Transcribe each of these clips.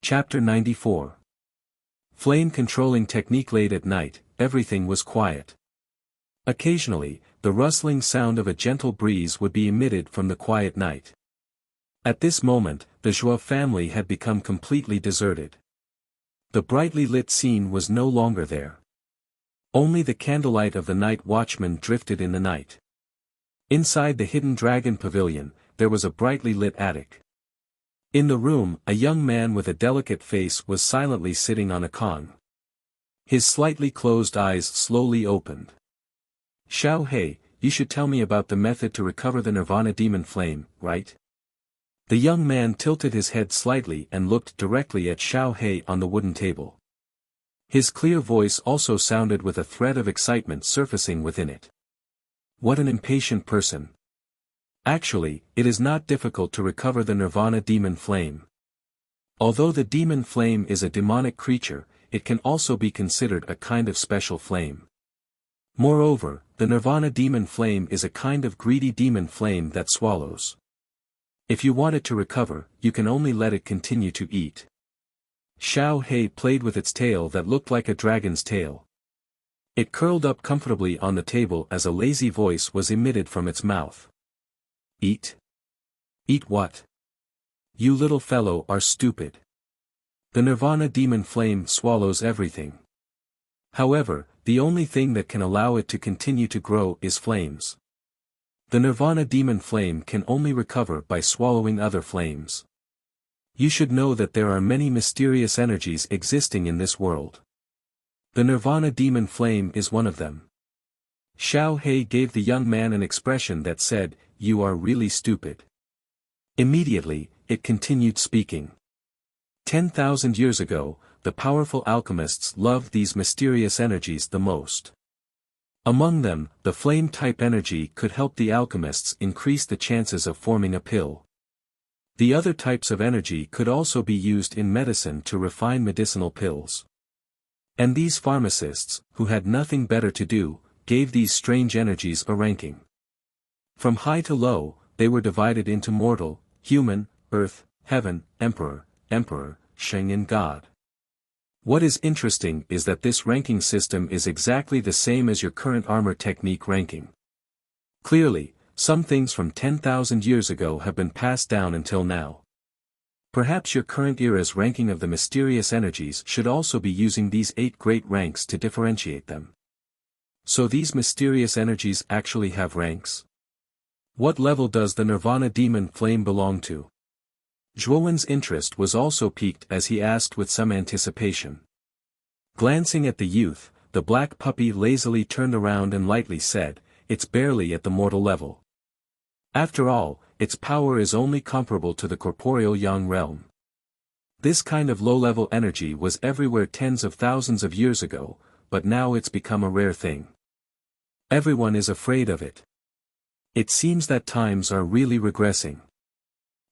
Chapter 94. Flame controlling technique. Late at night, everything was quiet. Occasionally, the rustling sound of a gentle breeze would be emitted from the quiet night. At this moment, the Zhuo family had become completely deserted. The brightly lit scene was no longer there. Only the candlelight of the night watchman drifted in the night. Inside the hidden dragon pavilion, there was a brightly lit attic. In the room, a young man with a delicate face was silently sitting on a con. His slightly closed eyes slowly opened. "Xiao He, you should tell me about the method to recover the Nirvana demon flame, right?" The young man tilted his head slightly and looked directly at Xiao He on the wooden table. His clear voice also sounded with a thread of excitement surfacing within it. What an impatient person. Actually, it is not difficult to recover the Nirvana demon flame. Although the demon flame is a demonic creature, it can also be considered a kind of special flame. Moreover, the Nirvana demon flame is a kind of greedy demon flame that swallows. If you want it to recover, you can only let it continue to eat. Xiao He played with its tail that looked like a dragon's tail. It curled up comfortably on the table as a lazy voice was emitted from its mouth. "Eat? Eat what? You little fellow are stupid. The Nirvana demon flame swallows everything. However, the only thing that can allow it to continue to grow is flames. The Nirvana demon flame can only recover by swallowing other flames. You should know that there are many mysterious energies existing in this world. The Nirvana demon flame is one of them." Xiao He gave the young man an expression that said, "You are really stupid." Immediately, it continued speaking. 10,000 years ago, the powerful alchemists loved these mysterious energies the most. Among them, the flame-type energy could help the alchemists increase the chances of forming a pill. The other types of energy could also be used in medicine to refine medicinal pills. And these pharmacists, who had nothing better to do, gave these strange energies a ranking. From high to low, they were divided into mortal, human, earth, heaven, emperor, Sheng and god. What is interesting is that this ranking system is exactly the same as your current armor technique ranking. Clearly, some things from 10,000 years ago have been passed down until now. Perhaps your current era's ranking of the mysterious energies should also be using these 8 great ranks to differentiate them. So these mysterious energies actually have ranks? What level does the Nirvana demon flame belong to? Zhuowen's interest was also piqued as he asked with some anticipation. Glancing at the youth, the black puppy lazily turned around and lightly said, "It's barely at the mortal level. After all, its power is only comparable to the corporeal yang realm. This kind of low-level energy was everywhere tens of thousands of years ago, but now it's become a rare thing. Everyone is afraid of it. It seems that times are really regressing.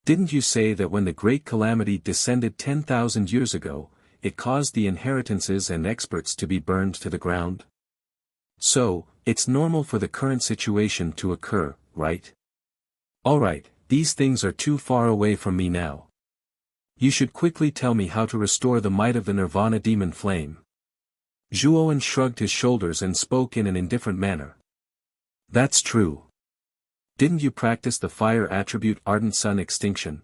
Didn't you say that when the great calamity descended 10,000 years ago, it caused the inheritances and experts to be burned to the ground? So, it's normal for the current situation to occur, right? Alright, these things are too far away from me now. You should quickly tell me how to restore the might of the Nirvana demon flame." Zhuowen shrugged his shoulders and spoke in an indifferent manner. "That's true. Didn't you practice the fire attribute ardent sun extinction?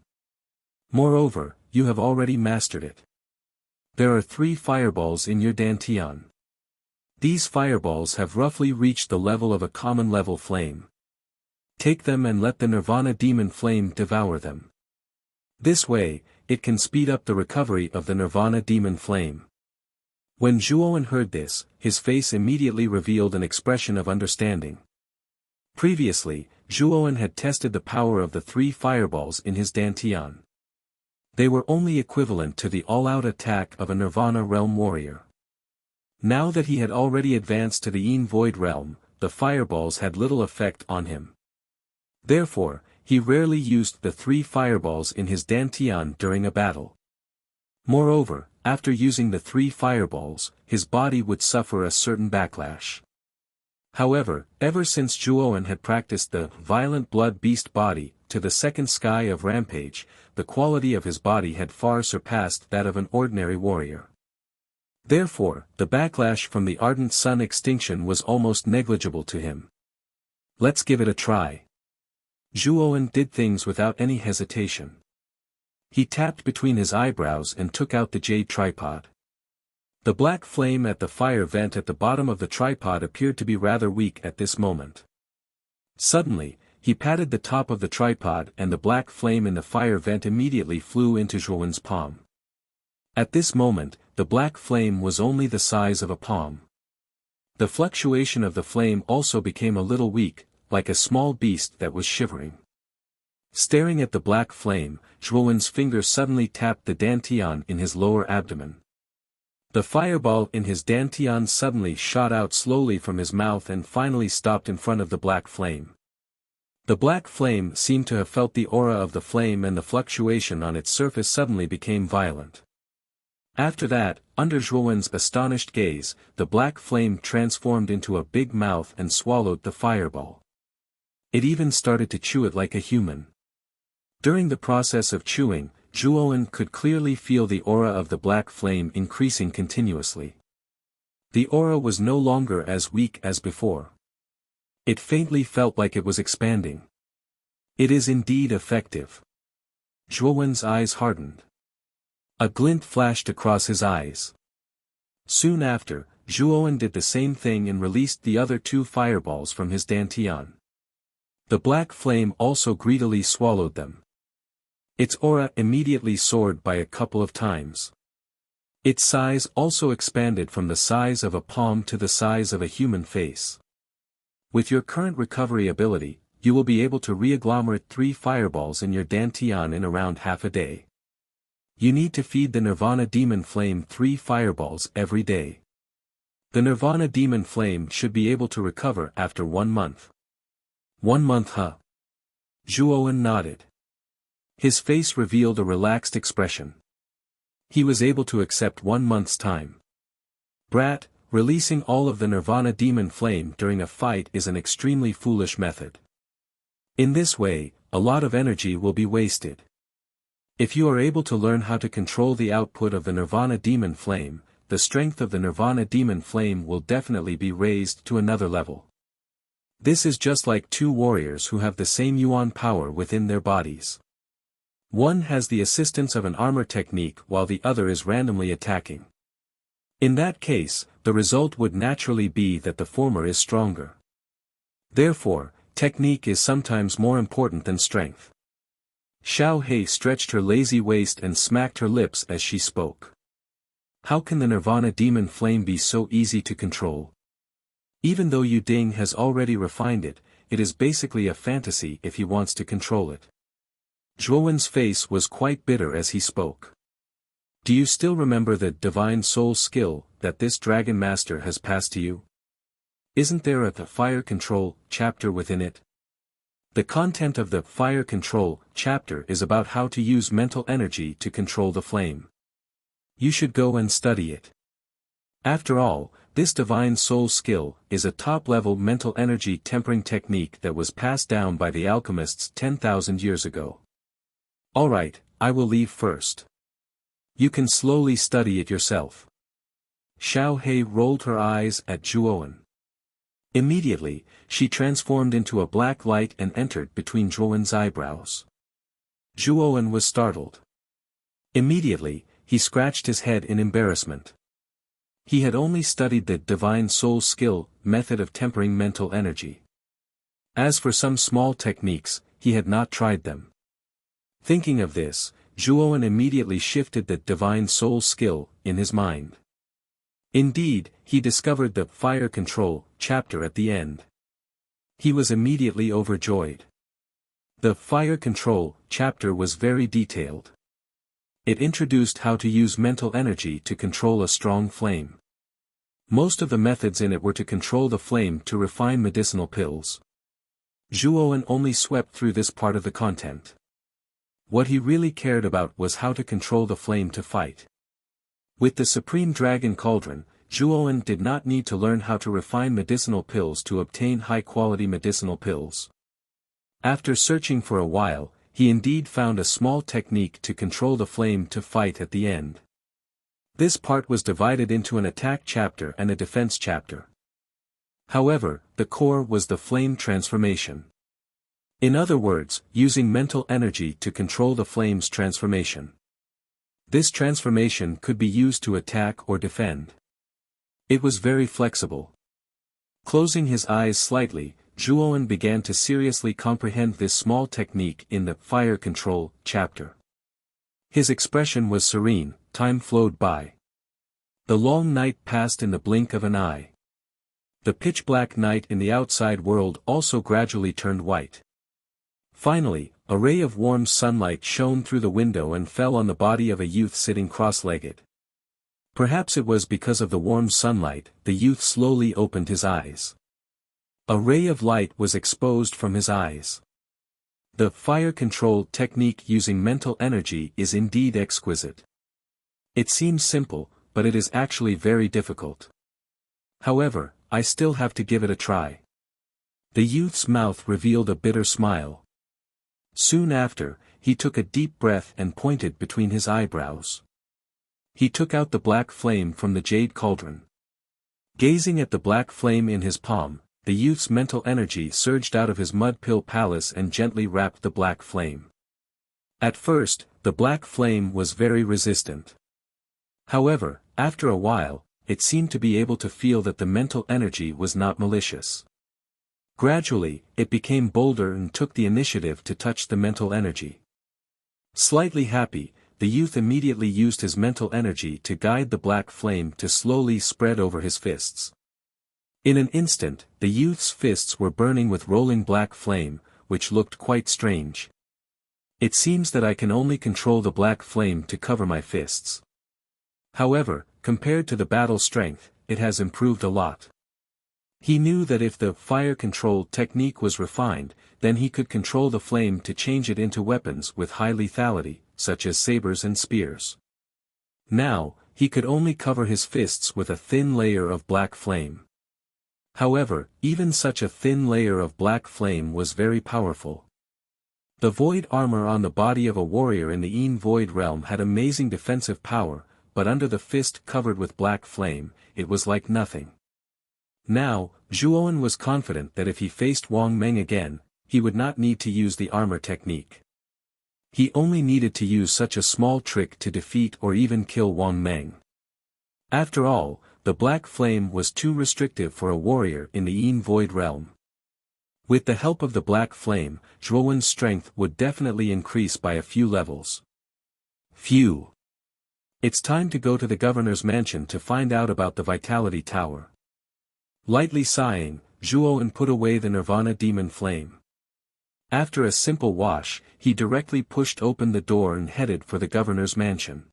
Moreover, you have already mastered it. There are 3 fireballs in your dantian. These fireballs have roughly reached the level of a common level flame. Take them and let the Nirvana demon flame devour them. This way, it can speed up the recovery of the Nirvana demon flame." When Zhuowen heard this, his face immediately revealed an expression of understanding. Previously, Zhuowen had tested the power of the 3 fireballs in his dantian. They were only equivalent to the all-out attack of a Nirvana realm warrior. Now that he had already advanced to the Yin Void realm, the fireballs had little effect on him. Therefore, he rarely used the 3 fireballs in his dantian during a battle. Moreover, after using the 3 fireballs, his body would suffer a certain backlash. However, ever since Zhuowen had practiced the violent blood beast body, to the second sky of rampage, the quality of his body had far surpassed that of an ordinary warrior. Therefore, the backlash from the ardent sun extinction was almost negligible to him. Let's give it a try. Zhuowen did things without any hesitation. He tapped between his eyebrows and took out the jade tripod. The black flame at the fire vent at the bottom of the tripod appeared to be rather weak at this moment. Suddenly, he patted the top of the tripod and the black flame in the fire vent immediately flew into Zhuowen's palm. At this moment, the black flame was only the size of a palm. The fluctuation of the flame also became a little weak, like a small beast that was shivering. Staring at the black flame, Zhuowen's finger suddenly tapped the dantian in his lower abdomen. The fireball in his dantian suddenly shot out slowly from his mouth and finally stopped in front of the black flame. The black flame seemed to have felt the aura of the flame and the fluctuation on its surface suddenly became violent. After that, under Zhuowen's astonished gaze, the black flame transformed into a big mouth and swallowed the fireball. It even started to chew it like a human. During the process of chewing, Zhuowen could clearly feel the aura of the black flame increasing continuously. The aura was no longer as weak as before. It faintly felt like it was expanding. It is indeed effective. Zhuowen's eyes hardened. A glint flashed across his eyes. Soon after, Zhuowen did the same thing and released the other 2 fireballs from his dantian. The black flame also greedily swallowed them. Its aura immediately soared by a couple of times. Its size also expanded from the size of a palm to the size of a human face. With your current recovery ability, you will be able to re-agglomerate 3 fireballs in your dantian in around half a day. You need to feed the Nirvana Demon Flame 3 fireballs every day. The Nirvana Demon Flame should be able to recover after 1 month. 1 month, huh? Zhuowen nodded. His face revealed a relaxed expression. He was able to accept 1 month's time. Brat, releasing all of the Nirvana Demon Flame during a fight is an extremely foolish method. In this way, a lot of energy will be wasted. If you are able to learn how to control the output of the Nirvana Demon Flame, the strength of the Nirvana Demon Flame will definitely be raised to another level. This is just like 2 warriors who have the same yuan power within their bodies. One has the assistance of an armor technique while the other is randomly attacking. In that case, the result would naturally be that the former is stronger. Therefore, technique is sometimes more important than strength. Xiao Hei stretched her lazy waist and smacked her lips as she spoke. How can the Nirvana Demon Flame be so easy to control? Even though Yu Ding has already refined it, it is basically a fantasy if he wants to control it. Zhuowen's face was quite bitter as he spoke. Do you still remember the divine soul skill that this dragon master has passed to you? Isn't there a fire control chapter within it? The content of the fire control chapter is about how to use mental energy to control the flame. You should go and study it. After all, this divine soul skill is a top-level mental energy tempering technique that was passed down by the alchemists 10,000 years ago. Alright, I will leave first. You can slowly study it yourself. Xiao Hei rolled her eyes at Zhuowen. Immediately, she transformed into a black light and entered between Zhuowen's eyebrows. Zhuowen was startled. Immediately, he scratched his head in embarrassment. He had only studied the divine soul skill method of tempering mental energy. As for some small techniques, he had not tried them. Thinking of this, Zhuowen immediately shifted the divine soul skill in his mind. Indeed, he discovered the fire control chapter at the end. He was immediately overjoyed. The fire control chapter was very detailed. It introduced how to use mental energy to control a strong flame. Most of the methods in it were to control the flame to refine medicinal pills. Zhuowen only swept through this part of the content. What he really cared about was how to control the flame to fight. With the Supreme Dragon Cauldron, Zhuowen did not need to learn how to refine medicinal pills to obtain high-quality medicinal pills. After searching for a while, he indeed found a small technique to control the flame to fight at the end. This part was divided into an attack chapter and a defense chapter. However, the core was the flame transformation. In other words, using mental energy to control the flame's transformation. This transformation could be used to attack or defend. It was very flexible. Closing his eyes slightly, Zhuowen began to seriously comprehend this small technique in the fire control chapter. His expression was serene, time flowed by. The long night passed in the blink of an eye. The pitch-black night in the outside world also gradually turned white. Finally, a ray of warm sunlight shone through the window and fell on the body of a youth sitting cross-legged. Perhaps it was because of the warm sunlight, the youth slowly opened his eyes. A ray of light was exposed from his eyes. The fire control technique using mental energy is indeed exquisite. It seems simple, but it is actually very difficult. However, I still have to give it a try. The youth's mouth revealed a bitter smile. Soon after, he took a deep breath and pointed between his eyebrows. He took out the black flame from the jade cauldron. Gazing at the black flame in his palm, the youth's mental energy surged out of his mud pill palace and gently wrapped the black flame. At first, the black flame was very resistant. However, after a while, it seemed to be able to feel that the mental energy was not malicious. Gradually, it became bolder and took the initiative to touch the mental energy. Slightly happy, the youth immediately used his mental energy to guide the black flame to slowly spread over his fists. In an instant, the youth's fists were burning with rolling black flame, which looked quite strange. It seems that I can only control the black flame to cover my fists. However, compared to the battle strength, it has improved a lot. He knew that if the fire control technique was refined, then he could control the flame to change it into weapons with high lethality, such as sabers and spears. Now, he could only cover his fists with a thin layer of black flame. However, even such a thin layer of black flame was very powerful. The void armor on the body of a warrior in the Yin Void realm had amazing defensive power, but under the fist covered with black flame, it was like nothing. Now, Zhuowen was confident that if he faced Wang Meng again, he would not need to use the armor technique. He only needed to use such a small trick to defeat or even kill Wang Meng. After all, the black flame was too restrictive for a warrior in the Yin Void realm. With the help of the black flame, Zhuowen's strength would definitely increase by a few levels. Phew! It's time to go to the governor's mansion to find out about the Vitality Tower. Lightly sighing, Zhuowen put away the Nirvana demon flame. After a simple wash, he directly pushed open the door and headed for the governor's mansion.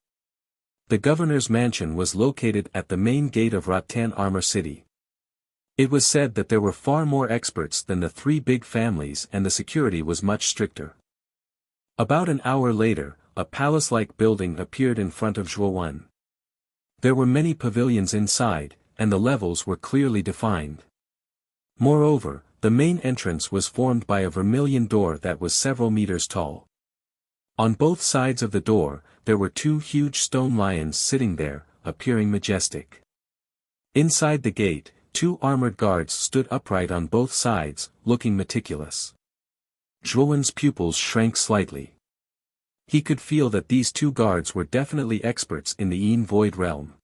The governor's mansion was located at the main gate of Rattan Armor City. It was said that there were far more experts than the three big families and the security was much stricter. About an hour later, a palace-like building appeared in front of Zhuowen. There were many pavilions inside, and the levels were clearly defined. Moreover, the main entrance was formed by a vermilion door that was several meters tall. On both sides of the door, there were two huge stone lions sitting there, appearing majestic. Inside the gate, two armored guards stood upright on both sides, looking meticulous. Zhuowen's pupils shrank slightly. He could feel that these two guards were definitely experts in the Yin Void realm.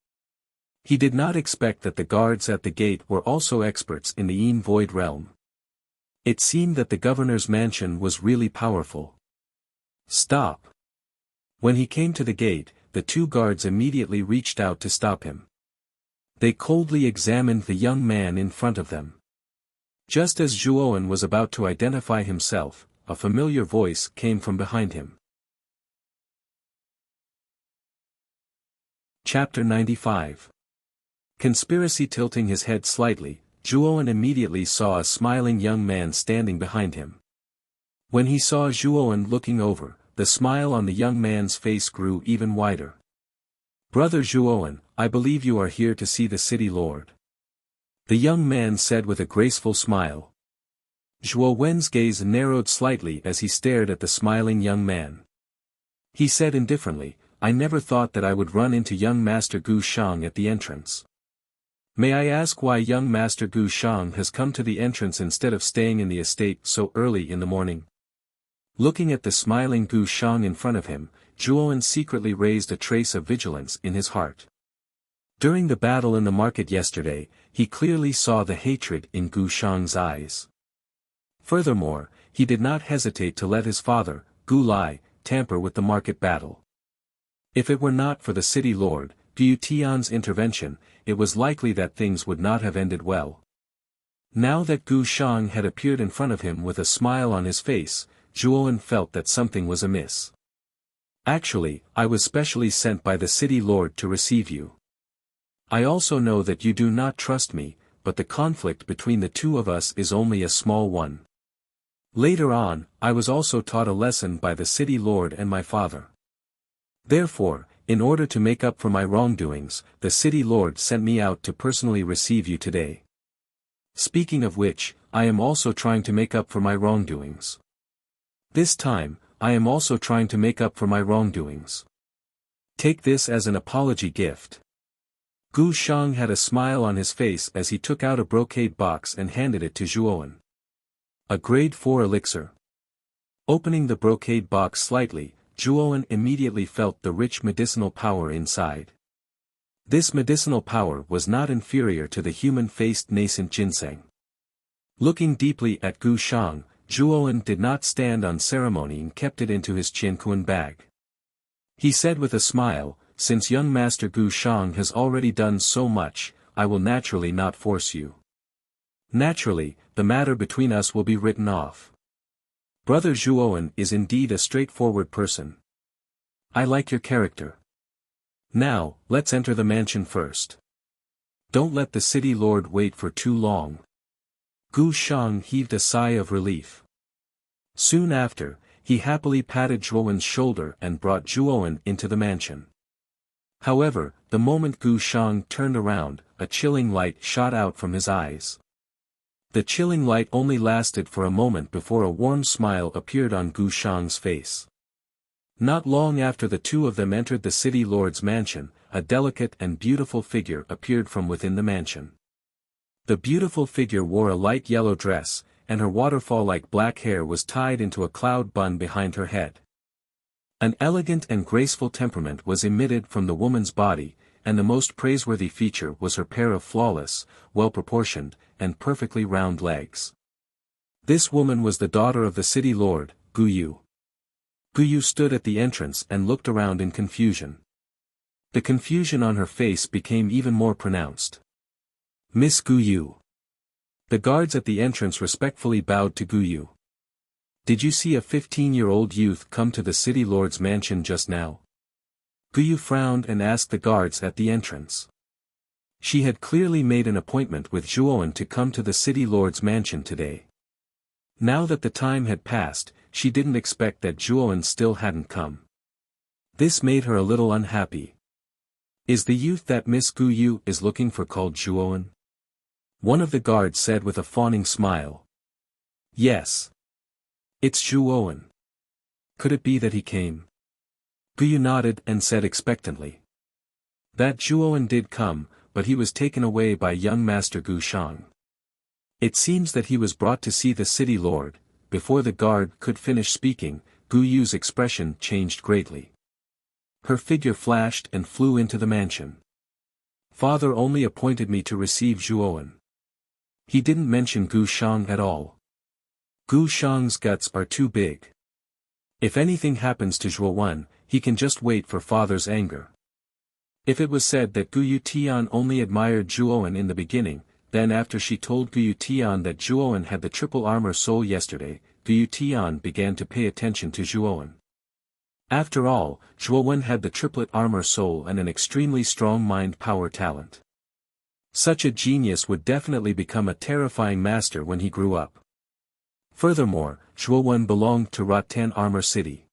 He did not expect that the guards at the gate were also experts in the Yin Void realm. It seemed that the governor's mansion was really powerful. Stop! When he came to the gate, the two guards immediately reached out to stop him. They coldly examined the young man in front of them. Just as Zhuowen was about to identify himself, a familiar voice came from behind him. Chapter 95. Conspiracy. Tilting his head slightly, Zhuowen immediately saw a smiling young man standing behind him. When he saw Zhuowen looking over, the smile on the young man's face grew even wider. "Brother Zhuowen, I believe you are here to see the city lord," the young man said with a graceful smile. Zhuo Wen's gaze narrowed slightly as he stared at the smiling young man. He said indifferently, "I never thought that I would run into young Master Gu Shang at the entrance. May I ask why young Master Gu Shang has come to the entrance instead of staying in the estate so early in the morning?" Looking at the smiling Gu Shang in front of him, Zhuo secretly raised a trace of vigilance in his heart. During the battle in the market yesterday, he clearly saw the hatred in Gu Shang's eyes. Furthermore, he did not hesitate to let his father, Gu Lai, tamper with the market battle. If it were not for the city lord, Gu Tian's intervention, it was likely that things would not have ended well. Now that Gu Shang had appeared in front of him with a smile on his face, Zhuo felt that something was amiss. "Actually, I was specially sent by the city lord to receive you. I also know that you do not trust me, but the conflict between the two of us is only a small one. Later on, I was also taught a lesson by the city lord and my father. Therefore, in order to make up for my wrongdoings, the city lord sent me out to personally receive you today. Speaking of which, I am also trying to make up for my wrongdoings. This time, I am also trying to make up for my wrongdoings. Take this as an apology gift." Gu Shang had a smile on his face as he took out a brocade box and handed it to Zhuo. A grade 4 elixir. Opening the brocade box slightly, Zhuo immediately felt the rich medicinal power inside. This medicinal power was not inferior to the human-faced nascent ginseng. Looking deeply at Gu Shang, Zhuo did not stand on ceremony and kept it into his Qianquan bag. He said with a smile, "Since young Master Gu Shang has already done so much, I will naturally not force you. Naturally, the matter between us will be written off. Brother Zhuo is indeed a straightforward person. I like your character. Now, let's enter the mansion first. Don't let the city lord wait for too long." Gu Shang heaved a sigh of relief. Soon after, he happily patted Zhuo's shoulder and brought Zhuo into the mansion. However, the moment Gu Shang turned around, a chilling light shot out from his eyes. The chilling light only lasted for a moment before a warm smile appeared on Gu Shang's face. Not long after the two of them entered the city lord's mansion, a delicate and beautiful figure appeared from within the mansion. The beautiful figure wore a light yellow dress, and her waterfall-like black hair was tied into a cloud bun behind her head. An elegant and graceful temperament was emitted from the woman's body, and the most praiseworthy feature was her pair of flawless, well-proportioned, and perfectly round legs. This woman was the daughter of the city lord, Gu Yu. Gu Yu stood at the entrance and looked around in confusion. The confusion on her face became even more pronounced. "Miss Gu Yu." The guards at the entrance respectfully bowed to Gu Yu. "Did you see a 15-year-old youth come to the city lord's mansion just now?" Gu Yu frowned and asked the guards at the entrance. She had clearly made an appointment with Zhuo to come to the city lord's mansion today. Now that the time had passed, she didn't expect that Zhuo still hadn't come. This made her a little unhappy. "Is the youth that Miss Gu Yu is looking for called Zhuo?" One of the guards said with a fawning smile. "Yes. It's Zhuo. Could it be that he came?" Gu Yu nodded and said expectantly. That Zhuo did come, but he was taken away by young Master Gu Shang. It seems that he was brought to see the city lord. Before the guard could finish speaking, Gu Yu's expression changed greatly. Her figure flashed and flew into the mansion. "Father only appointed me to receive Zhuo. He didn't mention Gu Shang at all. Gu Shang's guts are too big. If anything happens to Zhuo, he can just wait for father's anger." If it was said that Gu Tian only admired Zhuo in the beginning, then after she told Gu Tian that Zhuo had the triple armor soul yesterday, Gu Tian began to pay attention to Zhuo. After all, Zhuo had the triplet armor soul and an extremely strong mind power talent. Such a genius would definitely become a terrifying master when he grew up. Furthermore, Zhuo belonged to Rattan Armor City.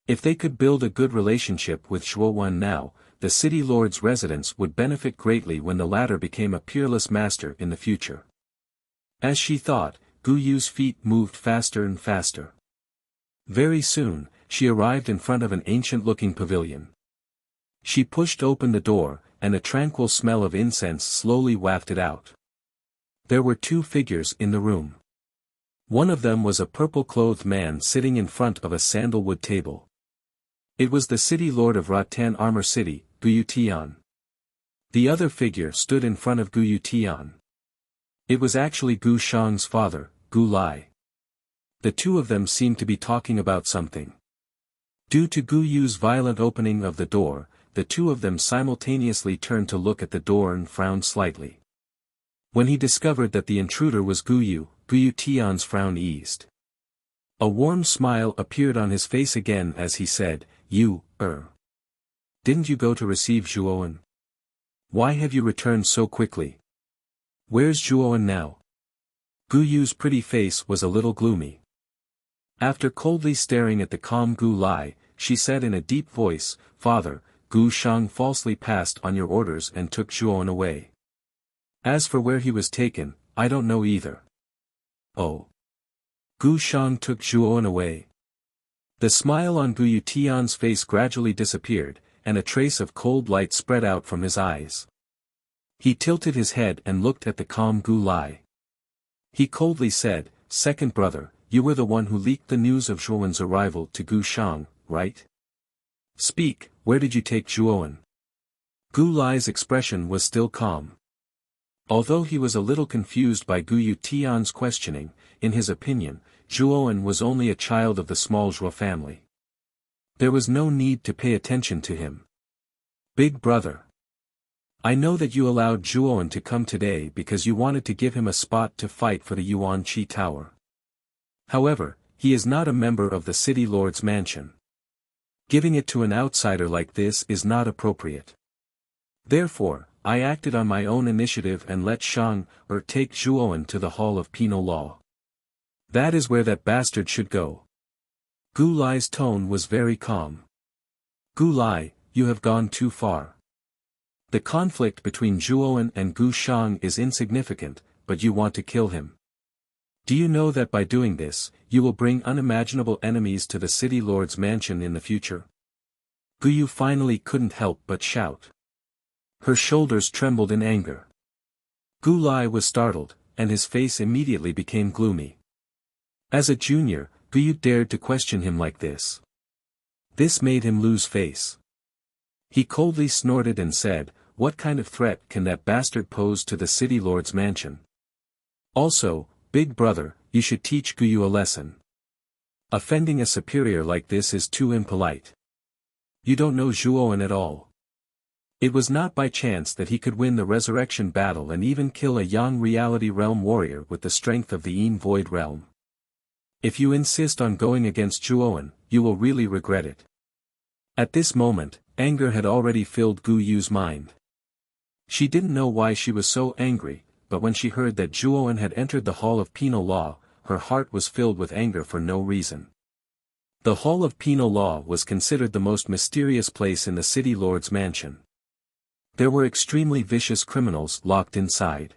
If they could build a good relationship with Zhuo now, the city lord's residence would benefit greatly when the latter became a peerless master in the future. As she thought, Gu Yu's feet moved faster and faster. Very soon, she arrived in front of an ancient-looking pavilion. She pushed open the door, and a tranquil smell of incense slowly wafted out. There were two figures in the room. One of them was a purple-clothed man sitting in front of a sandalwood table. It was the city lord of Rattan Armor City, Gu Yutian. The other figure stood in front of Gu Yutian. It was actually Gu Shang's father, Gu Lai. The two of them seemed to be talking about something. Due to Gu Yu's violent opening of the door, the two of them simultaneously turned to look at the door and frowned slightly. When he discovered that the intruder was Gu Yu, Gu Yutian's frown eased. A warm smile appeared on his face again as he said, Didn't you go to receive Zhuowen? Why have you returned so quickly? Where's Zhuowen now? Gu Yu's pretty face was a little gloomy. After coldly staring at the calm Gu Lai, she said in a deep voice, Father, Gu Shang falsely passed on your orders and took Zhuowen away. As for where he was taken, I don't know either. Oh. Gu Shang took Zhuowen away. The smile on Gu Yutian's face gradually disappeared, and a trace of cold light spread out from his eyes. He tilted his head and looked at the calm Gu Lai. He coldly said, Second brother, you were the one who leaked the news of Zhuowen's arrival to Gu Shang, right? Speak, where did you take Zhuowen? Gu Lai's expression was still calm. Although he was a little confused by Gu Yutian's questioning, in his opinion, Zhuowen was only a child of the small Zhuo family. There was no need to pay attention to him. Big brother. I know that you allowed Zhuowen to come today because you wanted to give him a spot to fight for the Yuan Qi Tower. However, he is not a member of the city lord's mansion. Giving it to an outsider like this is not appropriate. Therefore, I acted on my own initiative and let Shang take Zhuowen to the Hall of Penal Law. That is where that bastard should go. Gu Lai's tone was very calm. Gu Lai, you have gone too far. The conflict between Zhuowen and Gu Shang is insignificant, but you want to kill him. Do you know that by doing this, you will bring unimaginable enemies to the city lord's mansion in the future? Gu Yu finally couldn't help but shout. Her shoulders trembled in anger. Gu Lai was startled, and his face immediately became gloomy. As a junior, Gu Yu dared to question him like this. This made him lose face. He coldly snorted and said, What kind of threat can that bastard pose to the city lord's mansion? Also, big brother, you should teach Gu Yu a lesson. Offending a superior like this is too impolite. You don't know Zhuowen at all. It was not by chance that he could win the resurrection battle and even kill a young reality realm warrior with the strength of the Yin Void realm. If you insist on going against Zhuowen, you will really regret it. At this moment, anger had already filled Gu Yu's mind. She didn't know why she was so angry, but when she heard that Zhuowen had entered the Hall of Penal Law, her heart was filled with anger for no reason. The Hall of Penal Law was considered the most mysterious place in the city lord's mansion. There were extremely vicious criminals locked inside.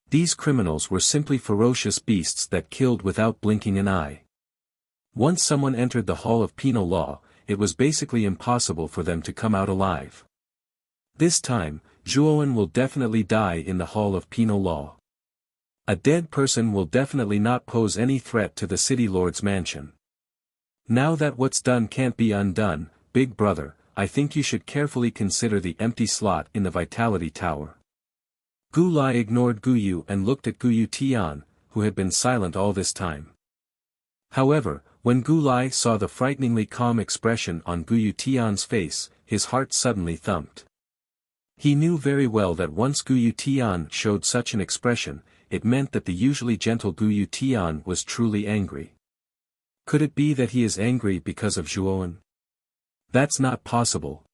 These criminals were simply ferocious beasts that killed without blinking an eye. Once someone entered the Hall of Penal Law, it was basically impossible for them to come out alive. This time, Zhuowen will definitely die in the Hall of Penal Law. A dead person will definitely not pose any threat to the city lord's mansion. Now that what's done can't be undone, big brother, I think you should carefully consider the empty slot in the Vitality Tower. Gu Lai ignored Gu Yu and looked at Gu Yutian, who had been silent all this time. However, when Gu Lai saw the frighteningly calm expression on Gu Yutian's face, his heart suddenly thumped. He knew very well that once Gu Yutian showed such an expression, it meant that the usually gentle Gu Yutian was truly angry. Could it be that he is angry because of Zhuowen? That's not possible.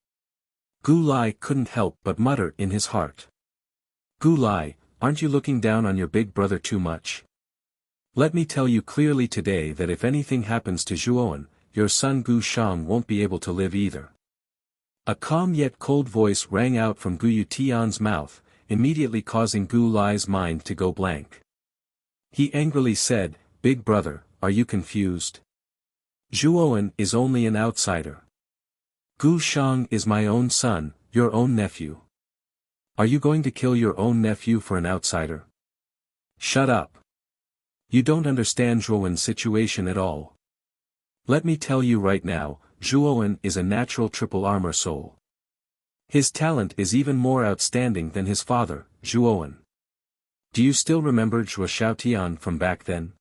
Gu Lai couldn't help but mutter in his heart. Gu Lai, aren't you looking down on your big brother too much? Let me tell you clearly today that if anything happens to Zhuowen, your son Gu Shang won't be able to live either. A calm yet cold voice rang out from Gu Yutian's mouth, immediately causing Gu Lai's mind to go blank. He angrily said, "Big brother, are you confused? Zhuowen is only an outsider. Gu Shang is my own son, your own nephew. Are you going to kill your own nephew for an outsider? Shut up. You don't understand Zhuowen's situation at all. Let me tell you right now, Zhuowen is a natural triple armor soul. His talent is even more outstanding than his father, Zhuowen. Do you still remember Zhuo Xiaotian from back then?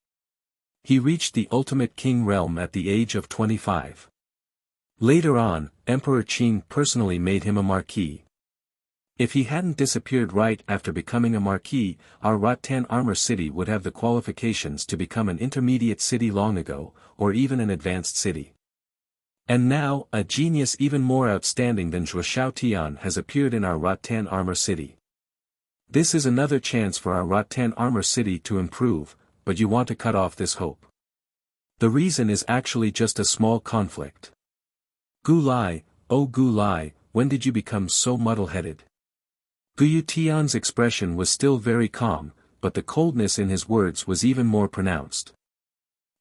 He reached the ultimate king realm at the age of 25. Later on, Emperor Qing personally made him a marquis. If he hadn't disappeared right after becoming a marquis, our Rattan armor city would have the qualifications to become an intermediate city long ago, or even an advanced city. And now, a genius even more outstanding than Zhuo Xiaotian has appeared in our Rattan armor city. This is another chance for our Rattan armor city to improve, but you want to cut off this hope. The reason is actually just a small conflict. Gu Lai, oh Gu Lai, when did you become so muddle-headed? Gu Tian's expression was still very calm, but the coldness in his words was even more pronounced.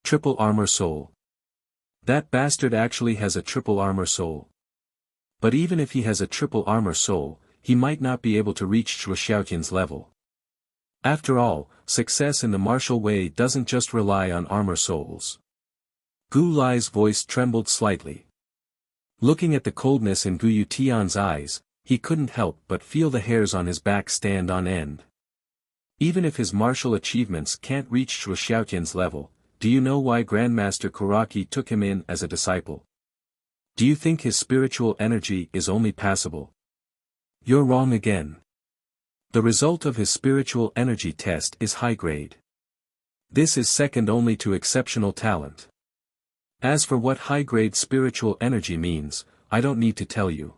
Triple armor soul. That bastard actually has a triple armor soul. But even if he has a triple armor soul, he might not be able to reach Zhuo Xiaotian's level. After all, success in the martial way doesn't just rely on armor souls. Gu Lai's voice trembled slightly. Looking at the coldness in Gu Tian's eyes, he couldn't help but feel the hairs on his back stand on end. Even if his martial achievements can't reach Zhuo Xiaotian's level, do you know why Grandmaster Kuraki took him in as a disciple? Do you think his spiritual energy is only passable? You're wrong again. The result of his spiritual energy test is high grade. This is second only to exceptional talent. As for what high-grade spiritual energy means, I don't need to tell you.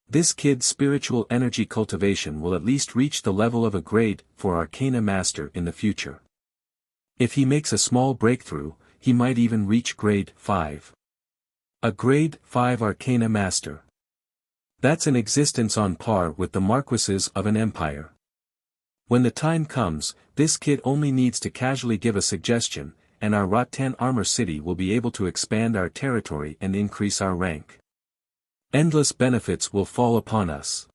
This kid's spiritual energy cultivation will at least reach the level of a grade 4 Arcana Master in the future. If he makes a small breakthrough, he might even reach grade 5. A grade 5 Arcana Master. That's an existence on par with the marquises of an empire. When the time comes, this kid only needs to casually give a suggestion, and our Rattan armor city will be able to expand our territory and increase our rank. Endless benefits will fall upon us.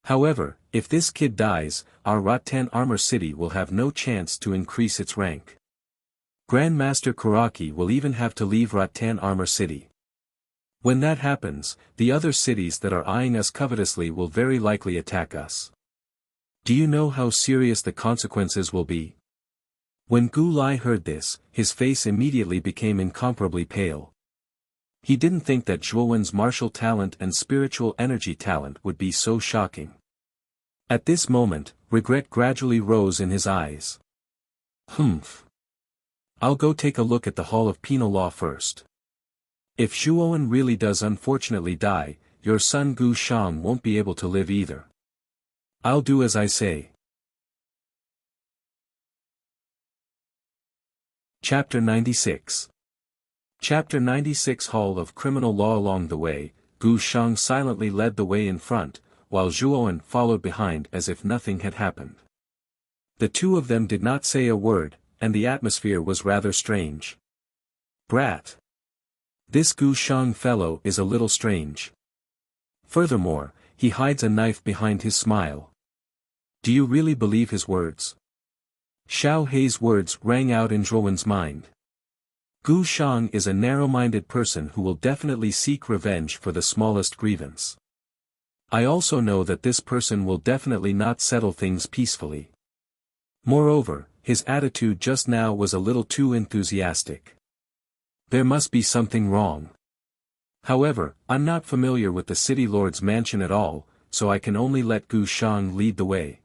However, if this kid dies, our Rattan armor city will have no chance to increase its rank. Grandmaster Kuraki will even have to leave Rattan armor city. When that happens, the other cities that are eyeing us covetously will very likely attack us. Do you know how serious the consequences will be? When Gu Lai heard this, his face immediately became incomparably pale. He didn't think that Zhuowen's martial talent and spiritual energy talent would be so shocking. At this moment, regret gradually rose in his eyes. Humph. I'll go take a look at the Hall of Penal Law first. If Zhuowen really does unfortunately die, your son Gu Shang won't be able to live either. I'll do as I say. Chapter 96. Chapter 96 Hall of Criminal Law. Along the way, Gu Shang silently led the way in front, while Zhuowen followed behind as if nothing had happened. The two of them did not say a word, and the atmosphere was rather strange. Brat. This Gu Shang fellow is a little strange. Furthermore, he hides a knife behind his smile. Do you really believe his words? Xiao Hei's words rang out in Zhuowen's mind. Gu Shang is a narrow-minded person who will definitely seek revenge for the smallest grievance. I also know that this person will definitely not settle things peacefully. Moreover, his attitude just now was a little too enthusiastic. There must be something wrong. However, I'm not familiar with the city lord's mansion at all, so I can only let Gu Shang lead the way.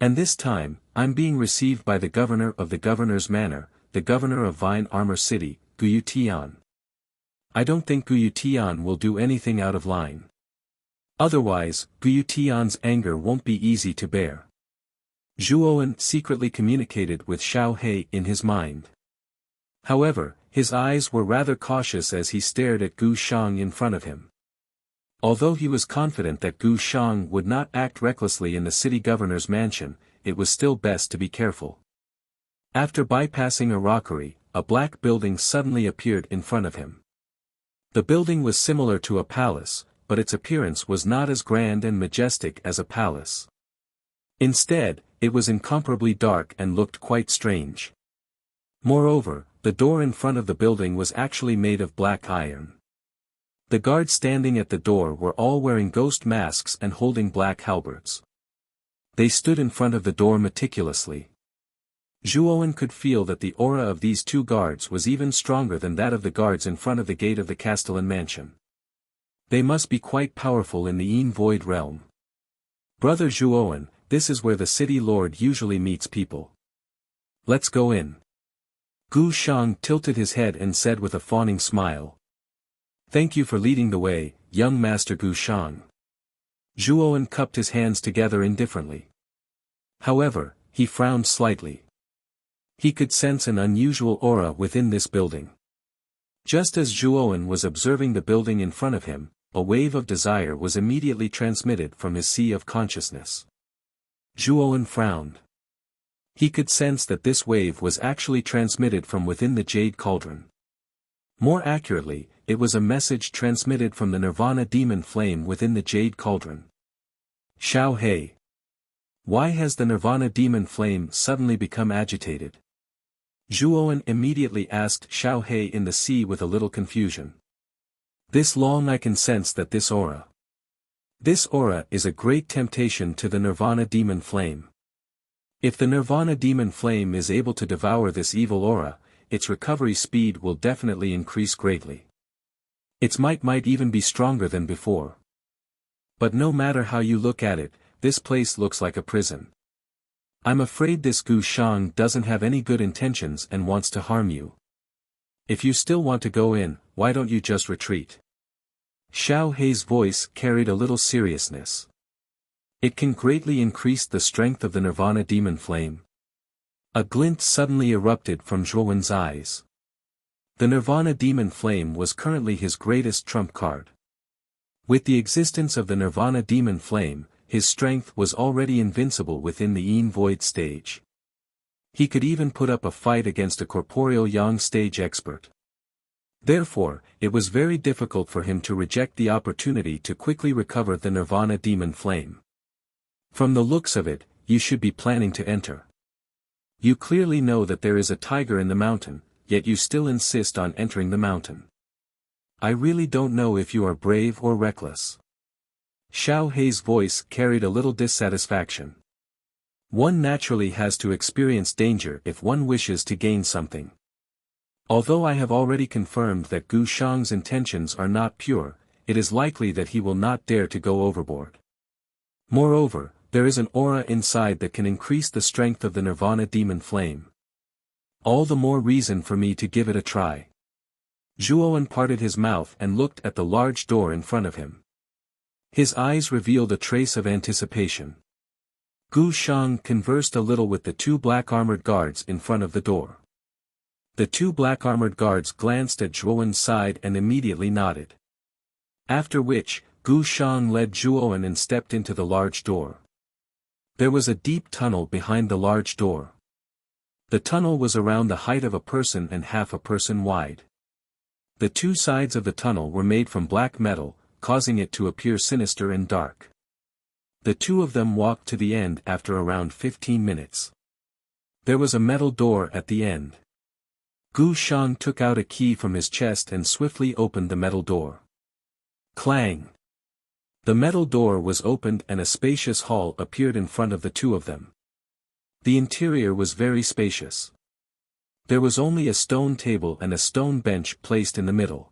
And this time, I'm being received by the governor of the governor's manor, the governor of Vine Armor City, Gu Tian. I don't think Gu Tian will do anything out of line. Otherwise, Gu Tian's anger won't be easy to bear. Zhuowen secretly communicated with Xiao Hei in his mind. However, his eyes were rather cautious as he stared at Gu Shang in front of him. Although he was confident that Gu Shang would not act recklessly in the city governor's mansion, it was still best to be careful. After bypassing a rockery, a black building suddenly appeared in front of him. The building was similar to a palace, but its appearance was not as grand and majestic as a palace. Instead, it was incomparably dark and looked quite strange. Moreover, the door in front of the building was actually made of black iron. The guards standing at the door were all wearing ghost masks and holding black halberds. They stood in front of the door meticulously. Zhuowen could feel that the aura of these two guards was even stronger than that of the guards in front of the gate of the Castellan mansion. They must be quite powerful in the Yin Void realm. Brother Zhuowen, this is where the city lord usually meets people. Let's go in. Gu Shang tilted his head and said with a fawning smile. Thank you for leading the way, young Master Gu Shang. Zhuowen cupped his hands together indifferently. However, he frowned slightly. He could sense an unusual aura within this building. Just as Zhuowen was observing the building in front of him, a wave of desire was immediately transmitted from his sea of consciousness. Zhuowen frowned. He could sense that this wave was actually transmitted from within the Jade Cauldron. More accurately, it was a message transmitted from the Nirvana demon flame within the Jade Cauldron. Xiao He. Why has the Nirvana demon flame suddenly become agitated? Zhuowen immediately asked Xiao He in the sea with a little confusion. This long I can sense that this aura. This aura is a great temptation to the Nirvana demon flame. If the Nirvana demon flame is able to devour this evil aura, its recovery speed will definitely increase greatly. Its might even be stronger than before. But no matter how you look at it, this place looks like a prison. I'm afraid this Gu Shang doesn't have any good intentions and wants to harm you. If you still want to go in, why don't you just retreat? Xiao He's voice carried a little seriousness. It can greatly increase the strength of the Nirvana demon flame. A glint suddenly erupted from Zhuowen's eyes. The Nirvana demon flame was currently his greatest trump card. With the existence of the Nirvana demon flame, his strength was already invincible within the Yin Void stage. He could even put up a fight against a corporeal Yang stage expert. Therefore, it was very difficult for him to reject the opportunity to quickly recover the Nirvana demon flame. From the looks of it, you should be planning to enter. You clearly know that there is a tiger in the mountain, yet you still insist on entering the mountain. I really don't know if you are brave or reckless. Xiao He's voice carried a little dissatisfaction. One naturally has to experience danger if one wishes to gain something. Although I have already confirmed that Gu Shang's intentions are not pure, it is likely that he will not dare to go overboard. Moreover, there is an aura inside that can increase the strength of the Nirvana demon flame. All the more reason for me to give it a try. Zhuowen parted his mouth and looked at the large door in front of him. His eyes revealed a trace of anticipation. Gu Shang conversed a little with the two black-armored guards in front of the door. The two black-armored guards glanced at Zhuowen's side and immediately nodded. After which, Gu Shang led Zhuowen and stepped into the large door. There was a deep tunnel behind the large door. The tunnel was around the height of a person and half a person wide. The two sides of the tunnel were made from black metal, causing it to appear sinister and dark. The two of them walked to the end after around 15 minutes. There was a metal door at the end. Gu Shang took out a key from his chest and swiftly opened the metal door. Clang! The metal door was opened and a spacious hall appeared in front of the two of them. The interior was very spacious. There was only a stone table and a stone bench placed in the middle.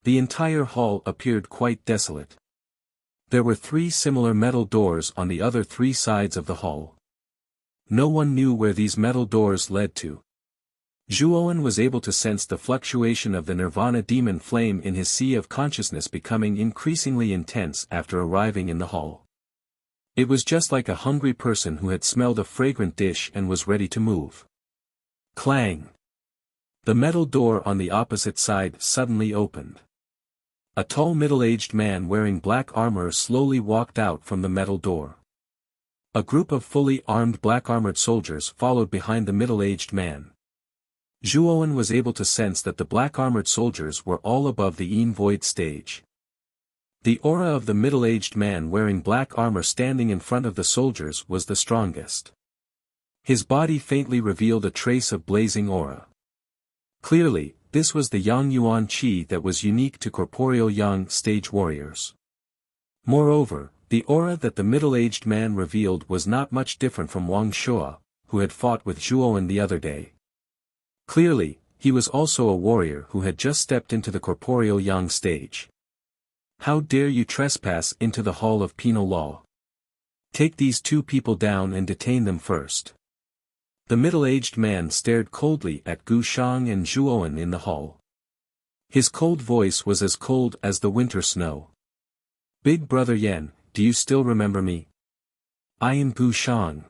The entire hall appeared quite desolate. There were 3 similar metal doors on the other 3 sides of the hall. No one knew where these metal doors led to. Zhuowen was able to sense the fluctuation of the Nirvana demon flame in his sea of consciousness becoming increasingly intense after arriving in the hall. It was just like a hungry person who had smelled a fragrant dish and was ready to move. Clang! The metal door on the opposite side suddenly opened. A tall middle-aged man wearing black armor slowly walked out from the metal door. A group of fully armed black-armored soldiers followed behind the middle-aged man. Zhuowen was able to sense that the black-armored soldiers were all above the Yin Void stage. The aura of the middle-aged man wearing black armor standing in front of the soldiers was the strongest. His body faintly revealed a trace of blazing aura. Clearly, this was the Yang Yuan Qi that was unique to corporeal Yang stage warriors. Moreover, the aura that the middle-aged man revealed was not much different from Wang Shua, who had fought with Zhuowen the other day. Clearly, he was also a warrior who had just stepped into the corporeal Yang stage. How dare you trespass into the Hall of Penal Law? Take these two people down and detain them first. The middle-aged man stared coldly at Gu Shang and Zhuowen in the hall. His cold voice was as cold as the winter snow. Big Brother Yan, do you still remember me? I am Gu Shang.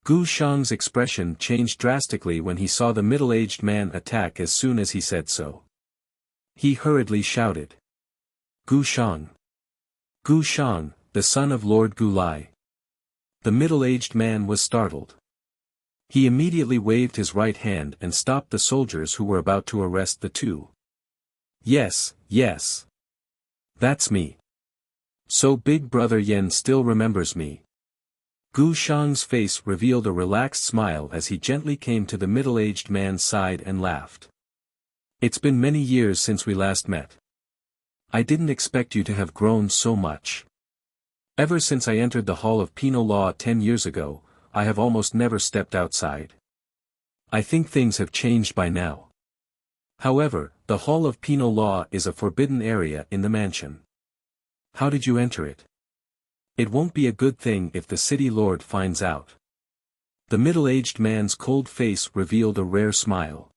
Gu Shang's expression changed drastically when he saw the middle-aged man attack as soon as he said so. He hurriedly shouted. Gu Shang. Gu Shang, the son of Lord Gu Lai. The middle-aged man was startled. He immediately waved his right hand and stopped the soldiers who were about to arrest the two. Yes, yes. That's me. So Big Brother Yan still remembers me. Gu Shang's face revealed a relaxed smile as he gently came to the middle-aged man's side and laughed. It's been many years since we last met. I didn't expect you to have grown so much. Ever since I entered the Hall of Penal Law 10 years ago, I have almost never stepped outside. I think things have changed by now. However, the Hall of Penal Law is a forbidden area in the mansion. How did you enter it? It won't be a good thing if the city lord finds out. The middle-aged man's cold face revealed a rare smile.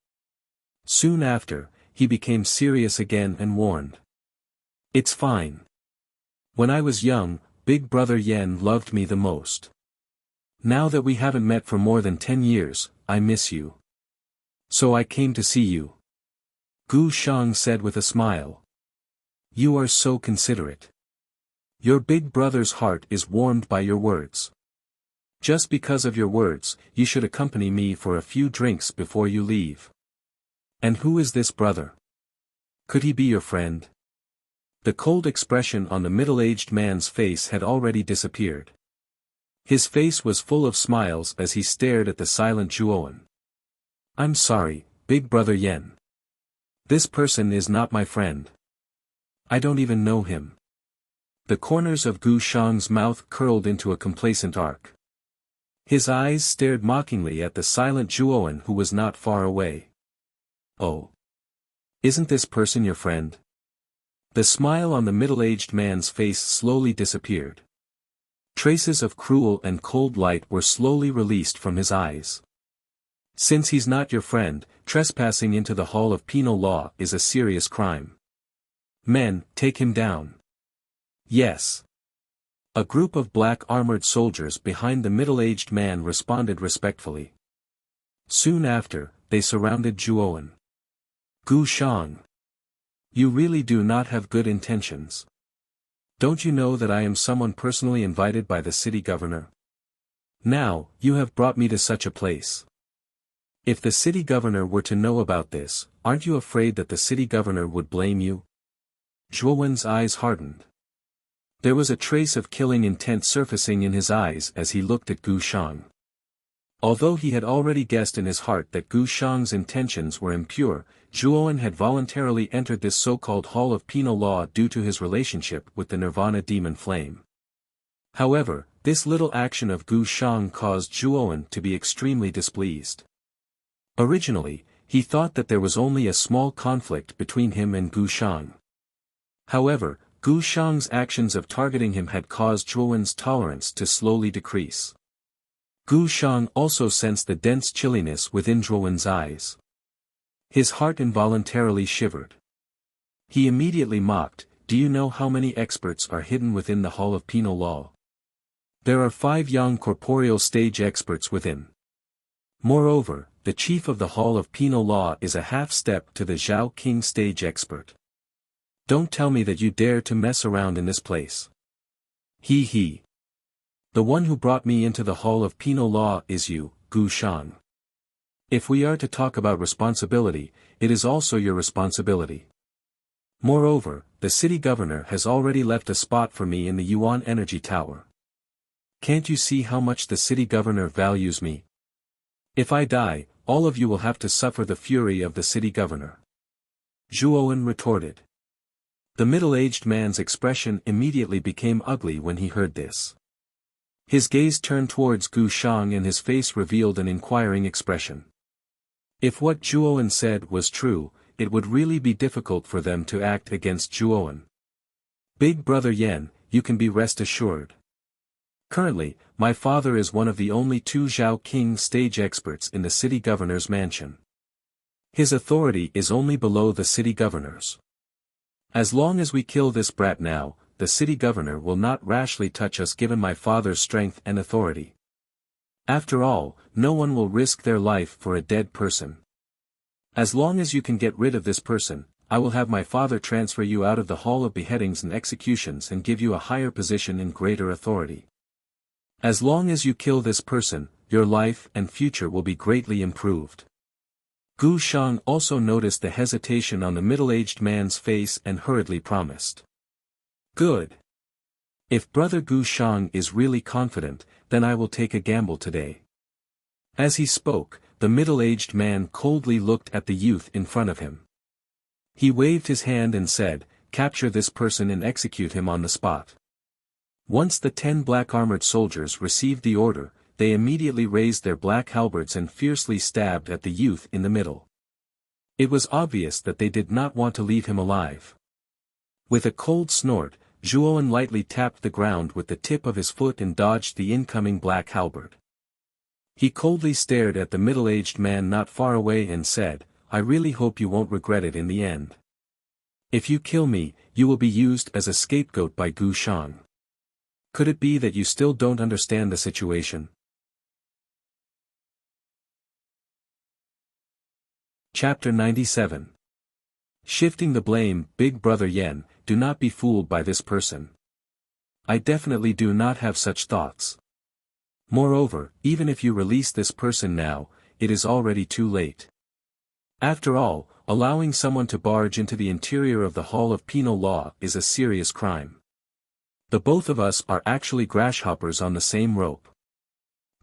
Soon after, he became serious again and warned. It's fine. When I was young, Big Brother Yan loved me the most. Now that we haven't met for more than 10 years, I miss you. So I came to see you. Gu Shang said with a smile. You are so considerate. Your big brother's heart is warmed by your words. Just because of your words, you should accompany me for a few drinks before you leave. And who is this brother? Could he be your friend? The cold expression on the middle-aged man's face had already disappeared. His face was full of smiles as he stared at the silent Zhuowen. I'm sorry, Big Brother Yan. This person is not my friend. I don't even know him. The corners of Gu Shang's mouth curled into a complacent arc. His eyes stared mockingly at the silent Zhuowen who was not far away. Oh. Isn't this person your friend? The smile on the middle-aged man's face slowly disappeared. Traces of cruel and cold light were slowly released from his eyes. Since he's not your friend, trespassing into the Hall of Penal Law is a serious crime. Men, take him down. Yes. A group of black-armored soldiers behind the middle-aged man responded respectfully. Soon after, they surrounded Zhuowen. Gu Shang. You really do not have good intentions. Don't you know that I am someone personally invited by the city governor? Now, you have brought me to such a place. If the city governor were to know about this, aren't you afraid that the city governor would blame you? Zhuowen's eyes hardened. There was a trace of killing intent surfacing in his eyes as he looked at Gu Shang. Although he had already guessed in his heart that Gu Shang's intentions were impure, Zhuowen had voluntarily entered this so-called Hall of Penal Law due to his relationship with the Nirvana demon flame. However, this little action of Gu Shang caused Zhuowen to be extremely displeased. Originally, he thought that there was only a small conflict between him and Gu Shang. However, Gu Shang's actions of targeting him had caused Zhuowen's tolerance to slowly decrease. Gu Shang also sensed the dense chilliness within Zhuowen's eyes. His heart involuntarily shivered. He immediately mocked, do you know how many experts are hidden within the Hall of Penal Law? There are 5 young corporeal stage experts within. Moreover, the chief of the Hall of Penal Law is a half-step to the Zhao King stage expert. Don't tell me that you dare to mess around in this place. He. The one who brought me into the hall of penal law is you, Gu Shang. If we are to talk about responsibility, it is also your responsibility. Moreover, the city governor has already left a spot for me in the Yuan Energy Tower. Can't you see how much the city governor values me? If I die, all of you will have to suffer the fury of the city governor. Zhuowen retorted. The middle-aged man's expression immediately became ugly when he heard this. His gaze turned towards Gu Shang and his face revealed an inquiring expression. If what Zhuowen said was true, it would really be difficult for them to act against Zhuowen. Big Brother Yan, you can be rest assured. Currently, my father is one of the only two Zhao King stage experts in the city governor's mansion. His authority is only below the city governor's. As long as we kill this brat now, the city governor will not rashly touch us given my father's strength and authority. After all, no one will risk their life for a dead person. As long as you can get rid of this person, I will have my father transfer you out of the hall of beheadings and executions and give you a higher position and greater authority. As long as you kill this person, your life and future will be greatly improved. Gu Shang also noticed the hesitation on the middle-aged man's face and hurriedly promised. Good. If Brother Gu Shang is really confident, then I will take a gamble today. As he spoke, the middle-aged man coldly looked at the youth in front of him. He waved his hand and said, "Capture this person and execute him on the spot." Once the 10 black-armored soldiers received the order, they immediately raised their black halberds and fiercely stabbed at the youth in the middle. It was obvious that they did not want to leave him alive. With a cold snort, Zhuowen lightly tapped the ground with the tip of his foot and dodged the incoming black halberd. He coldly stared at the middle-aged man not far away and said, "I really hope you won't regret it in the end. If you kill me, you will be used as a scapegoat by Gu Shang. Could it be that you still don't understand the situation?" Chapter 97. Shifting the blame. Big Brother Yan, do not be fooled by this person. I definitely do not have such thoughts. Moreover, even if you release this person now, it is already too late. After all, allowing someone to barge into the interior of the Hall of Penal Law is a serious crime. The both of us are actually grasshoppers on the same rope.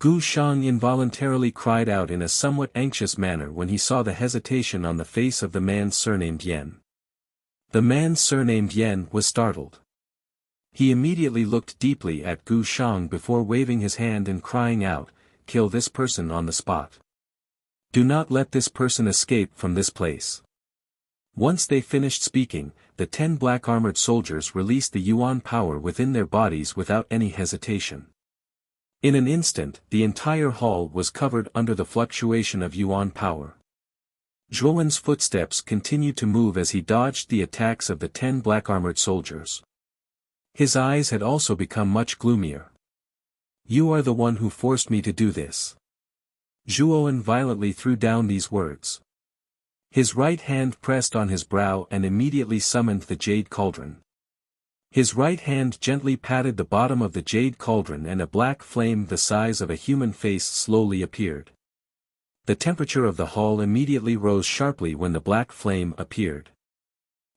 Gu Shang involuntarily cried out in a somewhat anxious manner when he saw the hesitation on the face of the man surnamed Yan. The man surnamed Yan was startled. He immediately looked deeply at Gu Shang before waving his hand and crying out, "Kill this person on the spot. Do not let this person escape from this place." Once they finished speaking, the 10 black-armored soldiers released the Yuan power within their bodies without any hesitation. In an instant, the entire hall was covered under the fluctuation of Yuan power. Zhuowen's footsteps continued to move as he dodged the attacks of the 10 black-armored soldiers. His eyes had also become much gloomier. "You are the one who forced me to do this." Zhuowen violently threw down these words. His right hand pressed on his brow and immediately summoned the jade cauldron. His right hand gently patted the bottom of the jade cauldron and a black flame the size of a human face slowly appeared. The temperature of the hall immediately rose sharply when the black flame appeared.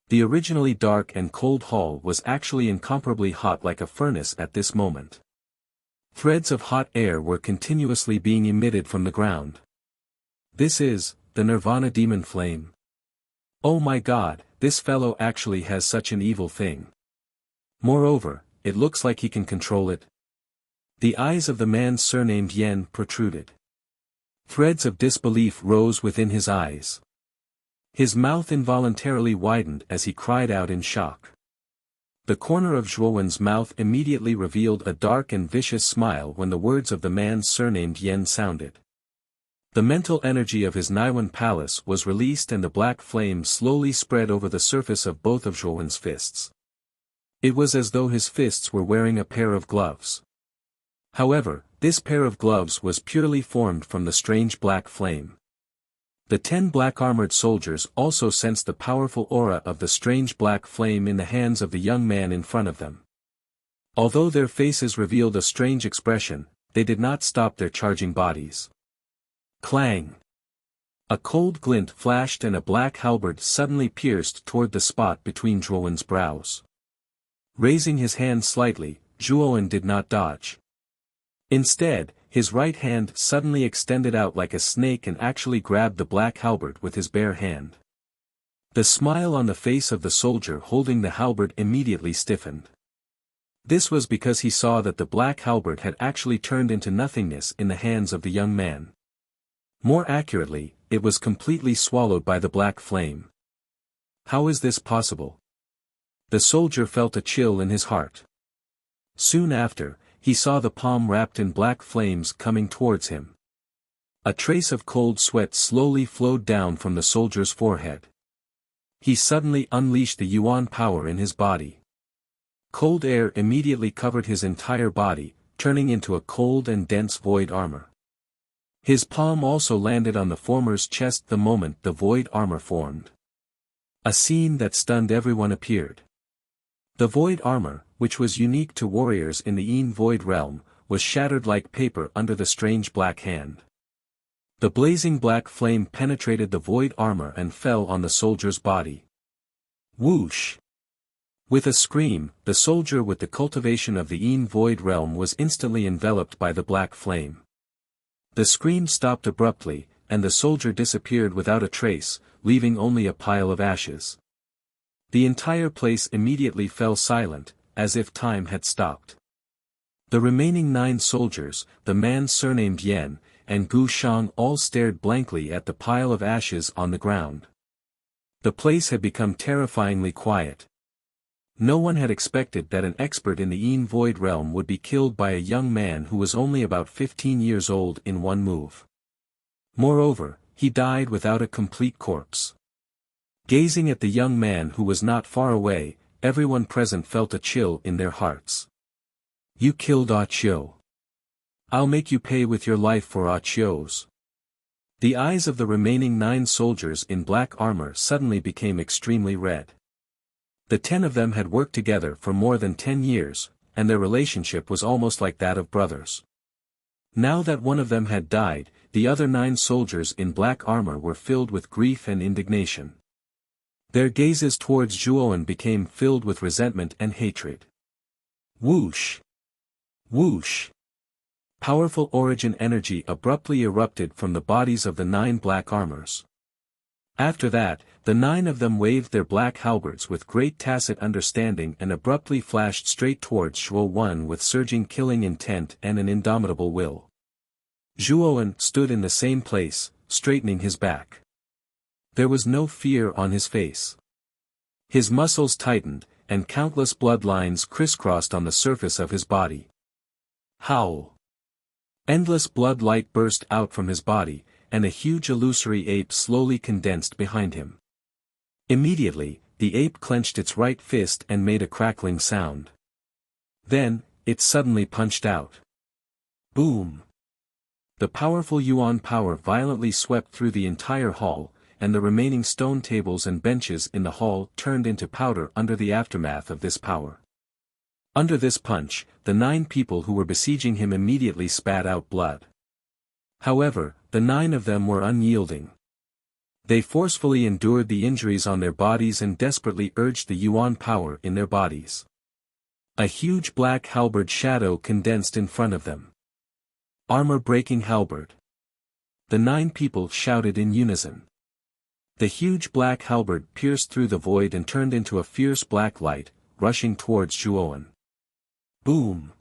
The originally dark and cold hall was actually incomparably hot like a furnace at this moment. Threads of hot air were continuously being emitted from the ground. This is the Nirvana demon flame. Oh my God, this fellow actually has such an evil thing. Moreover, it looks like he can control it. The eyes of the man surnamed Yan protruded. Threads of disbelief rose within his eyes. His mouth involuntarily widened as he cried out in shock. The corner of Zhuowen's mouth immediately revealed a dark and vicious smile when the words of the man surnamed Yan sounded. The mental energy of his Naiwan palace was released and the black flame slowly spread over the surface of both of Zhuowen's fists. It was as though his fists were wearing a pair of gloves. However, this pair of gloves was purely formed from the strange black flame. The 10 black-armored soldiers also sensed the powerful aura of the strange black flame in the hands of the young man in front of them. Although their faces revealed a strange expression, they did not stop their charging bodies. Clang! A cold glint flashed and a black halberd suddenly pierced toward the spot between Zhuowen's brows. Raising his hand slightly, Zhuowen did not dodge. Instead, his right hand suddenly extended out like a snake and actually grabbed the black halberd with his bare hand. The smile on the face of the soldier holding the halberd immediately stiffened. This was because he saw that the black halberd had actually turned into nothingness in the hands of the young man. More accurately, it was completely swallowed by the black flame. How is this possible? The soldier felt a chill in his heart. Soon after, he saw the palm wrapped in black flames coming towards him. A trace of cold sweat slowly flowed down from the soldier's forehead. He suddenly unleashed the yuan power in his body. Cold air immediately covered his entire body, turning into a cold and dense void armor. His palm also landed on the former's chest the moment the void armor formed. A scene that stunned everyone appeared. The void armor, which was unique to warriors in the Yin void realm, was shattered like paper under the strange black hand. The blazing black flame penetrated the void armor and fell on the soldier's body. Whoosh! With a scream, the soldier with the cultivation of the Yin void realm was instantly enveloped by the black flame. The scream stopped abruptly, and the soldier disappeared without a trace, leaving only a pile of ashes. The entire place immediately fell silent, as if time had stopped. The remaining 9 soldiers, the man surnamed Yan, and Gu Shang all stared blankly at the pile of ashes on the ground. The place had become terrifyingly quiet. No one had expected that an expert in the Yin void realm would be killed by a young man who was only about 15 years old in one move. Moreover, he died without a complete corpse. Gazing at the young man who was not far away, everyone present felt a chill in their hearts. You killed Ah Qiu. I'll make you pay with your life for Ah Qiu's. The eyes of the remaining 9 soldiers in black armor suddenly became extremely red. The 10 of them had worked together for more than 10 years, and their relationship was almost like that of brothers. Now that one of them had died, the other 9 soldiers in black armor were filled with grief and indignation. Their gazes towards Zhuowen became filled with resentment and hatred. Whoosh! Whoosh! Powerful origin energy abruptly erupted from the bodies of the 9 black armors. After that, the 9 of them waved their black halberds with great tacit understanding and abruptly flashed straight towards Zhuowen with surging killing intent and an indomitable will. Zhuowen stood in the same place, straightening his back. There was no fear on his face. His muscles tightened, and countless blood lines crisscrossed on the surface of his body. Howl! Endless blood light burst out from his body, and a huge illusory ape slowly condensed behind him. Immediately, the ape clenched its right fist and made a crackling sound. Then, it suddenly punched out. Boom! The powerful yuan power violently swept through the entire hall, and the remaining stone tables and benches in the hall turned into powder under the aftermath of this power. Under this punch, the 9 people who were besieging him immediately spat out blood. However, the 9 of them were unyielding. They forcefully endured the injuries on their bodies and desperately urged the yuan power in their bodies. A huge black halberd shadow condensed in front of them. Armor-breaking halberd. The 9 people shouted in unison. The huge black halberd pierced through the void and turned into a fierce black light, rushing towards Zhuowen. Boom!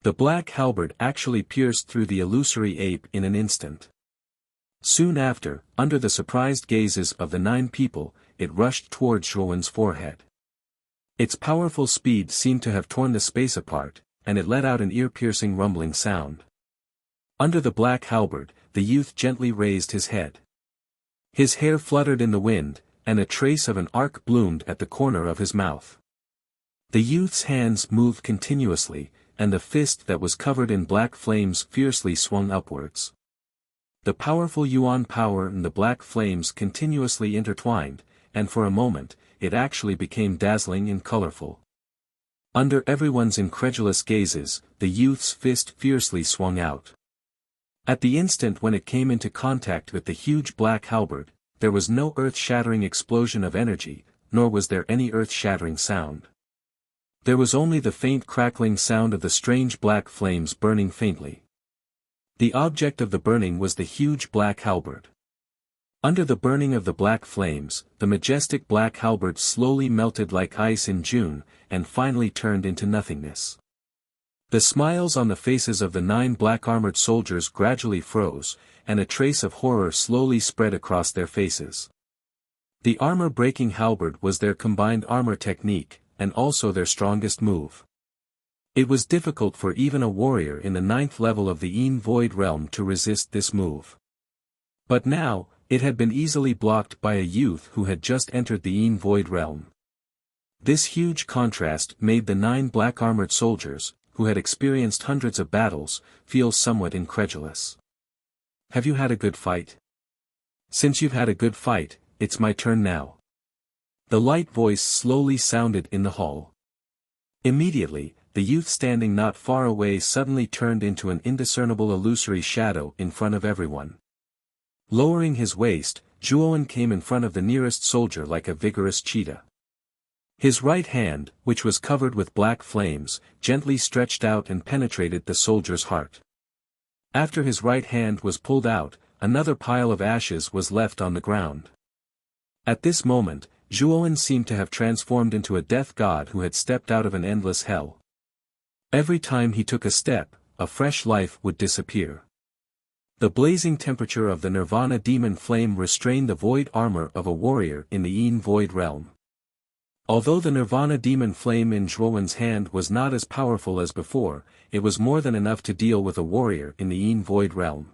The black halberd actually pierced through the illusory ape in an instant. Soon after, under the surprised gazes of the 9 people, it rushed towards Zhuowen's forehead. Its powerful speed seemed to have torn the space apart, and it let out an ear-piercing rumbling sound. Under the black halberd, the youth gently raised his head. His hair fluttered in the wind, and a trace of an arc bloomed at the corner of his mouth. The youth's hands moved continuously, and the fist that was covered in black flames fiercely swung upwards. The powerful yuan power and the black flames continuously intertwined, and for a moment, it actually became dazzling and colorful. Under everyone's incredulous gazes, the youth's fist fiercely swung out. At the instant when it came into contact with the huge black halberd, there was no earth-shattering explosion of energy, nor was there any earth-shattering sound. There was only the faint crackling sound of the strange black flames burning faintly. The object of the burning was the huge black halberd. Under the burning of the black flames, the majestic black halberd slowly melted like ice in June, and finally turned into nothingness. The smiles on the faces of the 9 black-armored soldiers gradually froze, and a trace of horror slowly spread across their faces. The armor-breaking halberd was their combined armor technique, and also their strongest move. It was difficult for even a warrior in the 9th level of the Yin Void Realm to resist this move. But now, it had been easily blocked by a youth who had just entered the Yin Void Realm. This huge contrast made the 9 black-armored soldiers, who had experienced hundreds of battles, feel somewhat incredulous. Have you had a good fight? Since you've had a good fight, it's my turn now. The light voice slowly sounded in the hall. Immediately, the youth standing not far away suddenly turned into an indiscernible illusory shadow in front of everyone. Lowering his waist, Zhuowen came in front of the nearest soldier like a vigorous cheetah. His right hand, which was covered with black flames, gently stretched out and penetrated the soldier's heart. After his right hand was pulled out, another pile of ashes was left on the ground. At this moment, Zhuowen seemed to have transformed into a death god who had stepped out of an endless hell. Every time he took a step, a fresh life would disappear. The blazing temperature of the Nirvana demon flame restrained the void armor of a warrior in the Yin Void Realm. Although the Nirvana demon flame in Zhuowen's hand was not as powerful as before, it was more than enough to deal with a warrior in the Yin Void Realm.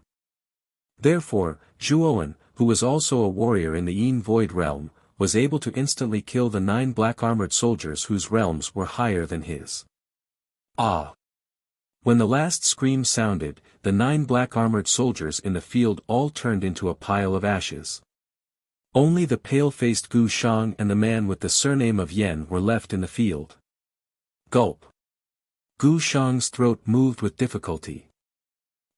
Therefore, Zhuowen, who was also a warrior in the Yin Void Realm, was able to instantly kill the 9 black-armored soldiers whose realms were higher than his. Ah! When the last scream sounded, the 9 black-armored soldiers in the field all turned into a pile of ashes. Only the pale-faced Gu Shang and the man with the surname of Yen were left in the field. Gulp. Gu Shang's throat moved with difficulty.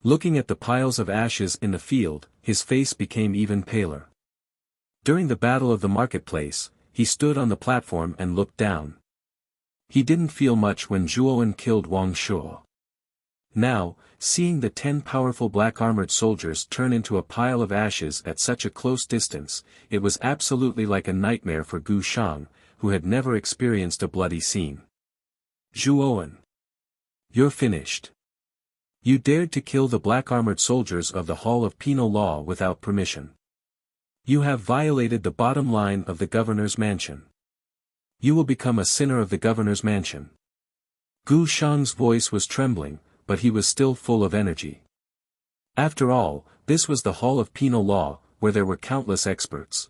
Looking at the piles of ashes in the field, his face became even paler. During the battle of the marketplace, he stood on the platform and looked down. He didn't feel much when Zhuowen killed Wang Shuo. Now, seeing the 10 powerful black-armored soldiers turn into a pile of ashes at such a close distance, it was absolutely like a nightmare for Gu Shang, who had never experienced a bloody scene. Zhuowen. You're finished. You dared to kill the black-armored soldiers of the Hall of Penal Law without permission. You have violated the bottom line of the governor's mansion. You will become a sinner of the governor's mansion. Gu Shang's voice was trembling, but he was still full of energy. After all, this was the Hall of Penal Law, where there were countless experts.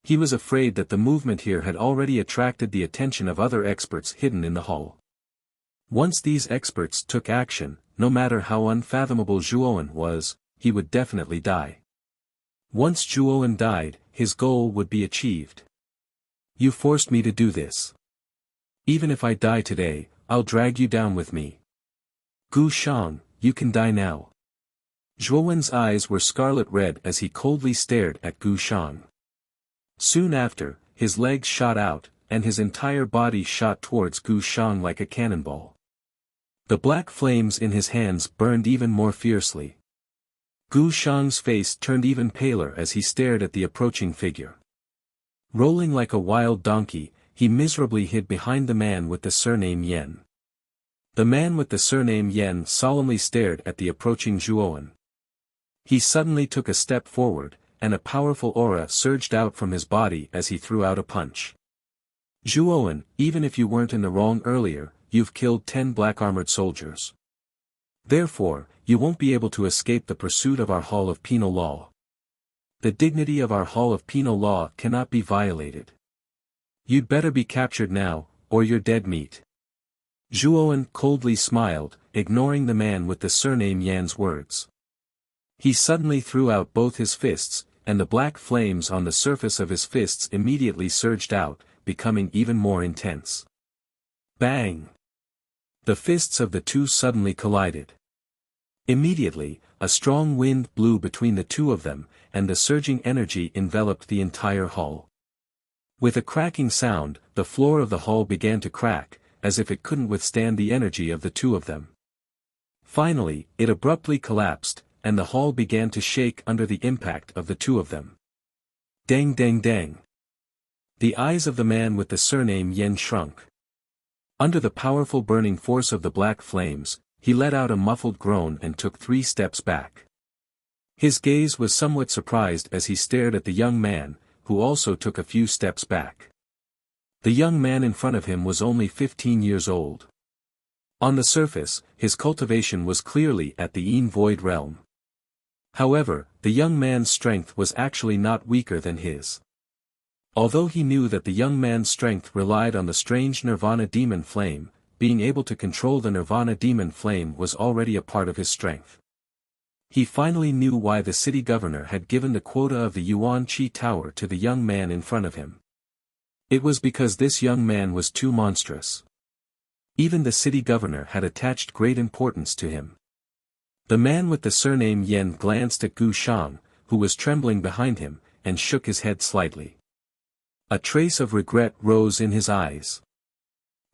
He was afraid that the movement here had already attracted the attention of other experts hidden in the hall. Once these experts took action, no matter how unfathomable Zhuowen was, he would definitely die. Once Zhuowen died, his goal would be achieved. You forced me to do this. Even if I die today, I'll drag you down with me. Gu Shang, you can die now. Zhuowen's eyes were scarlet red as he coldly stared at Gu Shang. Soon after, his legs shot out, and his entire body shot towards Gu Shang like a cannonball. The black flames in his hands burned even more fiercely. Gu Shang's face turned even paler as he stared at the approaching figure. Rolling like a wild donkey, he miserably hid behind the man with the surname Yen. The man with the surname Yen solemnly stared at the approaching Zhuowen. He suddenly took a step forward, and a powerful aura surged out from his body as he threw out a punch. Zhuowen, even if you weren't in the wrong earlier, you've killed 10 black-armored soldiers. Therefore, you won't be able to escape the pursuit of our Hall of Penal Law. The dignity of our Hall of Penal Law cannot be violated. You'd better be captured now, or you're dead meat. Zhuowen coldly smiled, ignoring the man with the surname Yan's words. He suddenly threw out both his fists, and the black flames on the surface of his fists immediately surged out, becoming even more intense. Bang! The fists of the two suddenly collided. Immediately, a strong wind blew between the two of them, and the surging energy enveloped the entire hall. With a cracking sound, the floor of the hall began to crack, as if it couldn't withstand the energy of the two of them. Finally, it abruptly collapsed, and the hall began to shake under the impact of the two of them. Dang dang dang. The eyes of the man with the surname Yen shrunk. Under the powerful burning force of the black flames, he let out a muffled groan and took 3 steps back. His gaze was somewhat surprised as he stared at the young man, who also took a few steps back. The young man in front of him was only 15 years old. On the surface, his cultivation was clearly at the Yin Void realm. However, the young man's strength was actually not weaker than his. Although he knew that the young man's strength relied on the strange Nirvana demon flame, being able to control the Nirvana demon flame was already a part of his strength. He finally knew why the city governor had given the quota of the Yuan Qi Tower to the young man in front of him. It was because this young man was too monstrous. Even the city governor had attached great importance to him. The man with the surname Yen glanced at Gu Shang, who was trembling behind him, and shook his head slightly. A trace of regret rose in his eyes.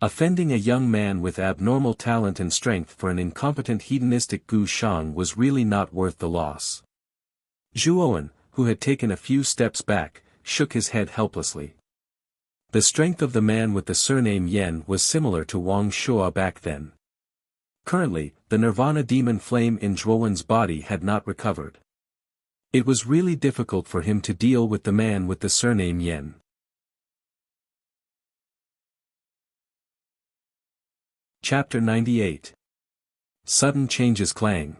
Offending a young man with abnormal talent and strength for an incompetent hedonistic Gu Shang was really not worth the loss. Zhuowen, who had taken a few steps back, shook his head helplessly. The strength of the man with the surname Yen was similar to Wang Shua back then. Currently, the Nirvana demon flame in Zhuowen's body had not recovered. It was really difficult for him to deal with the man with the surname Yen. Chapter 98. Sudden changes clang.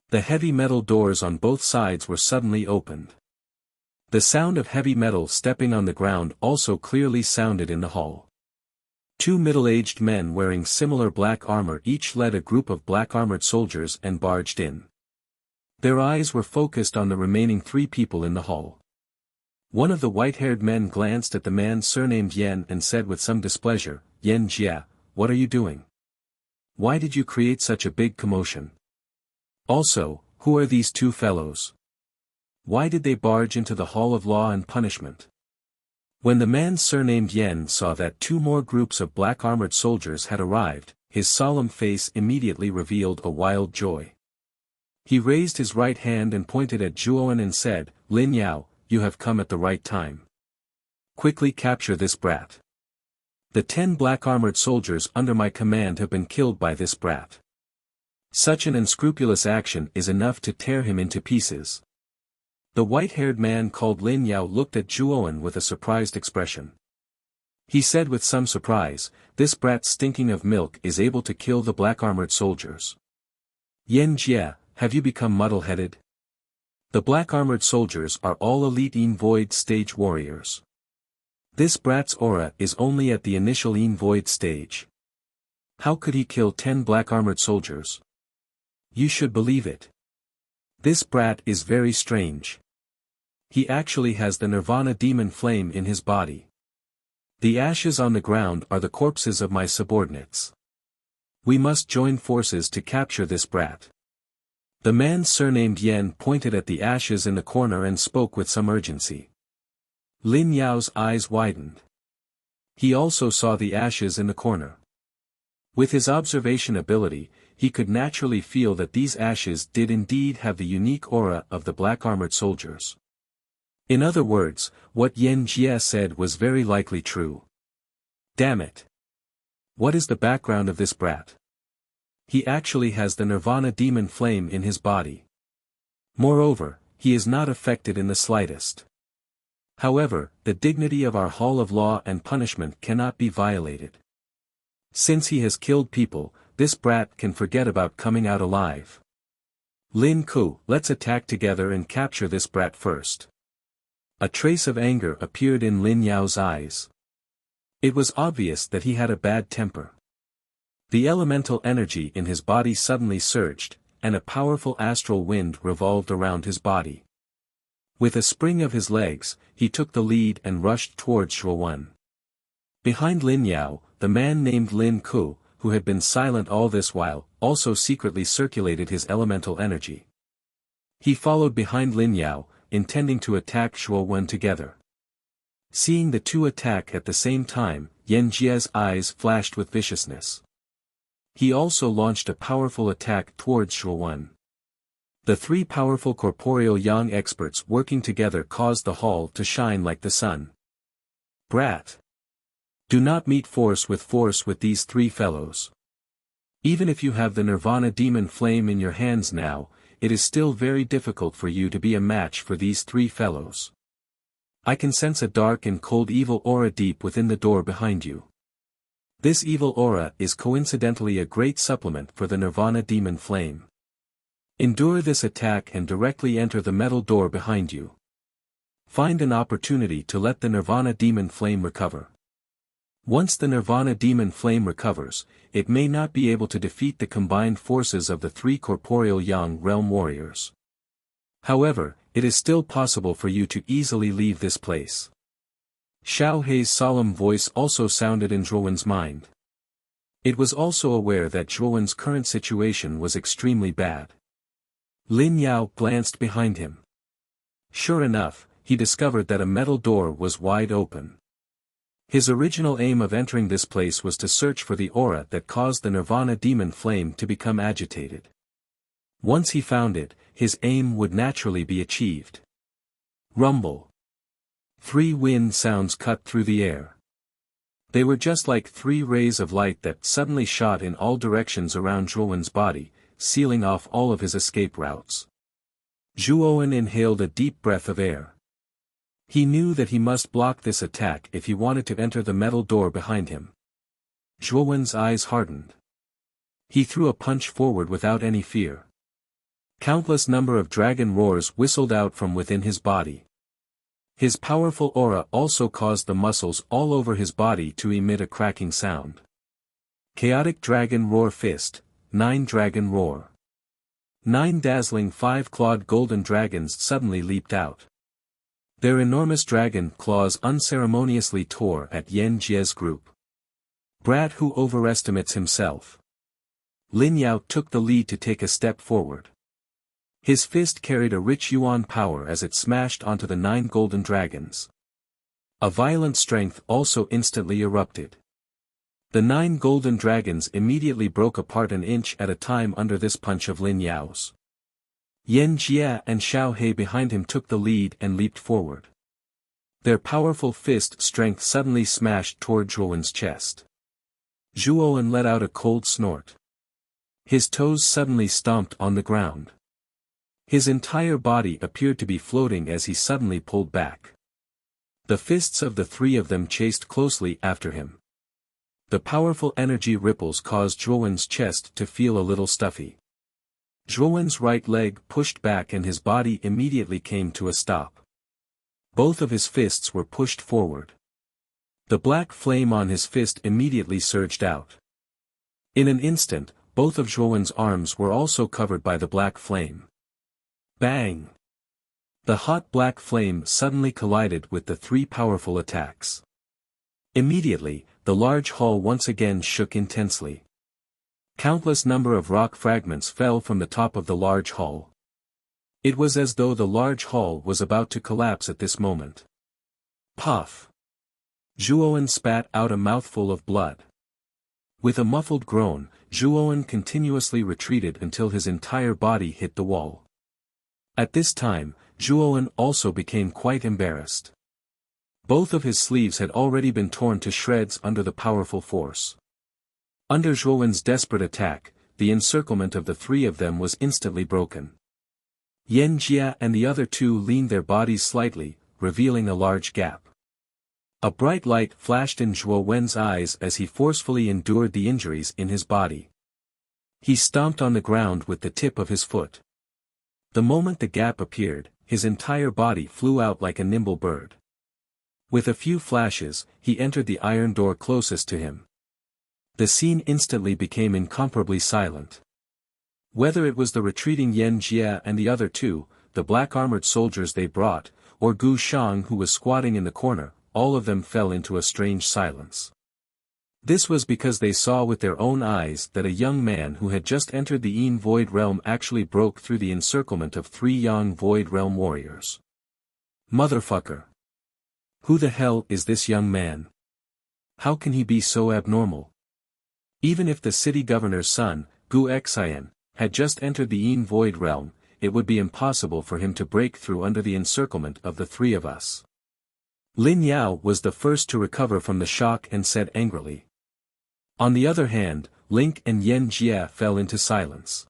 The heavy metal doors on both sides were suddenly opened. The sound of heavy metal stepping on the ground also clearly sounded in the hall. 2 middle-aged men wearing similar black armor each led a group of black-armored soldiers and barged in. Their eyes were focused on the remaining 3 people in the hall. One of the white-haired men glanced at the man surnamed Yen and said with some displeasure, "Yen Jia, what are you doing? Why did you create such a big commotion? Also, who are these 2 fellows? Why did they barge into the Hall of Law and Punishment?" When the man surnamed Yen saw that 2 more groups of black-armored soldiers had arrived, his solemn face immediately revealed a wild joy. He raised his right hand and pointed at Zhuowen and said, "Lin Yao, you have come at the right time. Quickly capture this brat. The 10 black-armored soldiers under my command have been killed by this brat. Such an unscrupulous action is enough to tear him into pieces." The white-haired man called Lin Yao looked at Zhuowen with a surprised expression. He said with some surprise, "This brat stinking of milk is able to kill the black-armored soldiers. Yen Jia, have you become muddle-headed? The black-armored soldiers are all elite Yin Void stage warriors. This brat's aura is only at the initial Yin Void stage. How could he kill 10 black-armored soldiers? You should believe it. This brat is very strange. He actually has the Nirvana demon flame in his body. The ashes on the ground are the corpses of my subordinates. We must join forces to capture this brat." The man surnamed Yen pointed at the ashes in the corner and spoke with some urgency. Lin Yao's eyes widened. He also saw the ashes in the corner. With his observation ability, he could naturally feel that these ashes did indeed have the unique aura of the black-armored soldiers. In other words, what Yen Jia said was very likely true. Damn it! What is the background of this brat? He actually has the Nirvana demon flame in his body. Moreover, he is not affected in the slightest. However, the dignity of our Hall of Law and Punishment cannot be violated. Since he has killed people, this brat can forget about coming out alive. Lin Ku, let's attack together and capture this brat first. A trace of anger appeared in Lin Yao's eyes. It was obvious that he had a bad temper. The elemental energy in his body suddenly surged, and a powerful astral wind revolved around his body. With a spring of his legs, he took the lead and rushed towards Zhuowen. Behind Lin Yao, the man named Lin Ku, who had been silent all this while, also secretly circulated his elemental energy. He followed behind Lin Yao, intending to attack Zhuo Wen together. Seeing the two attack at the same time, Yan Jie's eyes flashed with viciousness. He also launched a powerful attack towards Zhuo Wen. The three powerful corporeal yang experts working together caused the hall to shine like the sun. Brat! Do not meet force with these three fellows. Even if you have the Nirvana demon flame in your hands now, it is still very difficult for you to be a match for these three fellows. I can sense a dark and cold evil aura deep within the door behind you. This evil aura is coincidentally a great supplement for the Nirvana demon flame. Endure this attack and directly enter the metal door behind you. Find an opportunity to let the Nirvana demon flame recover. Once the Nirvana demon flame recovers, it may not be able to defeat the combined forces of the three corporeal yang realm warriors. However, it is still possible for you to easily leave this place. Xiao Hei's solemn voice also sounded in Zhuo Wen's mind. It was also aware that Zhuo Wen's current situation was extremely bad. Lin Yao glanced behind him. Sure enough, he discovered that a metal door was wide open. His original aim of entering this place was to search for the aura that caused the Nirvana demon flame to become agitated. Once he found it, his aim would naturally be achieved. Rumble. 3 wind sounds cut through the air. They were just like 3 rays of light that suddenly shot in all directions around Zhuo Wen's body, sealing off all of his escape routes. Zhuo Wen inhaled a deep breath of air. He knew that he must block this attack if he wanted to enter the metal door behind him. Zhuo Wen's eyes hardened. He threw a punch forward without any fear. Countless number of dragon roars whistled out from within his body. His powerful aura also caused the muscles all over his body to emit a cracking sound. Chaotic Dragon Roar Fist, 9 Dragon Roar. 9 dazzling 5-clawed golden dragons suddenly leaped out. Their enormous dragon claws unceremoniously tore at Yan Jie's group. Brat who overestimates himself. Lin Yao took the lead to take a step forward. His fist carried a rich yuan power as it smashed onto the 9 golden dragons. A violent strength also instantly erupted. The 9 golden dragons immediately broke apart an inch at a time under this punch of Lin Yao's. Yan Jie and Xiao Hei behind him took the lead and leaped forward. Their powerful fist strength suddenly smashed toward Zhuo Wen's chest. Zhuo Wen let out a cold snort. His toes suddenly stomped on the ground. His entire body appeared to be floating as he suddenly pulled back. The fists of the 3 of them chased closely after him. The powerful energy ripples caused Zhuo Wen's chest to feel a little stuffy. Zhuo Wen's right leg pushed back and his body immediately came to a stop. Both of his fists were pushed forward. The black flame on his fist immediately surged out. In an instant, both of Zhuo Wen's arms were also covered by the black flame. Bang! The hot black flame suddenly collided with the 3 powerful attacks. Immediately, the large hall once again shook intensely. Countless number of rock fragments fell from the top of the large hall. It was as though the large hall was about to collapse at this moment. Puff! Zhuo Wen spat out a mouthful of blood. With a muffled groan, Zhuo Wen continuously retreated until his entire body hit the wall. At this time, Zhuo Wen also became quite embarrassed. Both of his sleeves had already been torn to shreds under the powerful force. Under Zhuo Wen's desperate attack, the encirclement of the 3 of them was instantly broken. Yan Jie and the other 2 leaned their bodies slightly, revealing a large gap. A bright light flashed in Zhuo Wen's eyes as he forcefully endured the injuries in his body. He stomped on the ground with the tip of his foot. The moment the gap appeared, his entire body flew out like a nimble bird. With a few flashes, he entered the iron door closest to him. The scene instantly became incomparably silent. Whether it was the retreating Yan Jie and the other 2, the black-armored soldiers they brought, or Gu Shang who was squatting in the corner, all of them fell into a strange silence. This was because they saw with their own eyes that a young man who had just entered the Yin Void Realm actually broke through the encirclement of 3 young Void Realm warriors. Motherfucker! Who the hell is this young man? How can he be so abnormal? Even if the city governor's son, Gu Xian, had just entered the Yin Void Realm, it would be impossible for him to break through under the encirclement of the 3 of us. Lin Yao was the first to recover from the shock and said angrily. On the other hand, Link and Yen Jie fell into silence.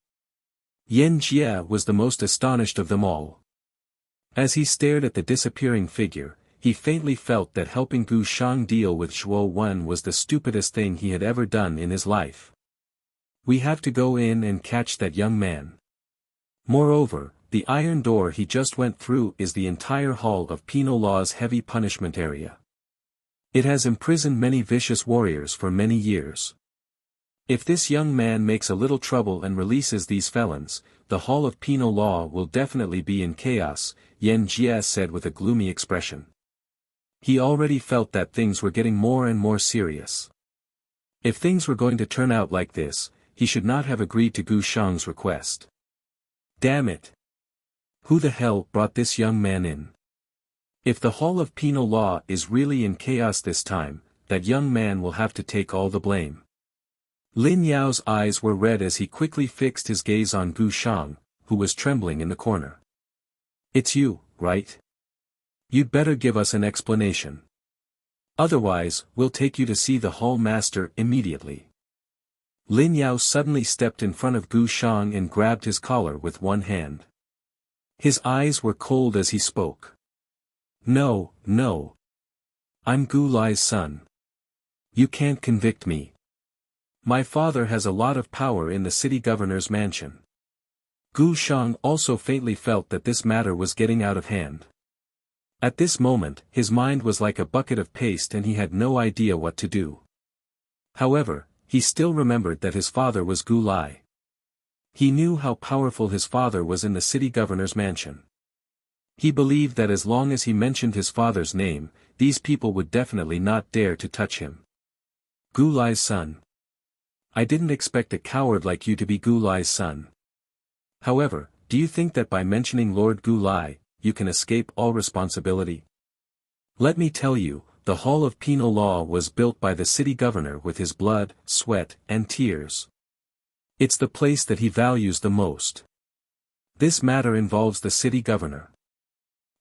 Yen Jie was the most astonished of them all. As he stared at the disappearing figure, he faintly felt that helping Gu Shang deal with Zhuo Wen was the stupidest thing he had ever done in his life. We have to go in and catch that young man. Moreover, the iron door he just went through is the entire hall of penal law's heavy punishment area. It has imprisoned many vicious warriors for many years. If this young man makes a little trouble and releases these felons, the hall of penal law will definitely be in chaos, Yen Jie said with a gloomy expression. He already felt that things were getting more and more serious. If things were going to turn out like this, he should not have agreed to Gu Shang's request. Damn it! Who the hell brought this young man in? If the Hall of Penal Law is really in chaos this time, that young man will have to take all the blame. Lin Yao's eyes were red as he quickly fixed his gaze on Gu Shang, who was trembling in the corner. It's you, right? You'd better give us an explanation. Otherwise, we'll take you to see the Hall Master immediately. Lin Yao suddenly stepped in front of Gu Shang and grabbed his collar with one hand. His eyes were cold as he spoke. No, no. I'm Gu Lai's son. You can't convict me. My father has a lot of power in the city governor's mansion. Gu Shang also faintly felt that this matter was getting out of hand. At this moment, his mind was like a bucket of paste and he had no idea what to do. However, he still remembered that his father was Gu Lai. He knew how powerful his father was in the city governor's mansion. He believed that as long as he mentioned his father's name, these people would definitely not dare to touch him. Gu Lai's son. I didn't expect a coward like you to be Gu Lai's son. However, do you think that by mentioning Lord Gu Lai, you can escape all responsibility? Let me tell you, the Hall of Penal Law was built by the city governor with his blood, sweat, and tears. It's the place that he values the most. This matter involves the city governor.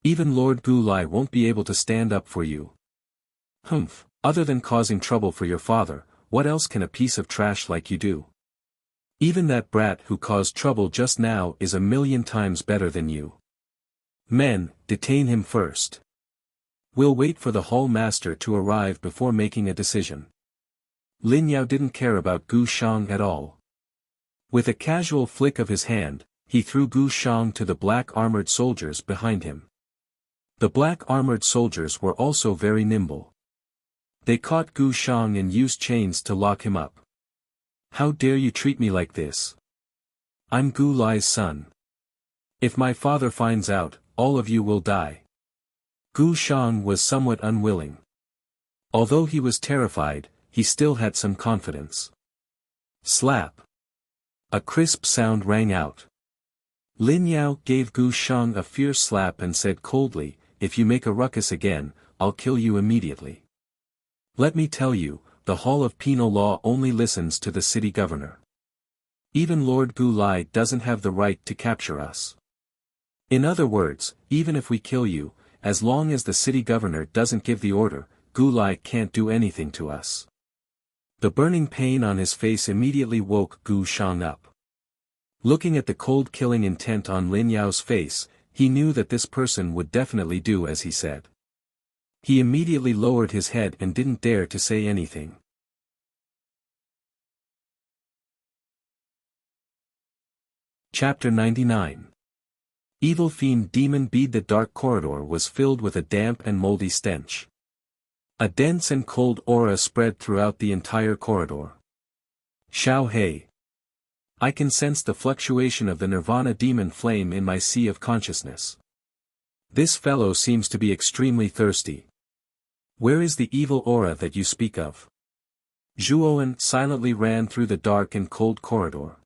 Even Lord Gu Lai won't be able to stand up for you. Humph, other than causing trouble for your father, what else can a piece of trash like you do? Even that brat who caused trouble just now is 1,000,000 times better than you. Men, detain him first. We'll wait for the Hall Master to arrive before making a decision. Lin Yao didn't care about Gu Shang at all. With a casual flick of his hand, he threw Gu Shang to the black armored soldiers behind him. The black armored soldiers were also very nimble. They caught Gu Shang and used chains to lock him up. How dare you treat me like this? I'm Gu Lai's son. If my father finds out, all of you will die. Gu Shang was somewhat unwilling. Although he was terrified, he still had some confidence. Slap. A crisp sound rang out. Lin Yao gave Gu Shang a fierce slap and said coldly, if you make a ruckus again, I'll kill you immediately. Let me tell you, the Hall of Penal Law only listens to the city governor. Even Lord Gu Lai doesn't have the right to capture us. In other words, even if we kill you, as long as the city governor doesn't give the order, Gu Lai can't do anything to us. The burning pain on his face immediately woke Gu Shang up. Looking at the cold killing intent on Lin Yao's face, he knew that this person would definitely do as he said. He immediately lowered his head and didn't dare to say anything. Chapter 99. Evil Fiend Demon Bead. The dark corridor was filled with a damp and moldy stench. A dense and cold aura spread throughout the entire corridor. Xiao Hei. I can sense the fluctuation of the Nirvana demon flame in my sea of consciousness. This fellow seems to be extremely thirsty. Where is the evil aura that you speak of? Zhuowen silently ran through the dark and cold corridor.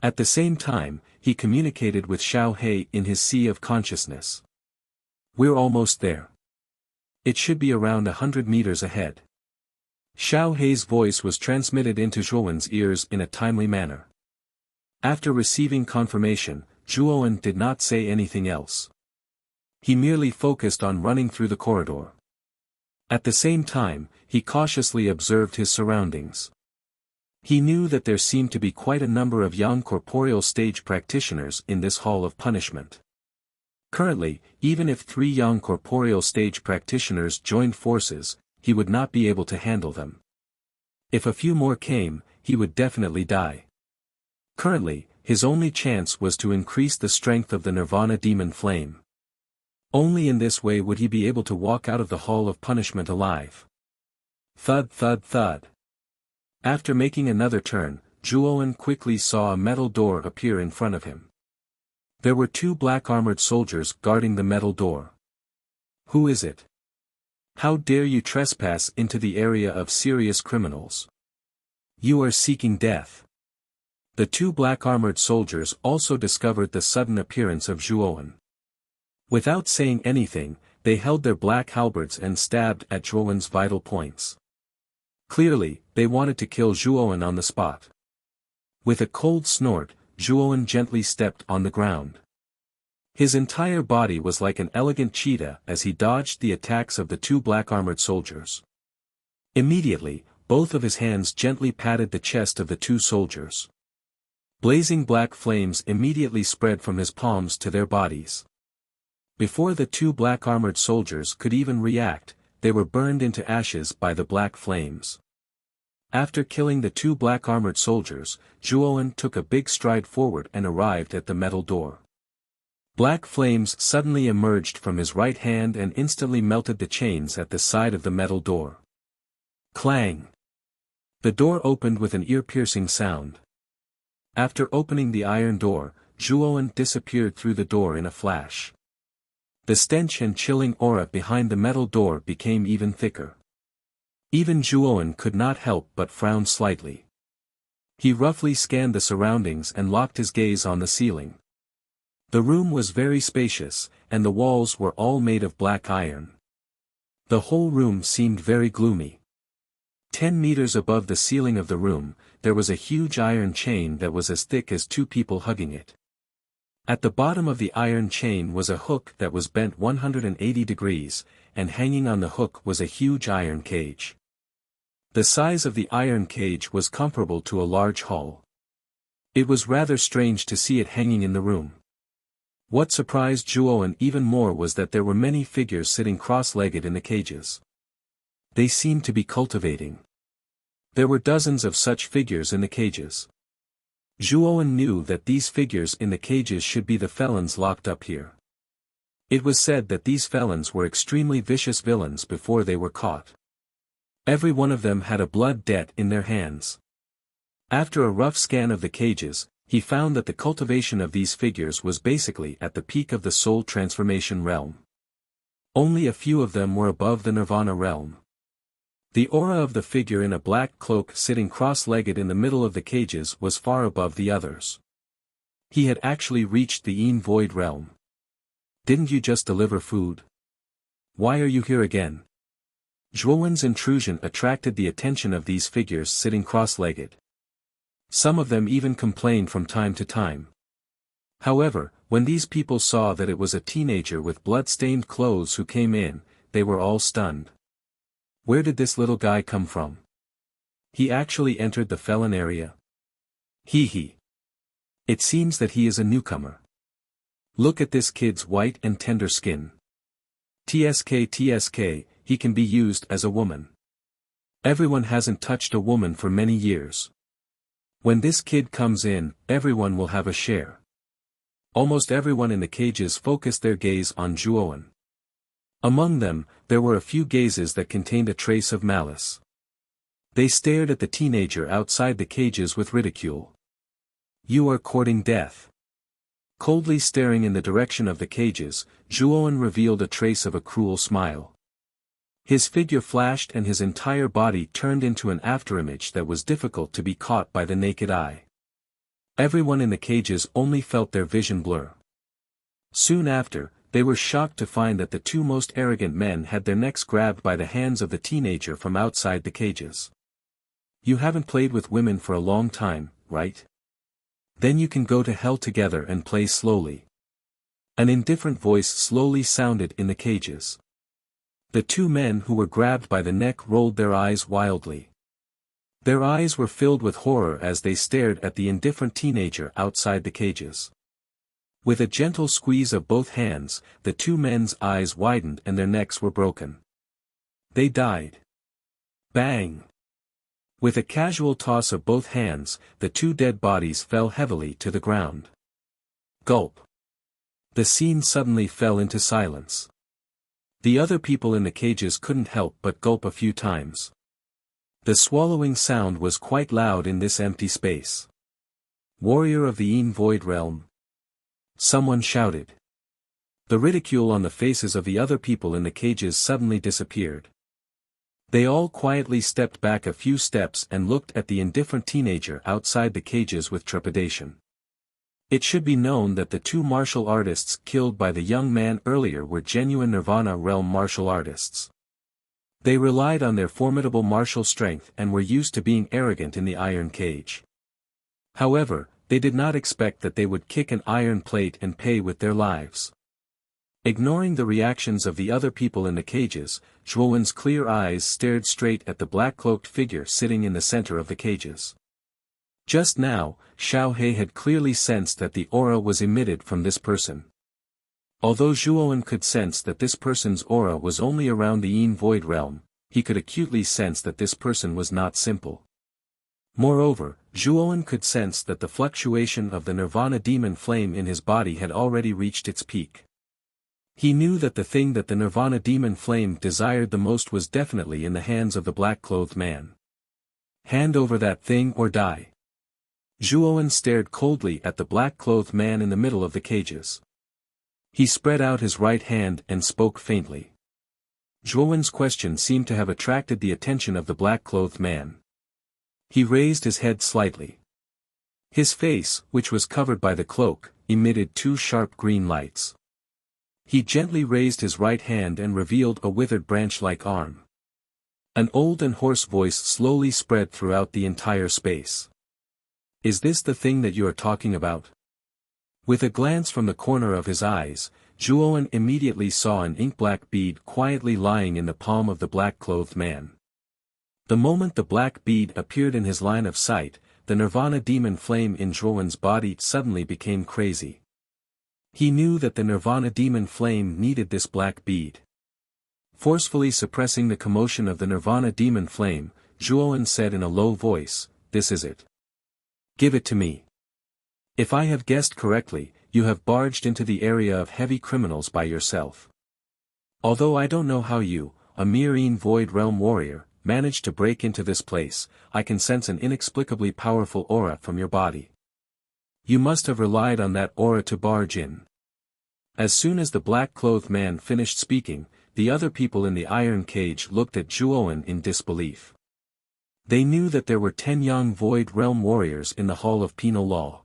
At the same time, he communicated with Xiao He in his sea of consciousness. "We're almost there. It should be around 100 meters ahead." Xiao He's voice was transmitted into Zhuowen's ears in a timely manner. After receiving confirmation, Zhuowen did not say anything else. He merely focused on running through the corridor. At the same time, he cautiously observed his surroundings. He knew that there seemed to be quite a number of young corporeal stage practitioners in this hall of punishment. Currently, even if 3 young corporeal stage practitioners joined forces, he would not be able to handle them. If a few more came, he would definitely die. Currently, his only chance was to increase the strength of the Nirvana demon flame. Only in this way would he be able to walk out of the hall of punishment alive. Thud thud thud. After making another turn, Zhuowen quickly saw a metal door appear in front of him. There were 2 black-armored soldiers guarding the metal door. "Who is it? How dare you trespass into the area of serious criminals? You are seeking death." The 2 black-armored soldiers also discovered the sudden appearance of Zhuowen. Without saying anything, they held their black halberds and stabbed at Zhuowen's vital points. Clearly, they wanted to kill Zhuowen on the spot. With a cold snort, Zhuowen gently stepped on the ground. His entire body was like an elegant cheetah as he dodged the attacks of the 2 black-armored soldiers. Immediately, both of his hands gently patted the chest of the 2 soldiers. Blazing black flames immediately spread from his palms to their bodies. Before the 2 black-armored soldiers could even react, they were burned into ashes by the black flames. After killing the 2 black-armored soldiers, Zhuowen took a big stride forward and arrived at the metal door. Black flames suddenly emerged from his right hand and instantly melted the chains at the side of the metal door. Clang! The door opened with an ear-piercing sound. After opening the iron door, Zhuowen disappeared through the door in a flash. The stench and chilling aura behind the metal door became even thicker. Even Zhuowen could not help but frown slightly. He roughly scanned the surroundings and locked his gaze on the ceiling. The room was very spacious, and the walls were all made of black iron. The whole room seemed very gloomy. 10 meters above the ceiling of the room, there was a huge iron chain that was as thick as 2 people hugging it. At the bottom of the iron chain was a hook that was bent 180 degrees, and hanging on the hook was a huge iron cage. The size of the iron cage was comparable to a large hall. It was rather strange to see it hanging in the room. What surprised Zhuowen even more was that there were many figures sitting cross-legged in the cages. They seemed to be cultivating. There were dozens of such figures in the cages. Zhuowen knew that these figures in the cages should be the felons locked up here. It was said that these felons were extremely vicious villains before they were caught. Every one of them had a blood debt in their hands. After a rough scan of the cages, he found that the cultivation of these figures was basically at the peak of the soul transformation realm. Only a few of them were above the nirvana realm. The aura of the figure in a black cloak sitting cross-legged in the middle of the cages was far above the others. He had actually reached the Yin Void realm. "Didn't you just deliver food? Why are you here again?" Zhuowen's intrusion attracted the attention of these figures sitting cross-legged. Some of them even complained from time to time. However, when these people saw that it was a teenager with blood-stained clothes who came in, they were all stunned. Where did this little guy come from? He actually entered the felon area. Hee. It seems that he is a newcomer. Look at this kid's white and tender skin. TSK, he can be used as a woman. Everyone hasn't touched a woman for many years. When this kid comes in, everyone will have a share. Almost everyone in the cages focused their gaze on Zhuowen. Among them, there were a few gazes that contained a trace of malice. They stared at the teenager outside the cages with ridicule. "You are courting death." Coldly staring in the direction of the cages, Zhuowen revealed a trace of a cruel smile. His figure flashed and his entire body turned into an afterimage that was difficult to be caught by the naked eye. Everyone in the cages only felt their vision blur. Soon after, they were shocked to find that the two most arrogant men had their necks grabbed by the hands of the teenager from outside the cages. "You haven't played with women for a long time, right? Then you can go to hell together and play slowly." An indifferent voice slowly sounded in the cages. The two men who were grabbed by the neck rolled their eyes wildly. Their eyes were filled with horror as they stared at the indifferent teenager outside the cages. With a gentle squeeze of both hands, the two men's eyes widened and their necks were broken. They died. Bang! With a casual toss of both hands, the two dead bodies fell heavily to the ground. Gulp! The scene suddenly fell into silence. The other people in the cages couldn't help but gulp a few times. The swallowing sound was quite loud in this empty space. "Warrior of the Yin Void Realm!" someone shouted. The ridicule on the faces of the other people in the cages suddenly disappeared. They all quietly stepped back a few steps and looked at the indifferent teenager outside the cages with trepidation. It should be known that the two martial artists killed by the young man earlier were genuine Nirvana realm martial artists. They relied on their formidable martial strength and were used to being arrogant in the iron cage. However, they did not expect that they would kick an iron plate and pay with their lives. Ignoring the reactions of the other people in the cages, Zhuowen's clear eyes stared straight at the black-cloaked figure sitting in the center of the cages. Just now, Xiao He had clearly sensed that the aura was emitted from this person. Although Zhuowen could sense that this person's aura was only around the Yin Void Realm, he could acutely sense that this person was not simple. Moreover, Zhuowen could sense that the fluctuation of the Nirvana demon flame in his body had already reached its peak. He knew that the thing that the Nirvana demon flame desired the most was definitely in the hands of the black-clothed man. Hand over that thing or die. Zhuowen stared coldly at the black-clothed man in the middle of the cages. He spread out his right hand and spoke faintly. Zhuowen's question seemed to have attracted the attention of the black-clothed man. He raised his head slightly. His face, which was covered by the cloak, emitted two sharp green lights. He gently raised his right hand and revealed a withered branch-like arm. An old and hoarse voice slowly spread throughout the entire space. "Is this the thing that you are talking about?" With a glance from the corner of his eyes, Zhuowen immediately saw an ink-black bead quietly lying in the palm of the black-clothed man. The moment the black bead appeared in his line of sight, the Nirvana demon flame in Zhuowen's body suddenly became crazy. He knew that the Nirvana demon flame needed this black bead. Forcefully suppressing the commotion of the Nirvana demon flame, Zhuowen said in a low voice, "This is it. Give it to me. If I have guessed correctly, you have barged into the area of heavy criminals by yourself. Although I don't know how you, a mere Yin Void Realm warrior, managed to break into this place, I can sense an inexplicably powerful aura from your body. You must have relied on that aura to barge in." As soon as the black-clothed man finished speaking, the other people in the iron cage looked at Zhuowen in disbelief. They knew that there were 10 young Void Realm warriors in the Hall of Penal Law.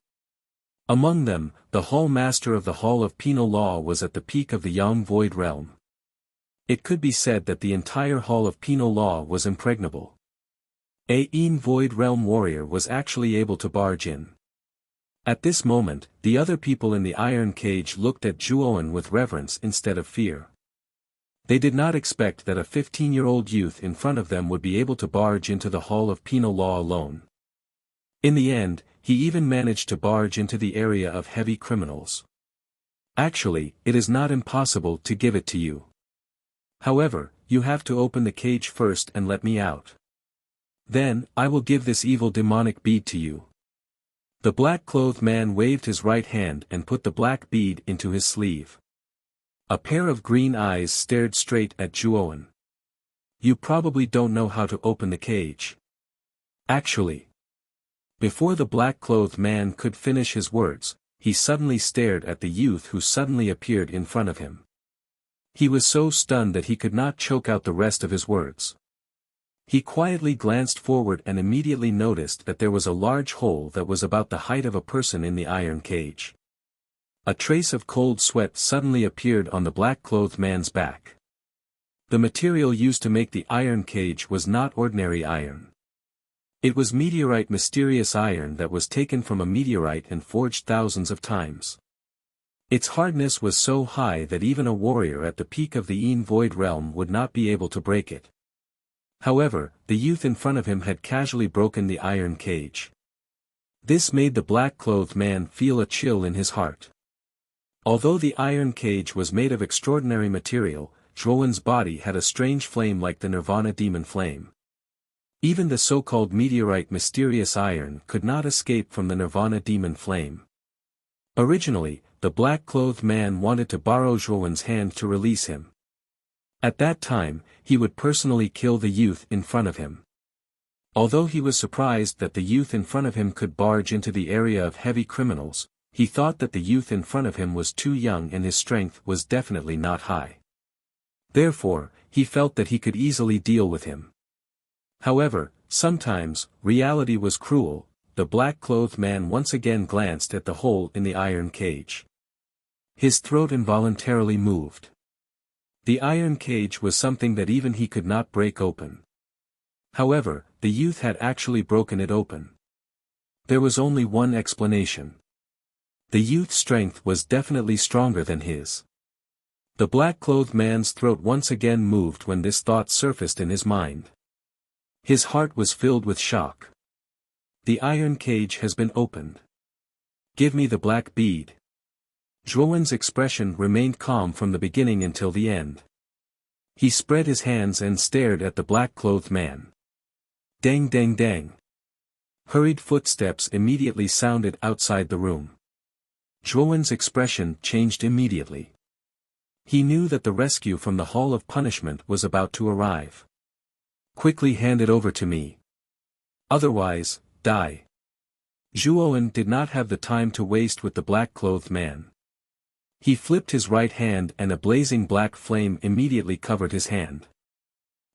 Among them, the Hall Master of the Hall of Penal Law was at the peak of the young Void Realm. It could be said that the entire Hall of Penal Law was impregnable. A Yin Void Realm warrior was actually able to barge in. At this moment, the other people in the iron cage looked at Zhuowen with reverence instead of fear. They did not expect that a 15-year-old youth in front of them would be able to barge into the Hall of Penal Law alone. In the end, he even managed to barge into the area of heavy criminals. Actually, it is not impossible to give it to you. However, you have to open the cage first and let me out. Then, I will give this evil demonic bead to you. The black-clothed man waved his right hand and put the black bead into his sleeve. A pair of green eyes stared straight at Zhuowen. "You probably don't know how to open the cage. Actually." Before the black-clothed man could finish his words, he suddenly stared at the youth who suddenly appeared in front of him. He was so stunned that he could not choke out the rest of his words. He quietly glanced forward and immediately noticed that there was a large hole that was about the height of a person in the iron cage. A trace of cold sweat suddenly appeared on the black-clothed man's back. The material used to make the iron cage was not ordinary iron. It was meteorite, mysterious iron that was taken from a meteorite and forged thousands of times. Its hardness was so high that even a warrior at the peak of the Void realm would not be able to break it. However, the youth in front of him had casually broken the iron cage. This made the black-clothed man feel a chill in his heart. Although the iron cage was made of extraordinary material, Zhuowen's body had a strange flame like the Nirvana demon flame. Even the so-called meteorite mysterious iron could not escape from the Nirvana demon flame. Originally, the black-clothed man wanted to borrow Zhuowen's hand to release him. At that time, he would personally kill the youth in front of him. Although he was surprised that the youth in front of him could barge into the area of heavy criminals, he thought that the youth in front of him was too young and his strength was definitely not high. Therefore, he felt that he could easily deal with him. However, sometimes, reality was cruel. The black-clothed man once again glanced at the hole in the iron cage. His throat involuntarily moved. The iron cage was something that even he could not break open. However, the youth had actually broken it open. There was only one explanation. The youth's strength was definitely stronger than his. The black-clothed man's throat once again moved when this thought surfaced in his mind. His heart was filled with shock. The iron cage has been opened. Give me the black bead. Zhuowen's expression remained calm from the beginning until the end. He spread his hands and stared at the black-clothed man. Dang dang dang. Hurried footsteps immediately sounded outside the room. Zhuowen's expression changed immediately. He knew that the rescue from the Hall of Punishment was about to arrive. Quickly hand it over to me. Otherwise, die. Zhuowen did not have the time to waste with the black-clothed man. He flipped his right hand and a blazing black flame immediately covered his hand.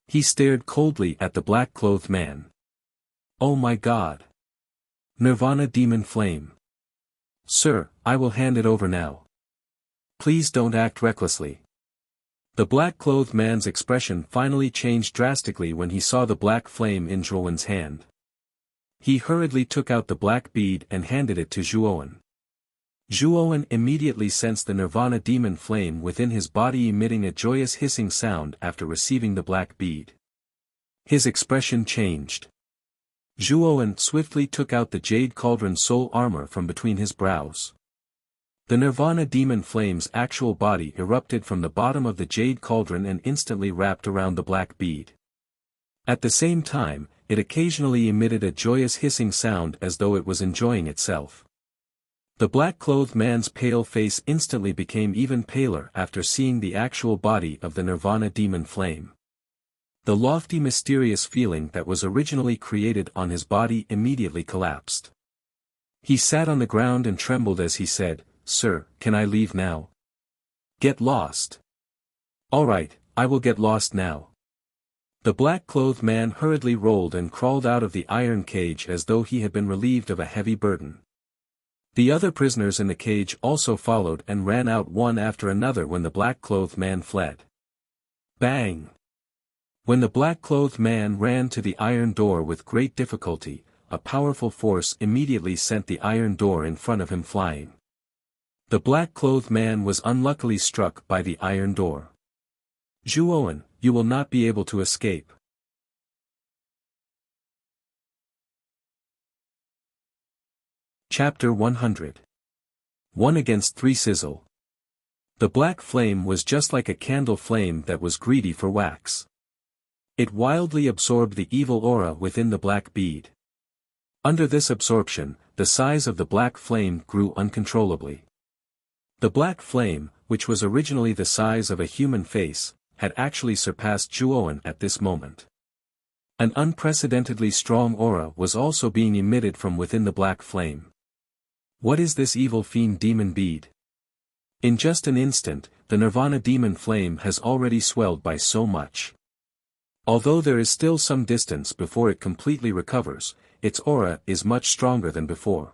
He stared coldly at the black-clothed man. Oh my God! Nirvana demon flame. Sir, I will hand it over now. Please don't act recklessly. The black-clothed man's expression finally changed drastically when he saw the black flame in Zhuowen's hand. He hurriedly took out the black bead and handed it to Zhuowen. Zhuowen immediately sensed the Nirvana demon flame within his body emitting a joyous hissing sound after receiving the black bead. His expression changed. Zhuowen swiftly took out the Jade Cauldron soul armor from between his brows. The Nirvana demon flame's actual body erupted from the bottom of the Jade Cauldron and instantly wrapped around the black bead. At the same time, it occasionally emitted a joyous hissing sound as though it was enjoying itself. The black-clothed man's pale face instantly became even paler after seeing the actual body of the Nirvana demon flame. The lofty mysterious feeling that was originally created on his body immediately collapsed. He sat on the ground and trembled as he said, "Sir, can I leave now?" "Get lost." "All right, I will get lost now." The black-clothed man hurriedly rolled and crawled out of the iron cage as though he had been relieved of a heavy burden. The other prisoners in the cage also followed and ran out one after another when the black-clothed man fled. Bang! When the black-clothed man ran to the iron door with great difficulty, a powerful force immediately sent the iron door in front of him flying. The black-clothed man was unluckily struck by the iron door. "Zhuowen, you will not be able to escape." Chapter 100. 1 against 3 Sizzle. The black flame was just like a candle flame that was greedy for wax. It wildly absorbed the evil aura within the black bead. Under this absorption, the size of the black flame grew uncontrollably. The black flame, which was originally the size of a human face, had actually surpassed Zhuowen at this moment. An unprecedentedly strong aura was also being emitted from within the black flame. What is this evil fiend demon bead? In just an instant, the Nirvana demon flame has already swelled by so much. Although there is still some distance before it completely recovers, its aura is much stronger than before.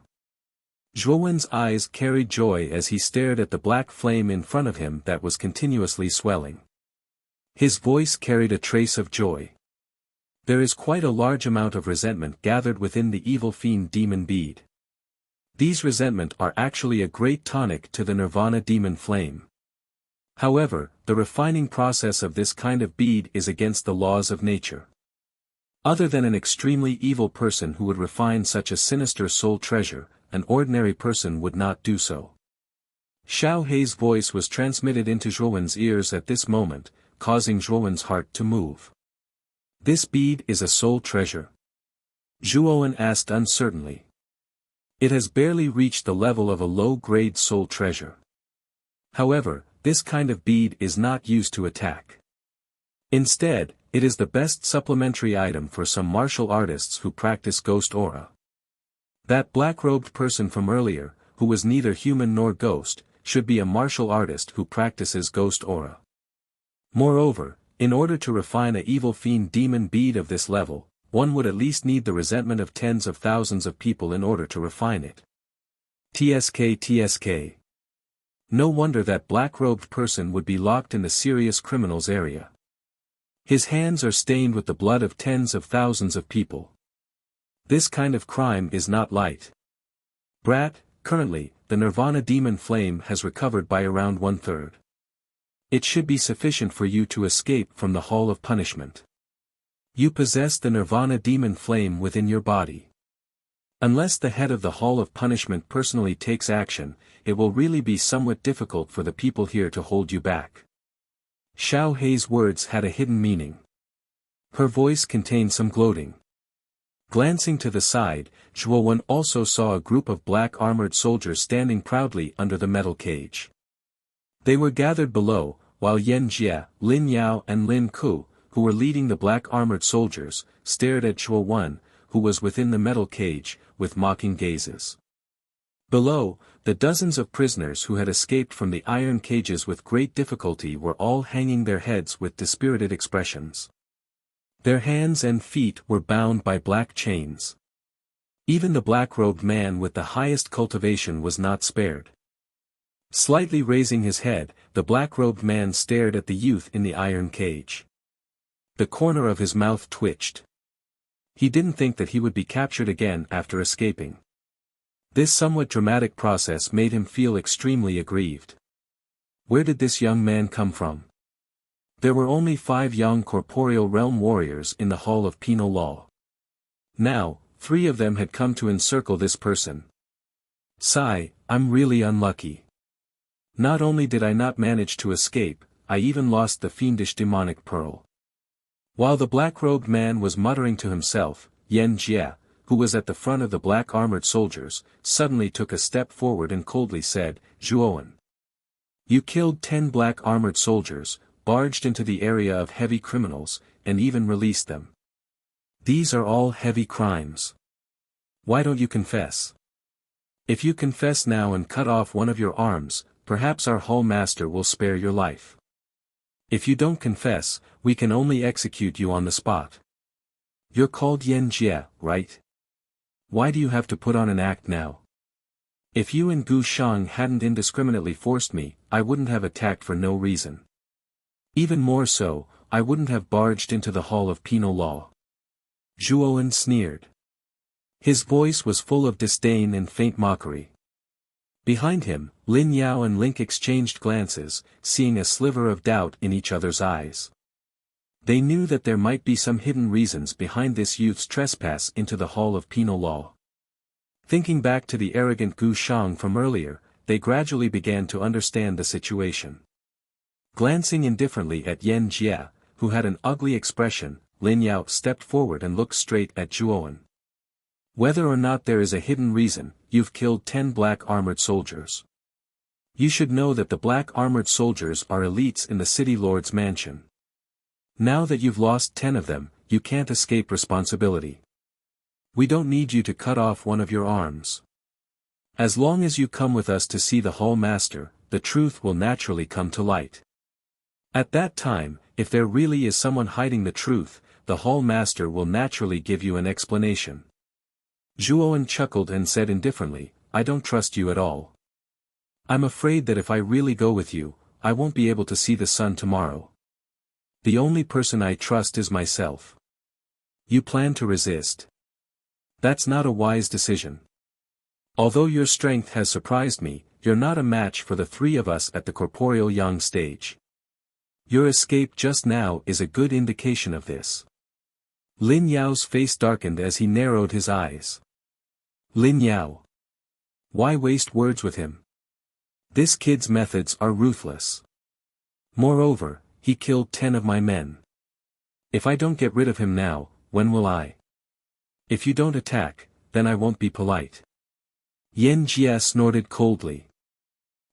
Zhuowen's eyes carried joy as he stared at the black flame in front of him that was continuously swelling. His voice carried a trace of joy. There is quite a large amount of resentment gathered within the evil fiend demon bead. These resentment are actually a great tonic to the Nirvana demon flame. However, the refining process of this kind of bead is against the laws of nature. Other than an extremely evil person who would refine such a sinister soul treasure, an ordinary person would not do so. Xiao Hei's voice was transmitted into Zhuowen's ears at this moment, causing Zhuowen's heart to move. This bead is a soul treasure? Zhuowen asked uncertainly. It has barely reached the level of a low-grade soul treasure. However, this kind of bead is not used to attack. Instead, it is the best supplementary item for some martial artists who practice ghost aura. That black-robed person from earlier, who was neither human nor ghost, should be a martial artist who practices ghost aura. Moreover, in order to refine a evil fiend demon bead of this level, one would at least need the resentment of tens of thousands of people in order to refine it. TSK. No wonder that black-robed person would be locked in the serious criminals area. His hands are stained with the blood of tens of thousands of people. This kind of crime is not light. Brat, currently, the Nirvana demon flame has recovered by around 1/3. It should be sufficient for you to escape from the Hall of Punishment. You possess the Nirvana demon flame within your body. Unless the head of the Hall of Punishment personally takes action, it will really be somewhat difficult for the people here to hold you back. Xiao Hei's words had a hidden meaning. Her voice contained some gloating. Glancing to the side, Zhuowen also saw a group of black armored soldiers standing proudly under the metal cage. They were gathered below, while Yan Jie, Lin Yao and Lin Ku, who were leading the black armored soldiers, stared at Zhuowen, who was within the metal cage, with mocking gazes. Below, the dozens of prisoners who had escaped from the iron cages with great difficulty were all hanging their heads with dispirited expressions. Their hands and feet were bound by black chains. Even the black-robed man with the highest cultivation was not spared. Slightly raising his head, the black-robed man stared at the youth in the iron cage. The corner of his mouth twitched. He didn't think that he would be captured again after escaping. This somewhat dramatic process made him feel extremely aggrieved. Where did this young man come from? There were only 5 young corporeal realm warriors in the Hall of Penal Law. Now, 3 of them had come to encircle this person. Sigh, I'm really unlucky. Not only did I not manage to escape, I even lost the fiendish demonic pearl. While the black-robed man was muttering to himself, Yan Jie, who was at the front of the black armored soldiers, suddenly took a step forward and coldly said, Zhuowen. You killed 10 black armored soldiers, barged into the area of heavy criminals, and even released them. These are all heavy crimes. Why don't you confess? If you confess now and cut off one of your arms, perhaps our Hall Master will spare your life. If you don't confess, we can only execute you on the spot. You're called Yan Jie, right? Why do you have to put on an act now? If you and Gu Shang hadn't indiscriminately forced me, I wouldn't have attacked for no reason. Even more so, I wouldn't have barged into the Hall of Penal Law. Zhuowen sneered. His voice was full of disdain and faint mockery. Behind him, Lin Yao and Link exchanged glances, seeing a sliver of doubt in each other's eyes. They knew that there might be some hidden reasons behind this youth's trespass into the Hall of Penal Law. Thinking back to the arrogant Gu Shang from earlier, they gradually began to understand the situation. Glancing indifferently at Yan Jie, who had an ugly expression, Lin Yao stepped forward and looked straight at Zhuowen. Whether or not there is a hidden reason, you've killed 10 black armored soldiers. You should know that the black armored soldiers are elites in the city lord's mansion. Now that you've lost 10 of them, you can't escape responsibility. We don't need you to cut off one of your arms. As long as you come with us to see the Hall Master, the truth will naturally come to light. At that time, if there really is someone hiding the truth, the hall master will naturally give you an explanation. Zhuowen chuckled and said indifferently, I don't trust you at all. I'm afraid that if I really go with you, I won't be able to see the sun tomorrow. The only person I trust is myself. You plan to resist. That's not a wise decision. Although your strength has surprised me, you're not a match for the three of us at the corporeal yang stage. Your escape just now is a good indication of this. Lin Yao's face darkened as he narrowed his eyes. Lin Yao. Why waste words with him? This kid's methods are ruthless. Moreover, he killed 10 of my men. If I don't get rid of him now, when will I? If you don't attack, then I won't be polite. Yan Jie snorted coldly.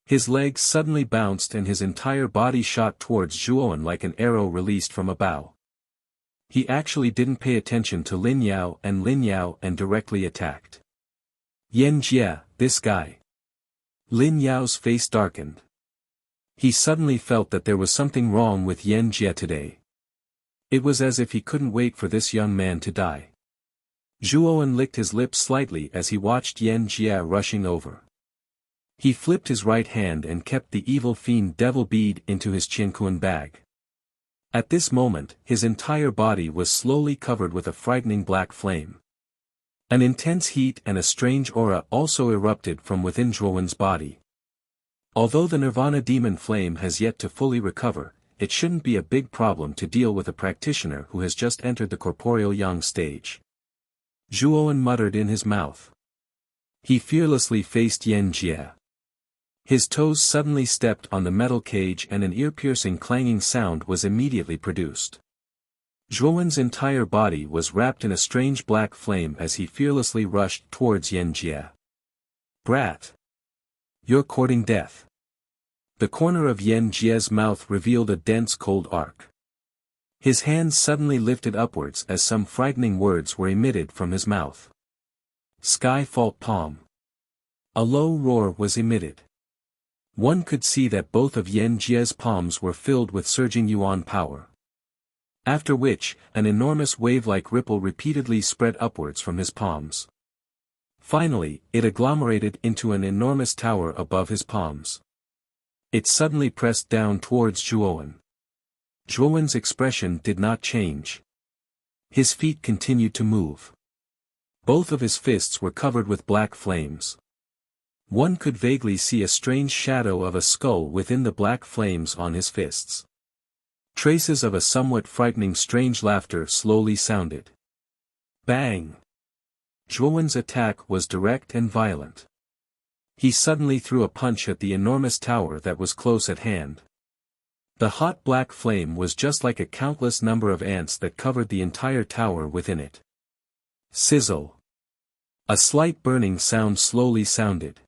His legs suddenly bounced and his entire body shot towards Zhuowen like an arrow released from a bow. He actually didn't pay attention to Lin Yao and directly attacked. Yan Jie, this guy. Lin Yao's face darkened. He suddenly felt that there was something wrong with Yan Jie today. It was as if he couldn't wait for this young man to die. Zhuowen licked his lips slightly as he watched Yan Jie rushing over. He flipped his right hand and kept the evil fiend devil bead into his Qianquan bag. At this moment, his entire body was slowly covered with a frightening black flame. An intense heat and a strange aura also erupted from within Zhuowen's body. Although the Nirvana demon flame has yet to fully recover, it shouldn't be a big problem to deal with a practitioner who has just entered the corporeal yang stage. Zhuowen muttered in his mouth. He fearlessly faced Yan Jie. His toes suddenly stepped on the metal cage and an ear-piercing clanging sound was immediately produced. Zhuowen's entire body was wrapped in a strange black flame as he fearlessly rushed towards Yan Jie. Brat! You're courting death. The corner of Yan Jie's mouth revealed a dense cold arc. His hands suddenly lifted upwards as some frightening words were emitted from his mouth. Sky Fault Palm. A low roar was emitted. One could see that both of Yan Jie's palms were filled with surging yuan power. After which, an enormous wave-like ripple repeatedly spread upwards from his palms. Finally, it agglomerated into an enormous tower above his palms. It suddenly pressed down towards Zhuowen. Zhuowen's expression did not change. His feet continued to move. Both of his fists were covered with black flames. One could vaguely see a strange shadow of a skull within the black flames on his fists. Traces of a somewhat frightening strange laughter slowly sounded. Bang! Zhuowen's attack was direct and violent. He suddenly threw a punch at the enormous tower that was close at hand. The hot black flame was just like a countless number of ants that covered the entire tower within it. Sizzle! A slight burning sound slowly sounded.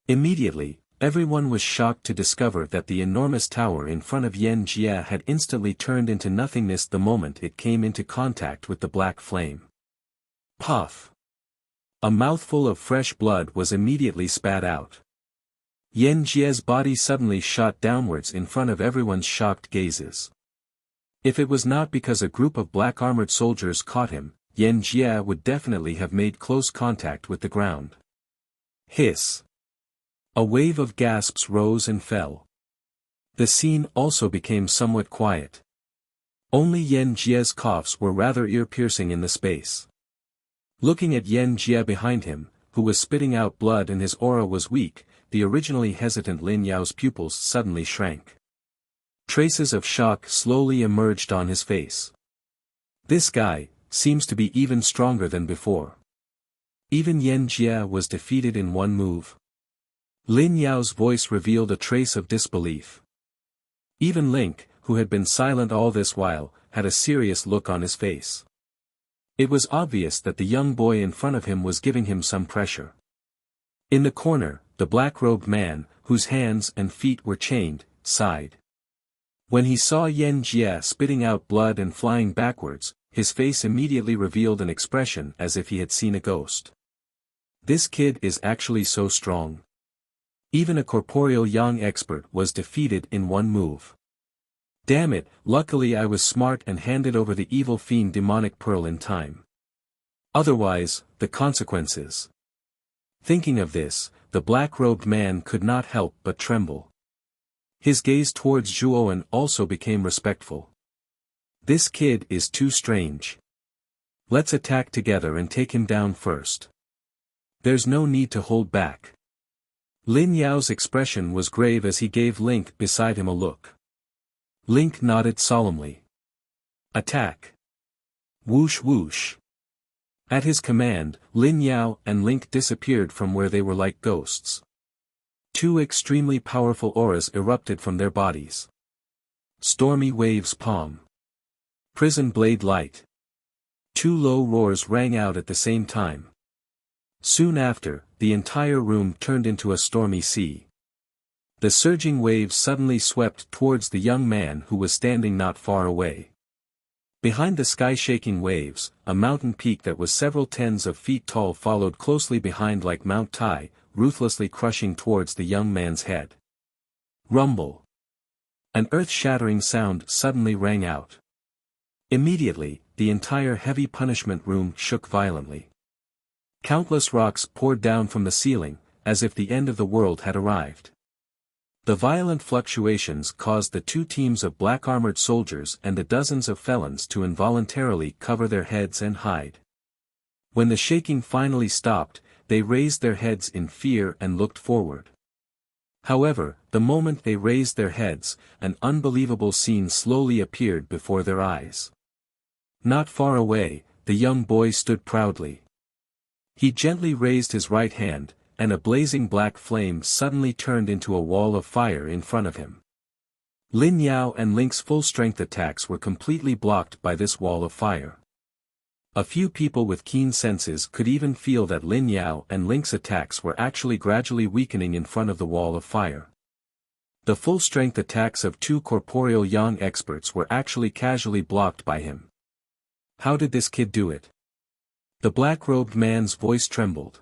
Immediately, everyone was shocked to discover that the enormous tower in front of Yan Jie had instantly turned into nothingness the moment it came into contact with the black flame. Puff! A mouthful of fresh blood was immediately spat out. Yan Jie's body suddenly shot downwards in front of everyone's shocked gazes. If it was not because a group of black-armored soldiers caught him, Yan Jie would definitely have made close contact with the ground. Hiss! A wave of gasps rose and fell. The scene also became somewhat quiet. Only Yan Jie's coughs were rather ear-piercing in the space. Looking at Yan Jie behind him, who was spitting out blood and his aura was weak, the originally hesitant Lin Yao's pupils suddenly shrank. Traces of shock slowly emerged on his face. This guy seems to be even stronger than before. Even Yan Jie was defeated in one move. Lin Yao's voice revealed a trace of disbelief. Even Link, who had been silent all this while, had a serious look on his face. It was obvious that the young boy in front of him was giving him some pressure. In the corner, the black-robed man, whose hands and feet were chained, sighed. When he saw Yan Jie spitting out blood and flying backwards, his face immediately revealed an expression as if he had seen a ghost. This kid is actually so strong. Even a corporeal yang expert was defeated in one move. Damn it, luckily I was smart and handed over the evil fiend demonic pearl in time. Otherwise, the consequences. Thinking of this, the black-robed man could not help but tremble. His gaze towards Zhuowen also became respectful. This kid is too strange. Let's attack together and take him down first. There's no need to hold back. Lin Yao's expression was grave as he gave Link beside him a look. Link nodded solemnly. Attack. Whoosh whoosh. At his command, Lin Yao and Link disappeared from where they were like ghosts. Two extremely powerful auras erupted from their bodies. Stormy waves palm. Prison blade light. Two low roars rang out at the same time. Soon after, the entire room turned into a stormy sea. The surging waves suddenly swept towards the young man who was standing not far away. Behind the sky-shaking waves, a mountain peak that was several tens of feet tall followed closely behind like Mount Tai, ruthlessly crushing towards the young man's head. Rumble. An earth-shattering sound suddenly rang out. Immediately, the entire heavy punishment room shook violently. Countless rocks poured down from the ceiling, as if the end of the world had arrived. The violent fluctuations caused the two teams of black-armored soldiers and the dozens of felons to involuntarily cover their heads and hide. When the shaking finally stopped, they raised their heads in fear and looked forward. However, the moment they raised their heads, an unbelievable scene slowly appeared before their eyes. Not far away, the young boy stood proudly. He gently raised his right hand, and a blazing black flame suddenly turned into a wall of fire in front of him. Lin Yao and Link's full-strength attacks were completely blocked by this wall of fire. A few people with keen senses could even feel that Lin Yao and Link's attacks were actually gradually weakening in front of the wall of fire. The full-strength attacks of two corporeal yang experts were actually casually blocked by him. How did this kid do it? The black-robed man's voice trembled.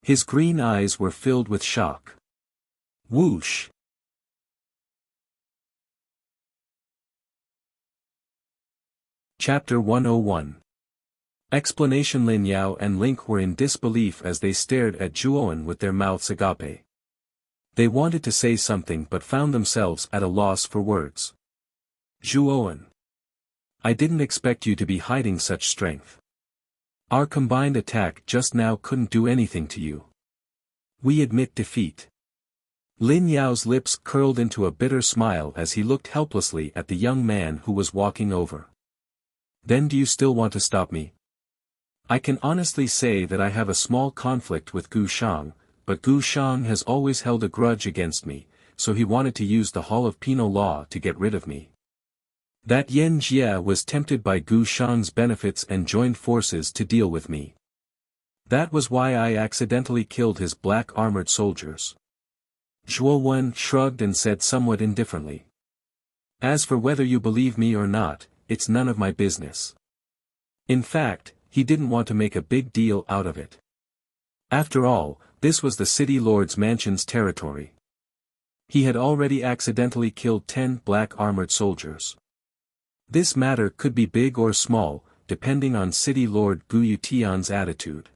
His green eyes were filled with shock. Whoosh! Chapter 101. Explanation. Lin Yao and Link were in disbelief as they stared at Zhuowen with their mouths agape. They wanted to say something but found themselves at a loss for words. Zhuowen. I didn't expect you to be hiding such strength. Our combined attack just now couldn't do anything to you. We admit defeat. Lin Yao's lips curled into a bitter smile as he looked helplessly at the young man who was walking over. Then do you still want to stop me? I can honestly say that I have a small conflict with Gu Shang, but Gu Shang has always held a grudge against me, so he wanted to use the Hall of Penal Law to get rid of me. That Yan Jie was tempted by Gu Shang's benefits and joined forces to deal with me. That was why I accidentally killed his black-armored soldiers. Zhuowen shrugged and said somewhat indifferently. As for whether you believe me or not, it's none of my business. In fact, he didn't want to make a big deal out of it. After all, this was the city lord's mansion's territory. He had already accidentally killed 10 black-armored soldiers. This matter could be big or small, depending on City Lord Gu Yutian's attitude.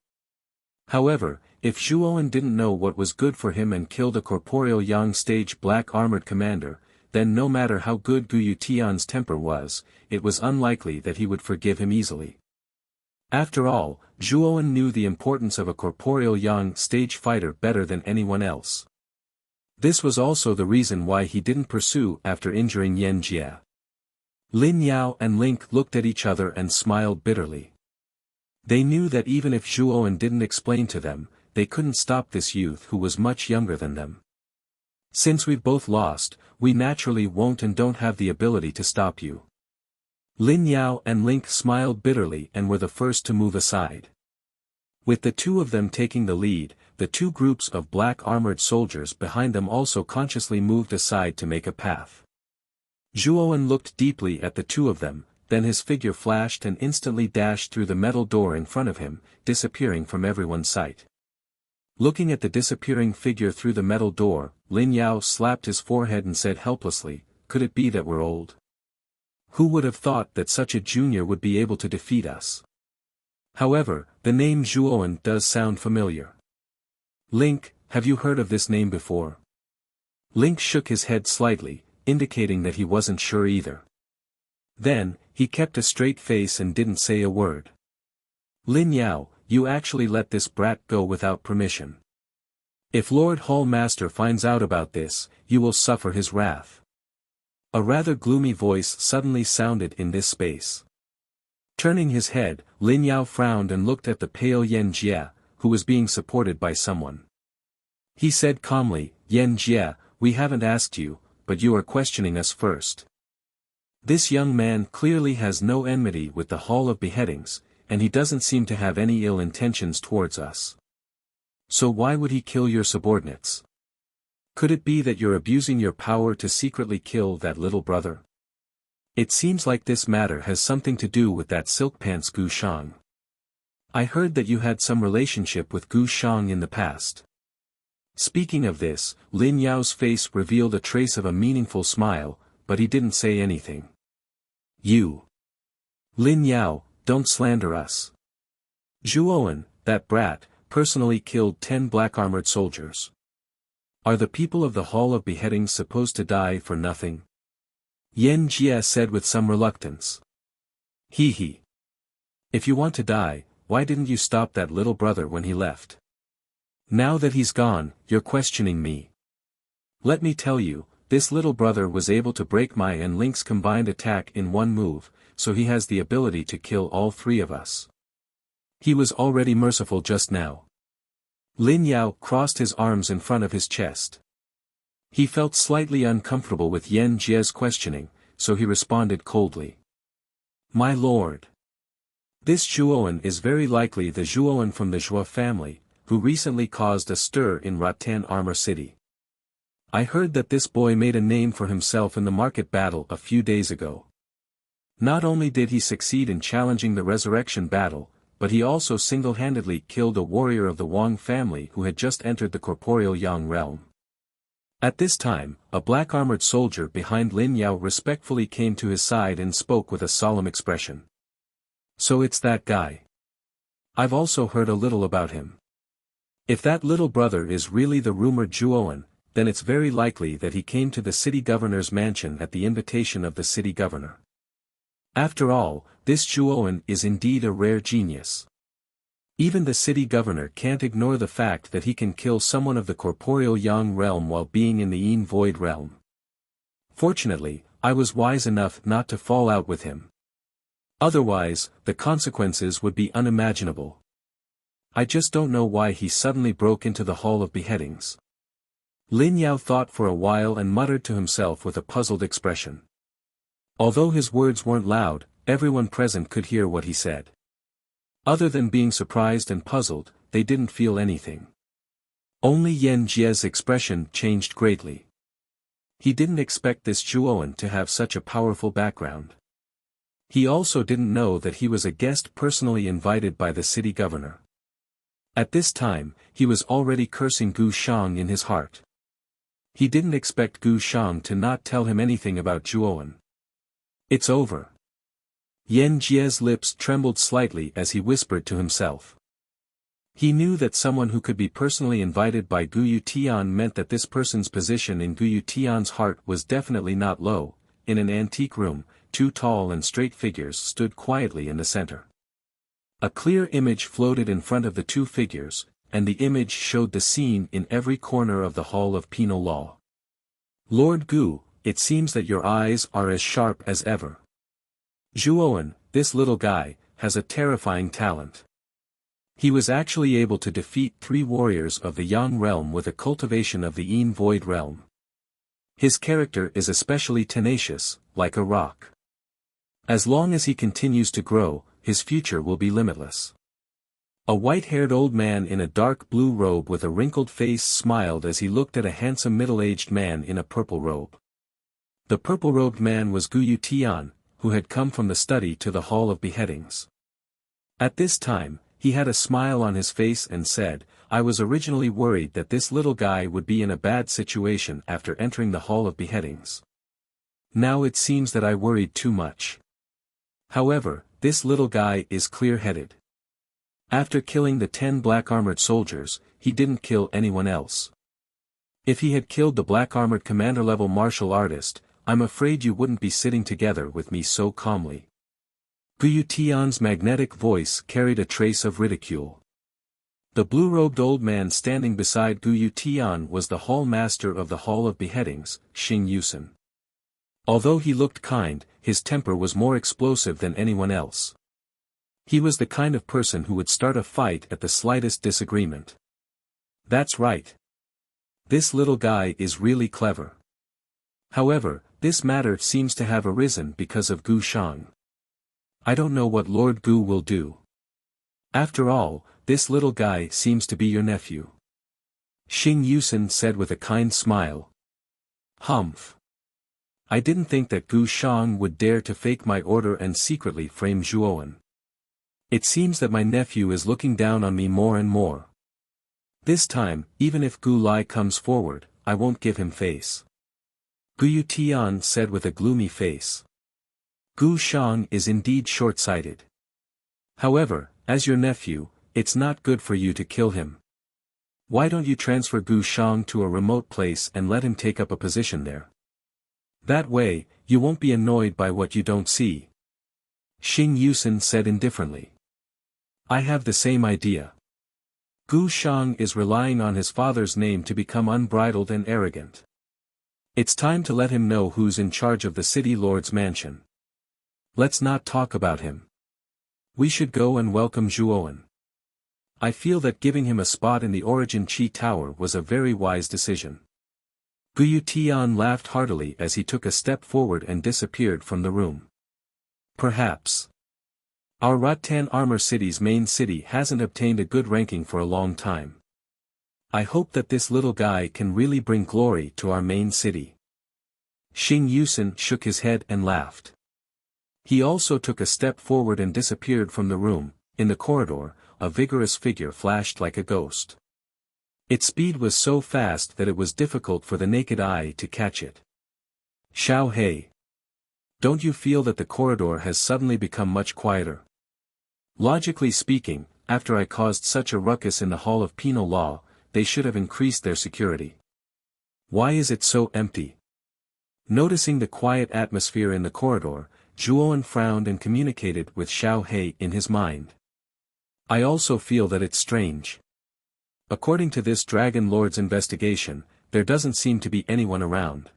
However, if Zhuowen didn't know what was good for him and killed a corporeal yang stage black-armored commander, then no matter how good Gu Yutian's temper was, it was unlikely that he would forgive him easily. After all, Zhuowen knew the importance of a corporeal yang stage fighter better than anyone else. This was also the reason why he didn't pursue after injuring Yan Jie. Lin Yao and Link looked at each other and smiled bitterly. They knew that even if Zhuowen didn't explain to them, they couldn't stop this youth who was much younger than them. Since we've both lost, we naturally won't and don't have the ability to stop you. Lin Yao and Link smiled bitterly and were the first to move aside. With the two of them taking the lead, the two groups of black-armored soldiers behind them also consciously moved aside to make a path. Zhuowen looked deeply at the two of them, then his figure flashed and instantly dashed through the metal door in front of him, disappearing from everyone's sight. Looking at the disappearing figure through the metal door, Lin Yao slapped his forehead and said helplessly, "Could it be that we're old? Who would have thought that such a junior would be able to defeat us?" However, the name Zhuowen does sound familiar. "Link, have you heard of this name before?" Link shook his head slightly, indicating that he wasn't sure either. Then, he kept a straight face and didn't say a word. "Lin Yao, you actually let this brat go without permission. If Lord Hall Master finds out about this, you will suffer his wrath." A rather gloomy voice suddenly sounded in this space. Turning his head, Lin Yao frowned and looked at the pale Yan Jie, who was being supported by someone. He said calmly, "Yan Jie, we haven't asked you, but you are questioning us first. This young man clearly has no enmity with the Hall of Beheadings, and he doesn't seem to have any ill intentions towards us. So why would he kill your subordinates? Could it be that you're abusing your power to secretly kill that little brother? It seems like this matter has something to do with that silk pants Gu Shang. I heard that you had some relationship with Gu Shang in the past." Speaking of this, Lin Yao's face revealed a trace of a meaningful smile, but he didn't say anything. "You. Lin Yao, don't slander us. Zhuowen, that brat, personally killed 10 black-armored soldiers. Are the people of the Hall of Beheadings supposed to die for nothing?" Yan Jie said with some reluctance. He. If you want to die, why didn't you stop that little brother when he left? Now that he's gone, you're questioning me. Let me tell you, this little brother was able to break my and Link's combined attack in one move, so he has the ability to kill all 3 of us. He was already merciful just now. Lin Yao crossed his arms in front of his chest. He felt slightly uncomfortable with Yan Jie's questioning, so he responded coldly. "My lord. This Zhuowen is very likely the Zhuowen from the Zhua family, who recently caused a stir in Rattan Armor City. I heard that this boy made a name for himself in the market battle a few days ago. Not only did he succeed in challenging the resurrection battle, but he also single-handedly killed a warrior of the Wang family who had just entered the corporeal Yang realm." At this time, a black-armored soldier behind Lin Yao respectfully came to his side and spoke with a solemn expression. "So it's that guy. I've also heard a little about him. If that little brother is really the rumored Zhuowen, then it's very likely that he came to the city governor's mansion at the invitation of the city governor. After all, this Zhuowen is indeed a rare genius. Even the city governor can't ignore the fact that he can kill someone of the corporeal Yang realm while being in the Yin Void realm. Fortunately, I was wise enough not to fall out with him. Otherwise, the consequences would be unimaginable. I just don't know why he suddenly broke into the Hall of Beheadings." Lin Yao thought for a while and muttered to himself with a puzzled expression. Although his words weren't loud, everyone present could hear what he said. Other than being surprised and puzzled, they didn't feel anything. Only Yan Jie's expression changed greatly. He didn't expect this Zhuowen to have such a powerful background. He also didn't know that he was a guest personally invited by the city governor. At this time, he was already cursing Gu Shang in his heart. He didn't expect Gu Shang to not tell him anything about Zhuowen. "It's over." Yan Jie's lips trembled slightly as he whispered to himself. He knew that someone who could be personally invited by Guyu Tian meant that this person's position in Guyu Tian's heart was definitely not low. In an antique room, 2 tall and straight figures stood quietly in the center. A clear image floated in front of the 2 figures, and the image showed the scene in every corner of the Hall of Penal Law. "Lord Gu, it seems that your eyes are as sharp as ever. Zhuowen, this little guy, has a terrifying talent. He was actually able to defeat 3 warriors of the Yang realm with a cultivation of the Yin Void realm. His character is especially tenacious, like a rock. As long as he continues to grow, his future will be limitless." A white-haired old man in a dark blue robe with a wrinkled face smiled as he looked at a handsome middle-aged man in a purple robe. The purple-robed man was Guyu Tian, who had come from the study to the Hall of Beheadings. At this time, he had a smile on his face and said, I was originally worried that this little guy would be in a bad situation after entering the Hall of Beheadings. Now it seems that I worried too much. However, this little guy is clear-headed. After killing the 10 black-armored soldiers, he didn't kill anyone else. If he had killed the black-armored commander-level martial artist, I'm afraid you wouldn't be sitting together with me so calmly. Gu Tian's magnetic voice carried a trace of ridicule. The blue-robed old man standing beside Gu Tian was the hall master of the Hall of Beheadings, Xing Yusen. Although he looked kind, his temper was more explosive than anyone else. He was the kind of person who would start a fight at the slightest disagreement. That's right. This little guy is really clever. However, this matter seems to have arisen because of Gu Shang. I don't know what Lord Gu will do. After all, this little guy seems to be your nephew. Xing Yusen said with a kind smile. Humph. I didn't think that Gu Shang would dare to fake my order and secretly frame Zhuowen. It seems that my nephew is looking down on me more and more. This time, even if Gu Lai comes forward, I won't give him face. Gu Tian said with a gloomy face. Gu Shang is indeed short-sighted. However, as your nephew, it's not good for you to kill him. Why don't you transfer Gu Shang to a remote place and let him take up a position there? That way, you won't be annoyed by what you don't see. Xing Yusen said indifferently. I have the same idea. Gu Shang is relying on his father's name to become unbridled and arrogant. It's time to let him know who's in charge of the city lord's mansion. Let's not talk about him. We should go and welcome Zhuowen. I feel that giving him a spot in the Origin Qi Tower was a very wise decision. Gu Tian laughed heartily as he took a step forward and disappeared from the room. Perhaps. Our Rattan Armor City's main city hasn't obtained a good ranking for a long time. I hope that this little guy can really bring glory to our main city. Xing Yusen shook his head and laughed. He also took a step forward and disappeared from the room. In the corridor, a vigorous figure flashed like a ghost. Its speed was so fast that it was difficult for the naked eye to catch it. Xiao He. Don't you feel that the corridor has suddenly become much quieter? Logically speaking, after I caused such a ruckus in the Hall of Penal Law, they should have increased their security. Why is it so empty? Noticing the quiet atmosphere in the corridor, Zhuowen frowned and communicated with Xiao He in his mind. I also feel that it's strange. According to this Dragon Lord's investigation, there doesn't seem to be anyone around.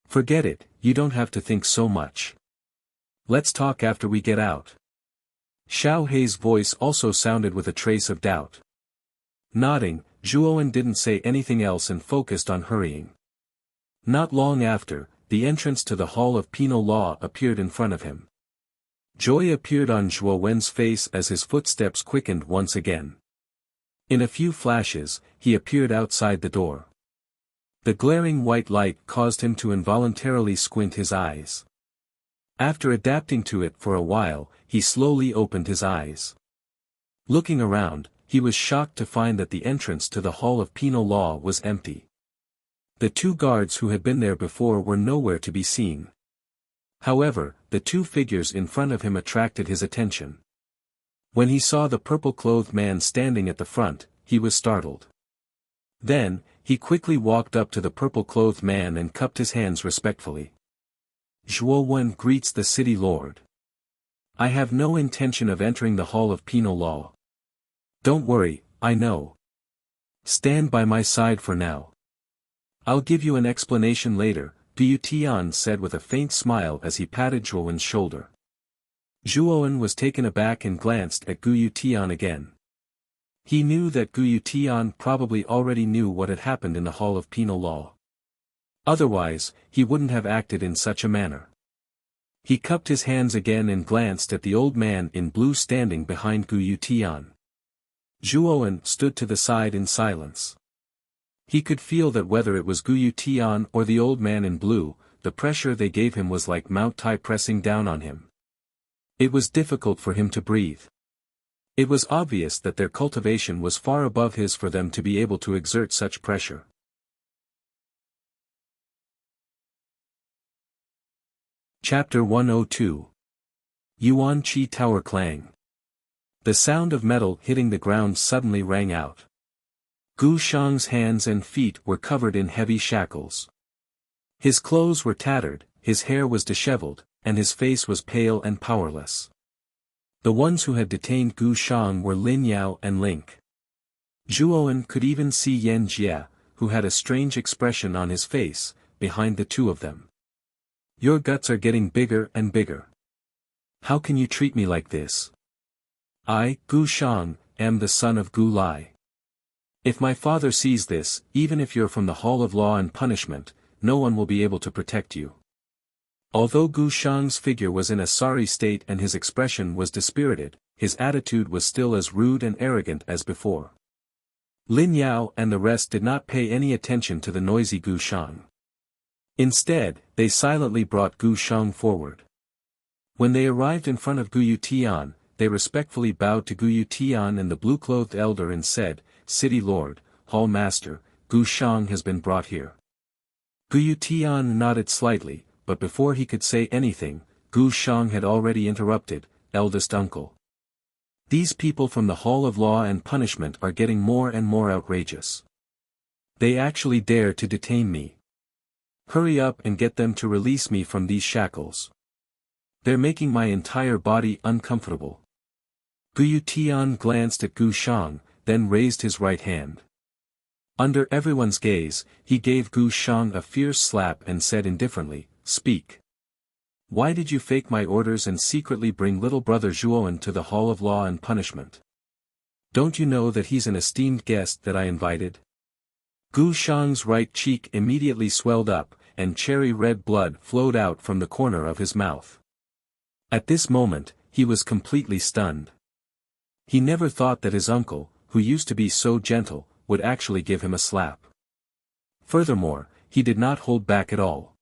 Forget it, you don't have to think so much. Let's talk after we get out. Xiao He's voice also sounded with a trace of doubt. Nodding, Zhuowen didn't say anything else and focused on hurrying. Not long after, the entrance to the Hall of Penal Law appeared in front of him. Joy appeared on Zhuowen's face as his footsteps quickened once again. In a few flashes, he appeared outside the door. The glaring white light caused him to involuntarily squint his eyes. After adapting to it for a while, he slowly opened his eyes. Looking around, he was shocked to find that the entrance to the Hall of Penal Law was empty. The 2 guards who had been there before were nowhere to be seen. However, the 2 figures in front of him attracted his attention. When he saw the purple-clothed man standing at the front, he was startled. Then, he quickly walked up to the purple-clothed man and cupped his hands respectfully. Zhuowen greets the city lord. I have no intention of entering the Hall of Penal Law. Don't worry, I know. Stand by my side for now. I'll give you an explanation later, Gu Tian said with a faint smile as he patted Zhuowen's shoulder. Zhuowen was taken aback and glanced at Gu Tian again. He knew that Gu Tian probably already knew what had happened in the Hall of Penal Law. Otherwise, he wouldn't have acted in such a manner. He cupped his hands again and glanced at the old man in blue standing behind Gu Tian. Zhuowen stood to the side in silence. He could feel that whether it was Gu Tian or the old man in blue, the pressure they gave him was like Mount Tai pressing down on him. It was difficult for him to breathe. It was obvious that their cultivation was far above his for them to be able to exert such pressure. Chapter 102. Yuan Chi Tower Clang. The sound of metal hitting the ground suddenly rang out. Gu Shang's hands and feet were covered in heavy shackles. His clothes were tattered, his hair was disheveled, and his face was pale and powerless. The ones who had detained Gu Shang were Lin Yao and Link. Zhuowen could even see Yan Jie, who had a strange expression on his face, behind the two of them. Your guts are getting bigger and bigger. How can you treat me like this? I, Gu Shang, am the son of Gu Lai. If my father sees this, even if you're from the Hall of Law and Punishment, no one will be able to protect you. Although Gu Shang's figure was in a sorry state and his expression was dispirited, his attitude was still as rude and arrogant as before. Lin Yao and the rest did not pay any attention to the noisy Gu Shang. Instead, they silently brought Gu Shang forward. When they arrived in front of Guyu Tian, they respectfully bowed to Guyu Tian and the blue-clothed elder and said, "City Lord, Hall Master, Gu Shang has been brought here." Guyu Tian nodded slightly, but before he could say anything, Gu Shang had already interrupted, "Eldest uncle. These people from the Hall of Law and Punishment are getting more and more outrageous. They actually dare to detain me. Hurry up and get them to release me from these shackles. They're making my entire body uncomfortable." Guyu Tian glanced at Gu Shang, then raised his right hand. Under everyone's gaze, he gave Gu Shang a fierce slap and said indifferently, "Speak. Why did you fake my orders and secretly bring little brother Zhuowen to the Hall of Law and Punishment? Don't you know that he's an esteemed guest that I invited?" Gu Shang's right cheek immediately swelled up, and cherry-red blood flowed out from the corner of his mouth. At this moment, he was completely stunned. He never thought that his uncle, who used to be so gentle, would actually give him a slap. Furthermore, he did not hold back at all.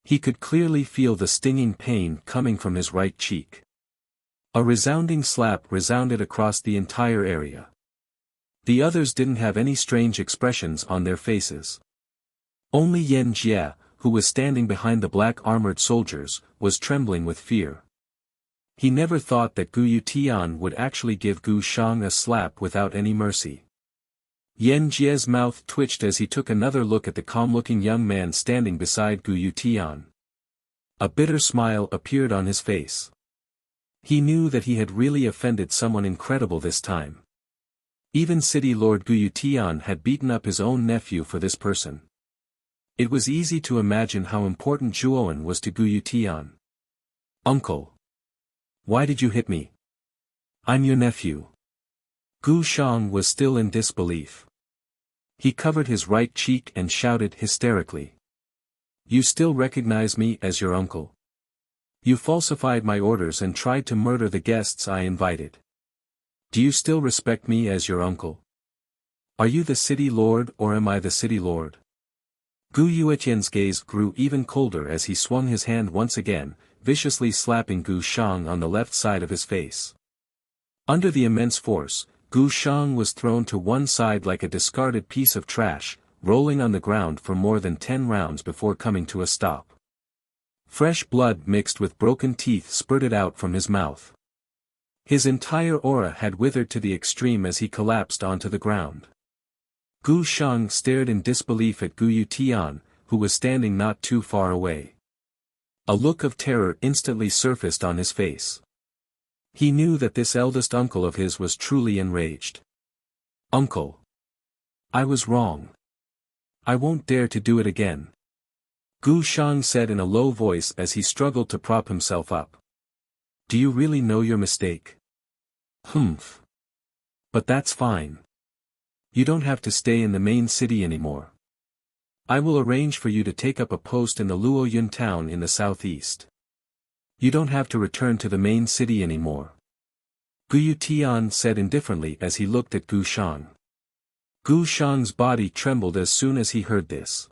He could clearly feel the stinging pain coming from his right cheek. A resounding slap resounded across the entire area. The others didn't have any strange expressions on their faces. Only Yan Jie, who was standing behind the black-armored soldiers, was trembling with fear. He never thought that Guyu Tian would actually give Gu Shang a slap without any mercy. Yan Jie's mouth twitched as he took another look at the calm-looking young man standing beside Guyu Tian. A bitter smile appeared on his face. He knew that he had really offended someone incredible this time. Even City Lord Guyu Tian had beaten up his own nephew for this person. It was easy to imagine how important Zhuowen was to Guyu Tian. "Uncle. Why did you hit me? I'm your nephew." Gu Shang was still in disbelief. He covered his right cheek and shouted hysterically. "You still recognize me as your uncle? You falsified my orders and tried to murder the guests I invited. Do you still respect me as your uncle? Are you the city lord or am I the city lord?" Gu Yuetian's gaze grew even colder as he swung his hand once again, viciously slapping Gu Shang on the left side of his face. Under the immense force, Gu Shang was thrown to one side like a discarded piece of trash, rolling on the ground for more than 10 rounds before coming to a stop. Fresh blood mixed with broken teeth spurted out from his mouth. His entire aura had withered to the extreme as he collapsed onto the ground. Gu Shang stared in disbelief at Guyu Tian, who was standing not too far away. A look of terror instantly surfaced on his face. He knew that this eldest uncle of his was truly enraged. "Uncle. I was wrong. I won't dare to do it again," Gu Shang said in a low voice as he struggled to prop himself up. "Do you really know your mistake?" "Humph. But that's fine. You don't have to stay in the main city anymore. I will arrange for you to take up a post in the Luoyun town in the southeast. You don't have to return to the main city anymore," Guyu Tian said indifferently as he looked at Gu Shang. Gu Shang's body trembled as soon as he heard this.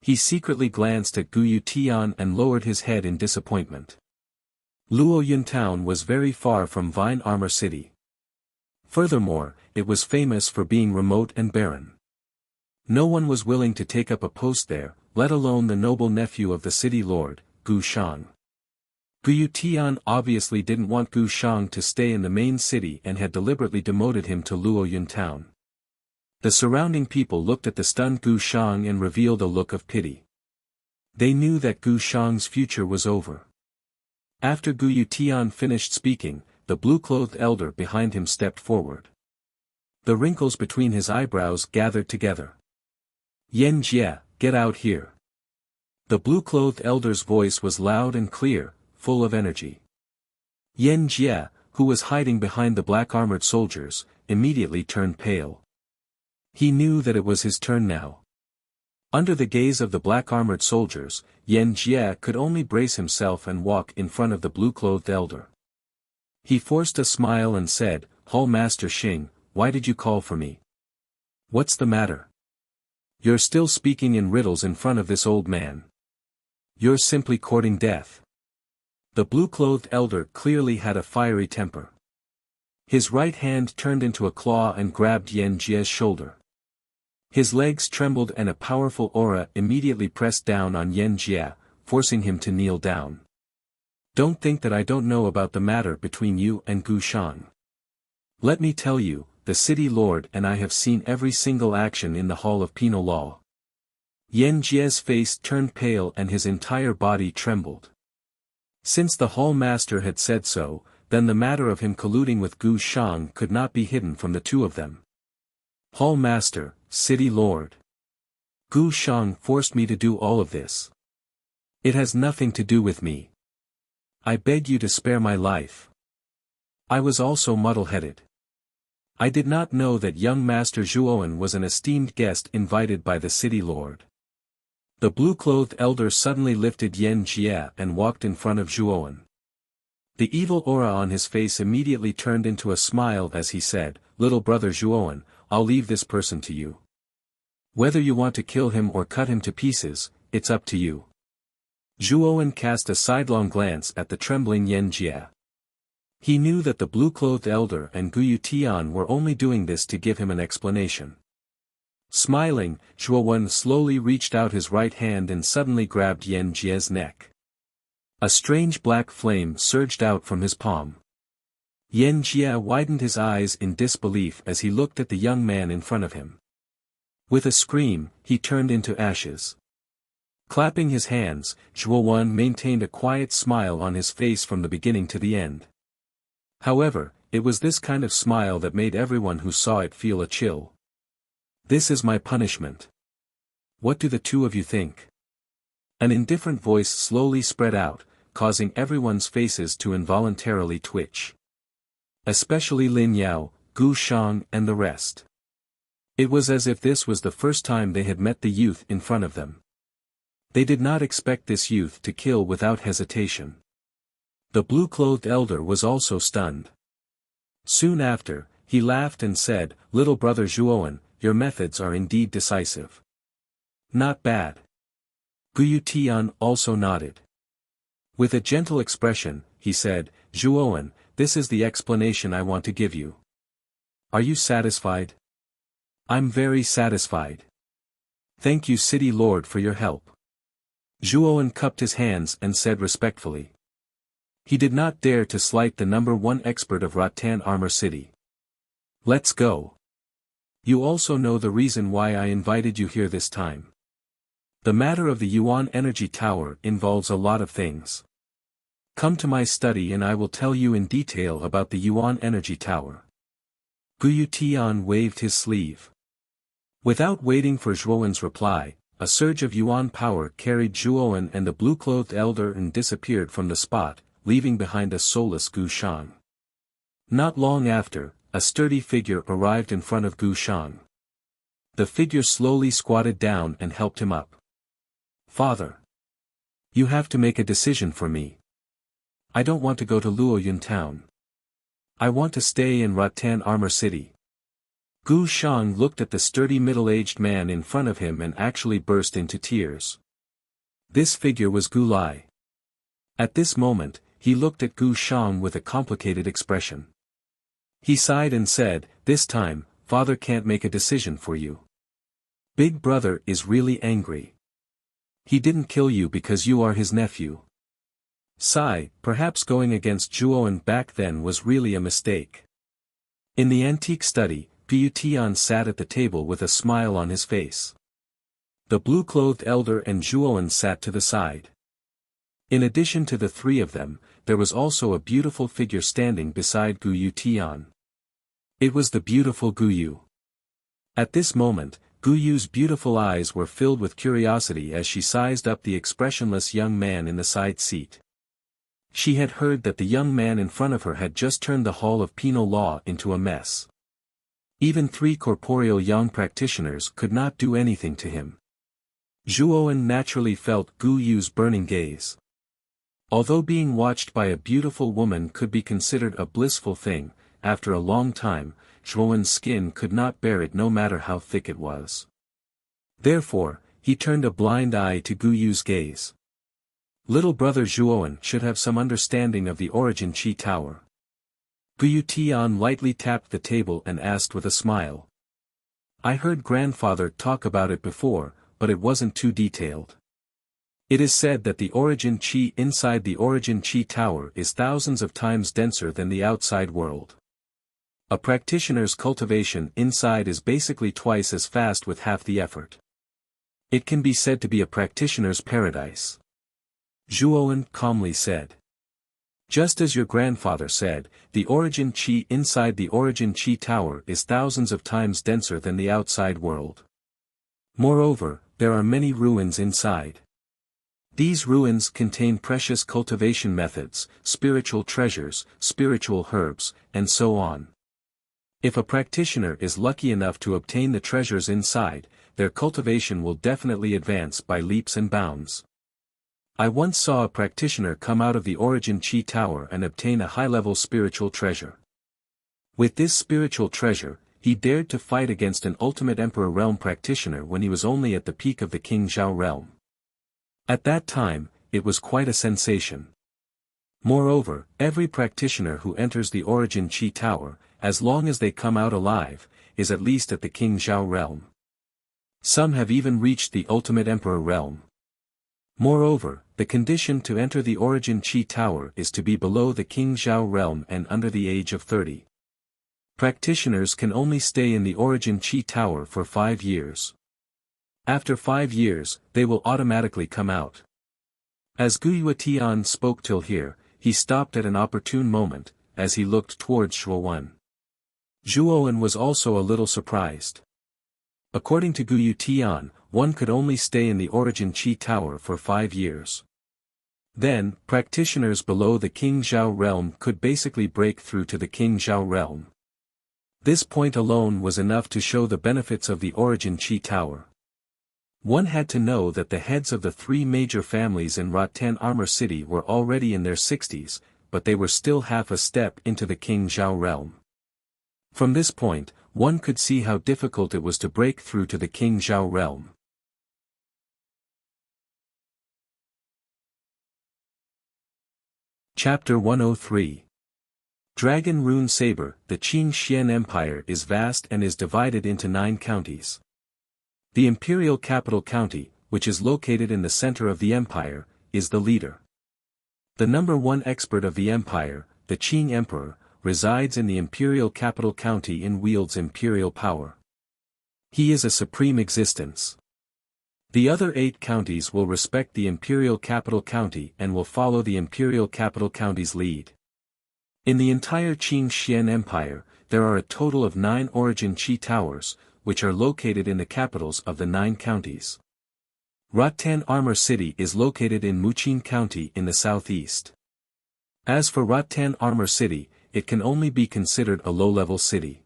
He secretly glanced at Guyu Tian and lowered his head in disappointment. Luoyun town was very far from Vine Armor City. Furthermore, it was famous for being remote and barren. No one was willing to take up a post there, let alone the noble nephew of the city lord, Gu Shang. Gu Tian obviously didn't want Gu Shang to stay in the main city and had deliberately demoted him to Luoyun town. The surrounding people looked at the stunned Gu Shang and revealed a look of pity. They knew that Gu Shang's future was over. After Gu Tian finished speaking, the blue-clothed elder behind him stepped forward. The wrinkles between his eyebrows gathered together. Yan Jie, get out here. The blue-clothed elder's voice was loud and clear, full of energy. Yan Jie, who was hiding behind the black-armored soldiers, immediately turned pale. He knew that it was his turn now. Under the gaze of the black-armored soldiers, Yan Jie could only brace himself and walk in front of the blue-clothed elder. He forced a smile and said, "Hall Master Xing, why did you call for me? What's the matter? You're still speaking in riddles in front of this old man. You're simply courting death." The blue-clothed elder clearly had a fiery temper. His right hand turned into a claw and grabbed Yan Jie's shoulder. His legs trembled and a powerful aura immediately pressed down on Yan Jie, forcing him to kneel down. "Don't think that I don't know about the matter between you and Gu Shang. Let me tell you, the city lord and I have seen every single action in the Hall of Penal Law." Yan Jie's face turned pale and his entire body trembled. Since the hall master had said so, then the matter of him colluding with Gu Shang could not be hidden from the two of them. "Hall master, city lord. Gu Shang forced me to do all of this. It has nothing to do with me. I beg you to spare my life. I was also muddle-headed. I did not know that young Master Zhuowen was an esteemed guest invited by the city lord." The blue-clothed elder suddenly lifted Yan Jie and walked in front of Zhuowen. The evil aura on his face immediately turned into a smile as he said, "Little brother Zhuowen, I'll leave this person to you. Whether you want to kill him or cut him to pieces, it's up to you." Zhuowen cast a sidelong glance at the trembling Yan Jie. He knew that the blue-clothed elder and Gu Tian were only doing this to give him an explanation. Smiling, Zhuowen slowly reached out his right hand and suddenly grabbed Yan Jie's neck. A strange black flame surged out from his palm. Yan Jie widened his eyes in disbelief as he looked at the young man in front of him. With a scream, he turned into ashes. Clapping his hands, Zhuowen maintained a quiet smile on his face from the beginning to the end. However, it was this kind of smile that made everyone who saw it feel a chill. "This is my punishment. What do the two of you think?" An indifferent voice slowly spread out, causing everyone's faces to involuntarily twitch. Especially Lin Yao, Gu Shang and the rest. It was as if this was the first time they had met the youth in front of them. They did not expect this youth to kill without hesitation. The blue-clothed elder was also stunned. Soon after, he laughed and said, "Little brother Zhuowen, your methods are indeed decisive. Not bad." Gu Tian also nodded. With a gentle expression, he said, "Zhuowen, this is the explanation I want to give you. Are you satisfied?" "I'm very satisfied. Thank you City Lord for your help." Zhuowen cupped his hands and said respectfully. He did not dare to slight the #1 expert of Rattan Armor City. "Let's go. You also know the reason why I invited you here this time. The matter of the Yuan Energy Tower involves a lot of things. Come to my study and I will tell you in detail about the Yuan Energy Tower." Gu Tian waved his sleeve. Without waiting for Zhuowen's reply, a surge of Yuan power carried Zhuowen and the blue-clothed elder and disappeared from the spot, leaving behind a soulless Gu Shang. Not long after, a sturdy figure arrived in front of Gu Shang. The figure slowly squatted down and helped him up. "Father. You have to make a decision for me. I don't want to go to Luoyun town. I want to stay in Rattan Armor City." Gu Shang looked at the sturdy middle-aged man in front of him and actually burst into tears. This figure was Gu Lai. At this moment, he looked at Gu Shang with a complicated expression. He sighed and said, "This time, father can't make a decision for you. Big brother is really angry. He didn't kill you because you are his nephew." Sigh, perhaps going against Zhuowen back then was really a mistake. In the antique study, Pu Tian sat at the table with a smile on his face. The blue-clothed elder and Zhuowen sat to the side. In addition to the three of them, there was also a beautiful figure standing beside Gu Tian. It was the beautiful Gu Yu. At this moment, Gu Yu's beautiful eyes were filled with curiosity as she sized up the expressionless young man in the side seat. She had heard that the young man in front of her had just turned the Hall of Penal Law into a mess. Even three corporeal young practitioners could not do anything to him. Zhuowen naturally felt Gu Yu's burning gaze. Although being watched by a beautiful woman could be considered a blissful thing, after a long time, Zhuowen's skin could not bear it no matter how thick it was. Therefore, he turned a blind eye to Gu Yu's gaze. Little brother Zhuowen should have some understanding of the Origin Qi Tower. Gu Tian lightly tapped the table and asked with a smile. "I heard grandfather talk about it before, but it wasn't too detailed. It is said that the Origin Qi inside the Origin Qi Tower is thousands of times denser than the outside world. A practitioner's cultivation inside is basically twice as fast with half the effort. It can be said to be a practitioner's paradise." Zhuowen calmly said. "Just as your grandfather said, the Origin Qi inside the Origin Qi Tower is thousands of times denser than the outside world. Moreover, there are many ruins inside. These ruins contain precious cultivation methods, spiritual treasures, spiritual herbs, and so on. If a practitioner is lucky enough to obtain the treasures inside, their cultivation will definitely advance by leaps and bounds. I once saw a practitioner come out of the Origin Qi Tower and obtain a high-level spiritual treasure. With this spiritual treasure, he dared to fight against an ultimate Emperor Realm practitioner when he was only at the peak of the King Zhao Realm. At that time, it was quite a sensation. Moreover, every practitioner who enters the Origin Qi Tower, as long as they come out alive, is at least at the King Zhao Realm. Some have even reached the ultimate Emperor Realm. Moreover, the condition to enter the Origin Qi Tower is to be below the King Zhao Realm and under the age of 30. Practitioners can only stay in the Origin Qi Tower for 5 years. After 5 years, they will automatically come out. As Gu Tian spoke till here, he stopped at an opportune moment, as he looked towards Zhuowen. Zhuowen was also a little surprised. According to Gu Tian, one could only stay in the Origin Qi Tower for 5 years. Then, practitioners below the King Zhao Realm could basically break through to the King Zhao Realm. This point alone was enough to show the benefits of the Origin Qi Tower. One had to know that the heads of the 3 major families in Rattan Armor City were already in their 60s, but they were still half a step into the King Zhao Realm. From this point, one could see how difficult it was to break through to the King Zhao Realm. Chapter 103. Dragon Rune Saber. The Qing Xian Empire is vast and is divided into 9 counties. The imperial capital county, which is located in the center of the empire, is the leader. The number 1 expert of the empire, the Qing Emperor, resides in the imperial capital county and wields imperial power. He is a supreme existence. The other 8 counties will respect the imperial capital county and will follow the imperial capital county's lead. In the entire Qing Xian Empire, there are a total of 9 Origin Qi Towers, which are located in the capitals of the 9 counties. Rattan Armor City is located in Muqin County in the southeast. As for Rattan Armor City, it can only be considered a low-level city.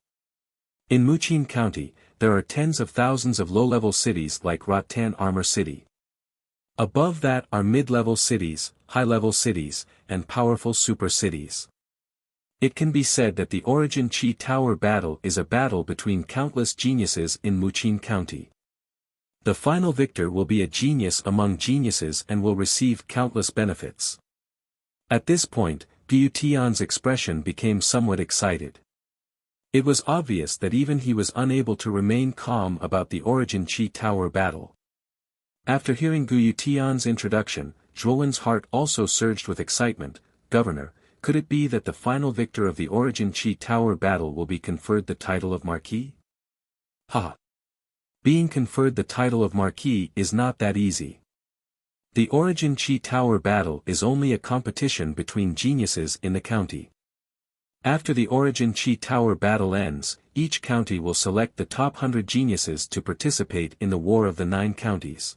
In Muqin County, there are tens of thousands of low-level cities like Rattan Armor City. Above that are mid-level cities, high-level cities, and powerful super cities. It can be said that the Origin Qi Tower battle is a battle between countless geniuses in Muqin County. The final victor will be a genius among geniuses and will receive countless benefits. At this point, Pu Tian's expression became somewhat excited. It was obvious that even he was unable to remain calm about the Origin Chi Tower battle. After hearing Guyu Tian's introduction, Zhuowen's heart also surged with excitement. Governor, could it be that the final victor of the Origin Chi Tower battle will be conferred the title of Marquis? Ha! Being conferred the title of Marquis is not that easy. The Origin Chi Tower battle is only a competition between geniuses in the county. After the Origin Chi Tower battle ends, each county will select the top 100 geniuses to participate in the War of the Nine Counties.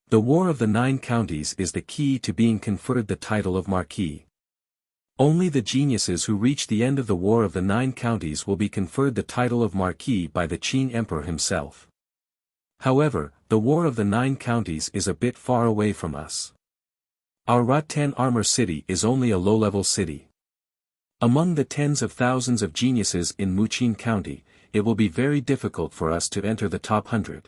The War of the Nine Counties is the key to being conferred the title of Marquis. Only the geniuses who reach the end of the War of the Nine Counties will be conferred the title of Marquis by the Qing Emperor himself. However, the War of the Nine Counties is a bit far away from us. Our Rattan Armor City is only a low-level city. Among the tens of thousands of geniuses in Muqin County, it will be very difficult for us to enter the top 100.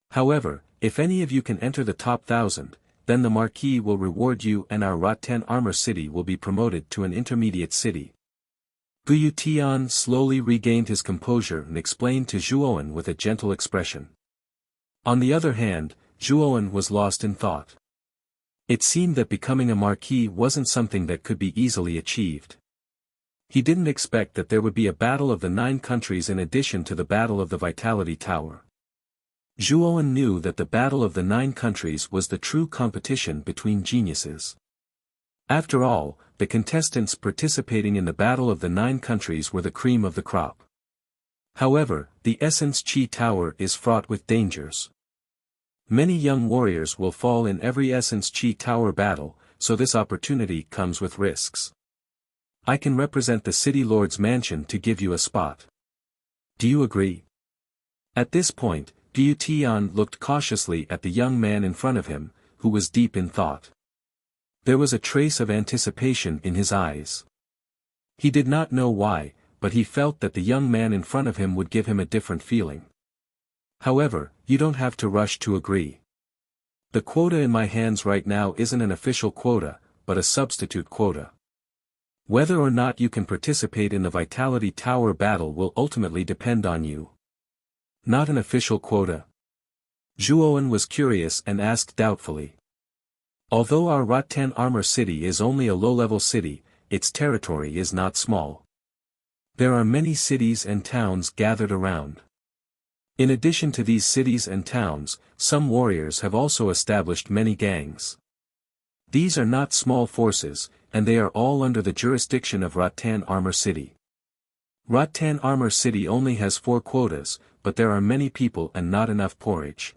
However, if any of you can enter the top 1,000, then the Marquis will reward you and our Rattan Armor City will be promoted to an intermediate city. Guyu Tian slowly regained his composure and explained to Zhuowen with a gentle expression. On the other hand, Zhuowen was lost in thought. It seemed that becoming a Marquis wasn't something that could be easily achieved. He didn't expect that there would be a battle of the 9 countries in addition to the battle of the Vitality Tower. Zhuowen knew that the battle of the 9 countries was the true competition between geniuses. After all, the contestants participating in the battle of the 9 countries were the cream of the crop. However, the Essence Chi Tower is fraught with dangers. Many young warriors will fall in every Essence Chi Tower battle, so this opportunity comes with risks. I can represent the City Lord's mansion to give you a spot. Do you agree? At this point, Guyu Tian looked cautiously at the young man in front of him, who was deep in thought. There was a trace of anticipation in his eyes. He did not know why, but he felt that the young man in front of him would give him a different feeling. However, you don't have to rush to agree. The quota in my hands right now isn't an official quota, but a substitute quota. Whether or not you can participate in the Vitality Tower battle will ultimately depend on you. Not an official quota. Zhuowen was curious and asked doubtfully. Although our Rattan Armor City is only a low-level city, its territory is not small. There are many cities and towns gathered around. In addition to these cities and towns, some warriors have also established many gangs. These are not small forces, and they are all under the jurisdiction of Rattan Armor City. Rattan Armor City only has 4 quotas, but there are many people and not enough porridge.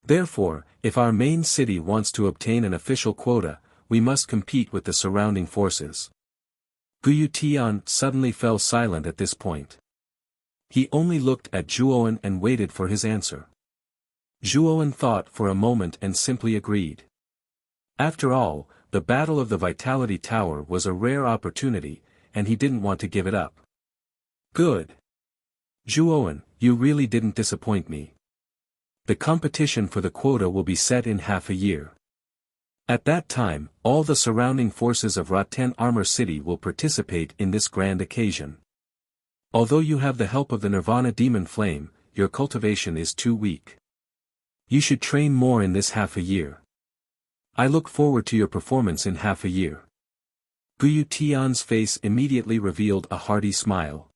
Therefore, if our main city wants to obtain an official quota, we must compete with the surrounding forces. Guyu Tian suddenly fell silent at this point. He only looked at Zhuowen and waited for his answer. Zhuowen thought for a moment and simply agreed. After all, the Battle of the Vitality Tower was a rare opportunity, and he didn't want to give it up. Good. Zhuowen, you really didn't disappoint me. The competition for the quota will be set in half a year. At that time, all the surrounding forces of Rattan Armor City will participate in this grand occasion. Although you have the help of the Nirvana Demon Flame, your cultivation is too weak. You should train more in this half a year. I look forward to your performance in half a year. Guyu Tian's face immediately revealed a hearty smile.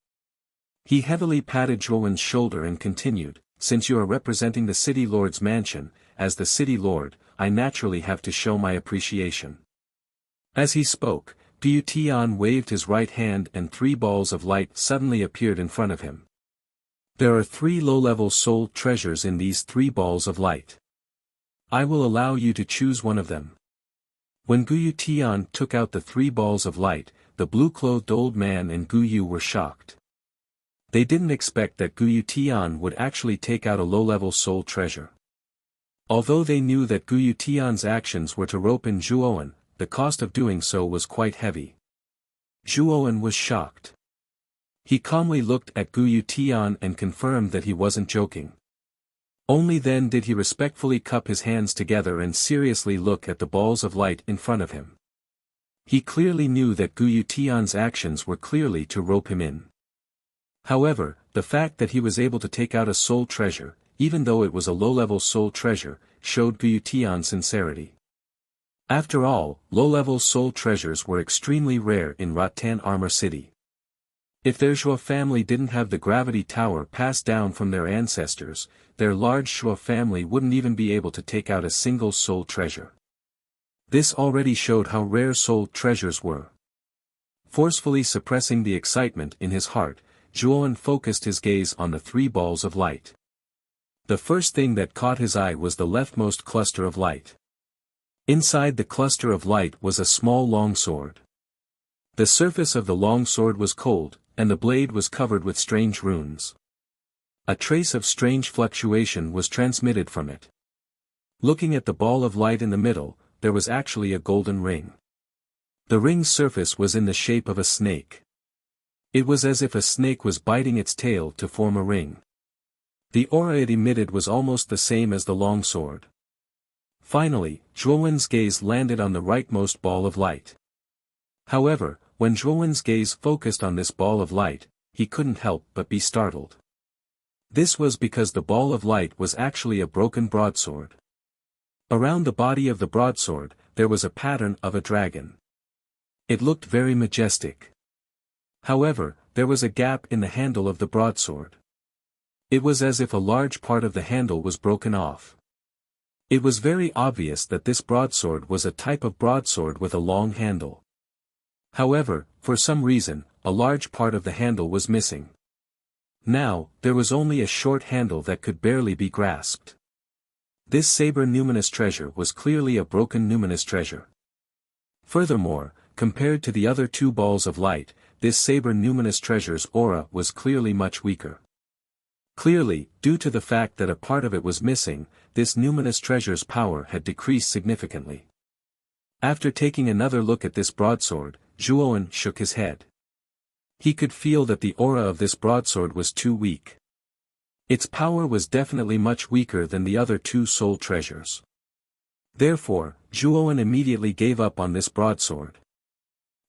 He heavily patted Zhuowen's shoulder and continued, since you are representing the City Lord's mansion, as the City Lord, I naturally have to show my appreciation. As he spoke, Guyu Tian waved his right hand and 3 balls of light suddenly appeared in front of him. There are 3 low-level soul treasures in these 3 balls of light. I will allow you to choose one of them. When Guyu Tian took out the 3 balls of light, the blue-clothed old man and Guyu were shocked. They didn't expect that Guyu Tian would actually take out a low-level soul treasure. Although they knew that Guyu Tian's actions were to rope in Zhuowen, the cost of doing so was quite heavy. Zhuowen was shocked. He calmly looked at Guyu Tian and confirmed that he wasn't joking. Only then did he respectfully cup his hands together and seriously look at the balls of light in front of him. He clearly knew that Guyu Tian's actions were clearly to rope him in. However, the fact that he was able to take out a soul treasure, even though it was a low-level soul treasure, showed Gu Tian's sincerity. After all, low-level soul treasures were extremely rare in Rattan Armor City. If their Shuo family didn't have the gravity tower passed down from their ancestors, their large Shuo family wouldn't even be able to take out a single soul treasure. This already showed how rare soul treasures were. Forcefully suppressing the excitement in his heart, Zhuowen focused his gaze on the 3 balls of light. The first thing that caught his eye was the leftmost cluster of light. Inside the cluster of light was a small long sword. The surface of the long sword was cold, and the blade was covered with strange runes. A trace of strange fluctuation was transmitted from it. Looking at the ball of light in the middle, there was actually a golden ring. The ring's surface was in the shape of a snake. It was as if a snake was biting its tail to form a ring. The aura it emitted was almost the same as the long sword. Finally, Zhuowen's gaze landed on the rightmost ball of light. However, when Zhuowen's gaze focused on this ball of light, he couldn't help but be startled. This was because the ball of light was actually a broken broadsword. Around the body of the broadsword, there was a pattern of a dragon. It looked very majestic. However, there was a gap in the handle of the broadsword. It was as if a large part of the handle was broken off. It was very obvious that this broadsword was a type of broadsword with a long handle. However, for some reason, a large part of the handle was missing. Now, there was only a short handle that could barely be grasped. This saber numinous treasure was clearly a broken numinous treasure. Furthermore, compared to the other 2 balls of light, this saber numinous treasure's aura was clearly much weaker. Clearly, due to the fact that a part of it was missing, this numinous treasure's power had decreased significantly. After taking another look at this broadsword, Zhuowen shook his head. He could feel that the aura of this broadsword was too weak. Its power was definitely much weaker than the other 2 soul treasures. Therefore, Zhuowen immediately gave up on this broadsword.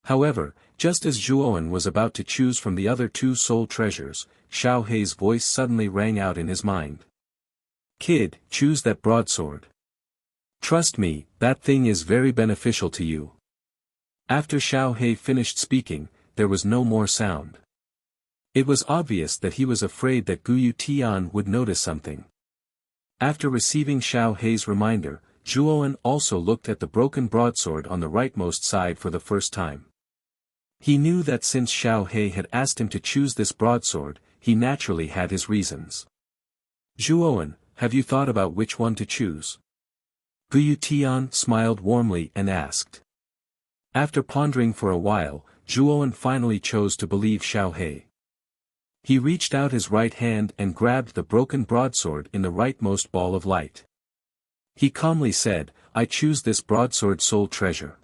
However, just as Zhuowen was about to choose from the other 2 soul treasures, Xiao Hei's voice suddenly rang out in his mind. "Kid, choose that broadsword. Trust me, that thing is very beneficial to you." After Xiao Hei finished speaking, there was no more sound. It was obvious that he was afraid that Gu Tian would notice something. After receiving Xiao Hei's reminder, Zhuowen also looked at the broken broadsword on the rightmost side for the first time. He knew that since Xiao Hei had asked him to choose this broadsword, he naturally had his reasons. "Zhuowen, have you thought about which one to choose?" Gu Tian smiled warmly and asked. After pondering for a while, Zhuowen finally chose to believe Xiao Hei. He reached out his right hand and grabbed the broken broadsword in the rightmost ball of light. He calmly said, "I choose this broadsword soul treasure."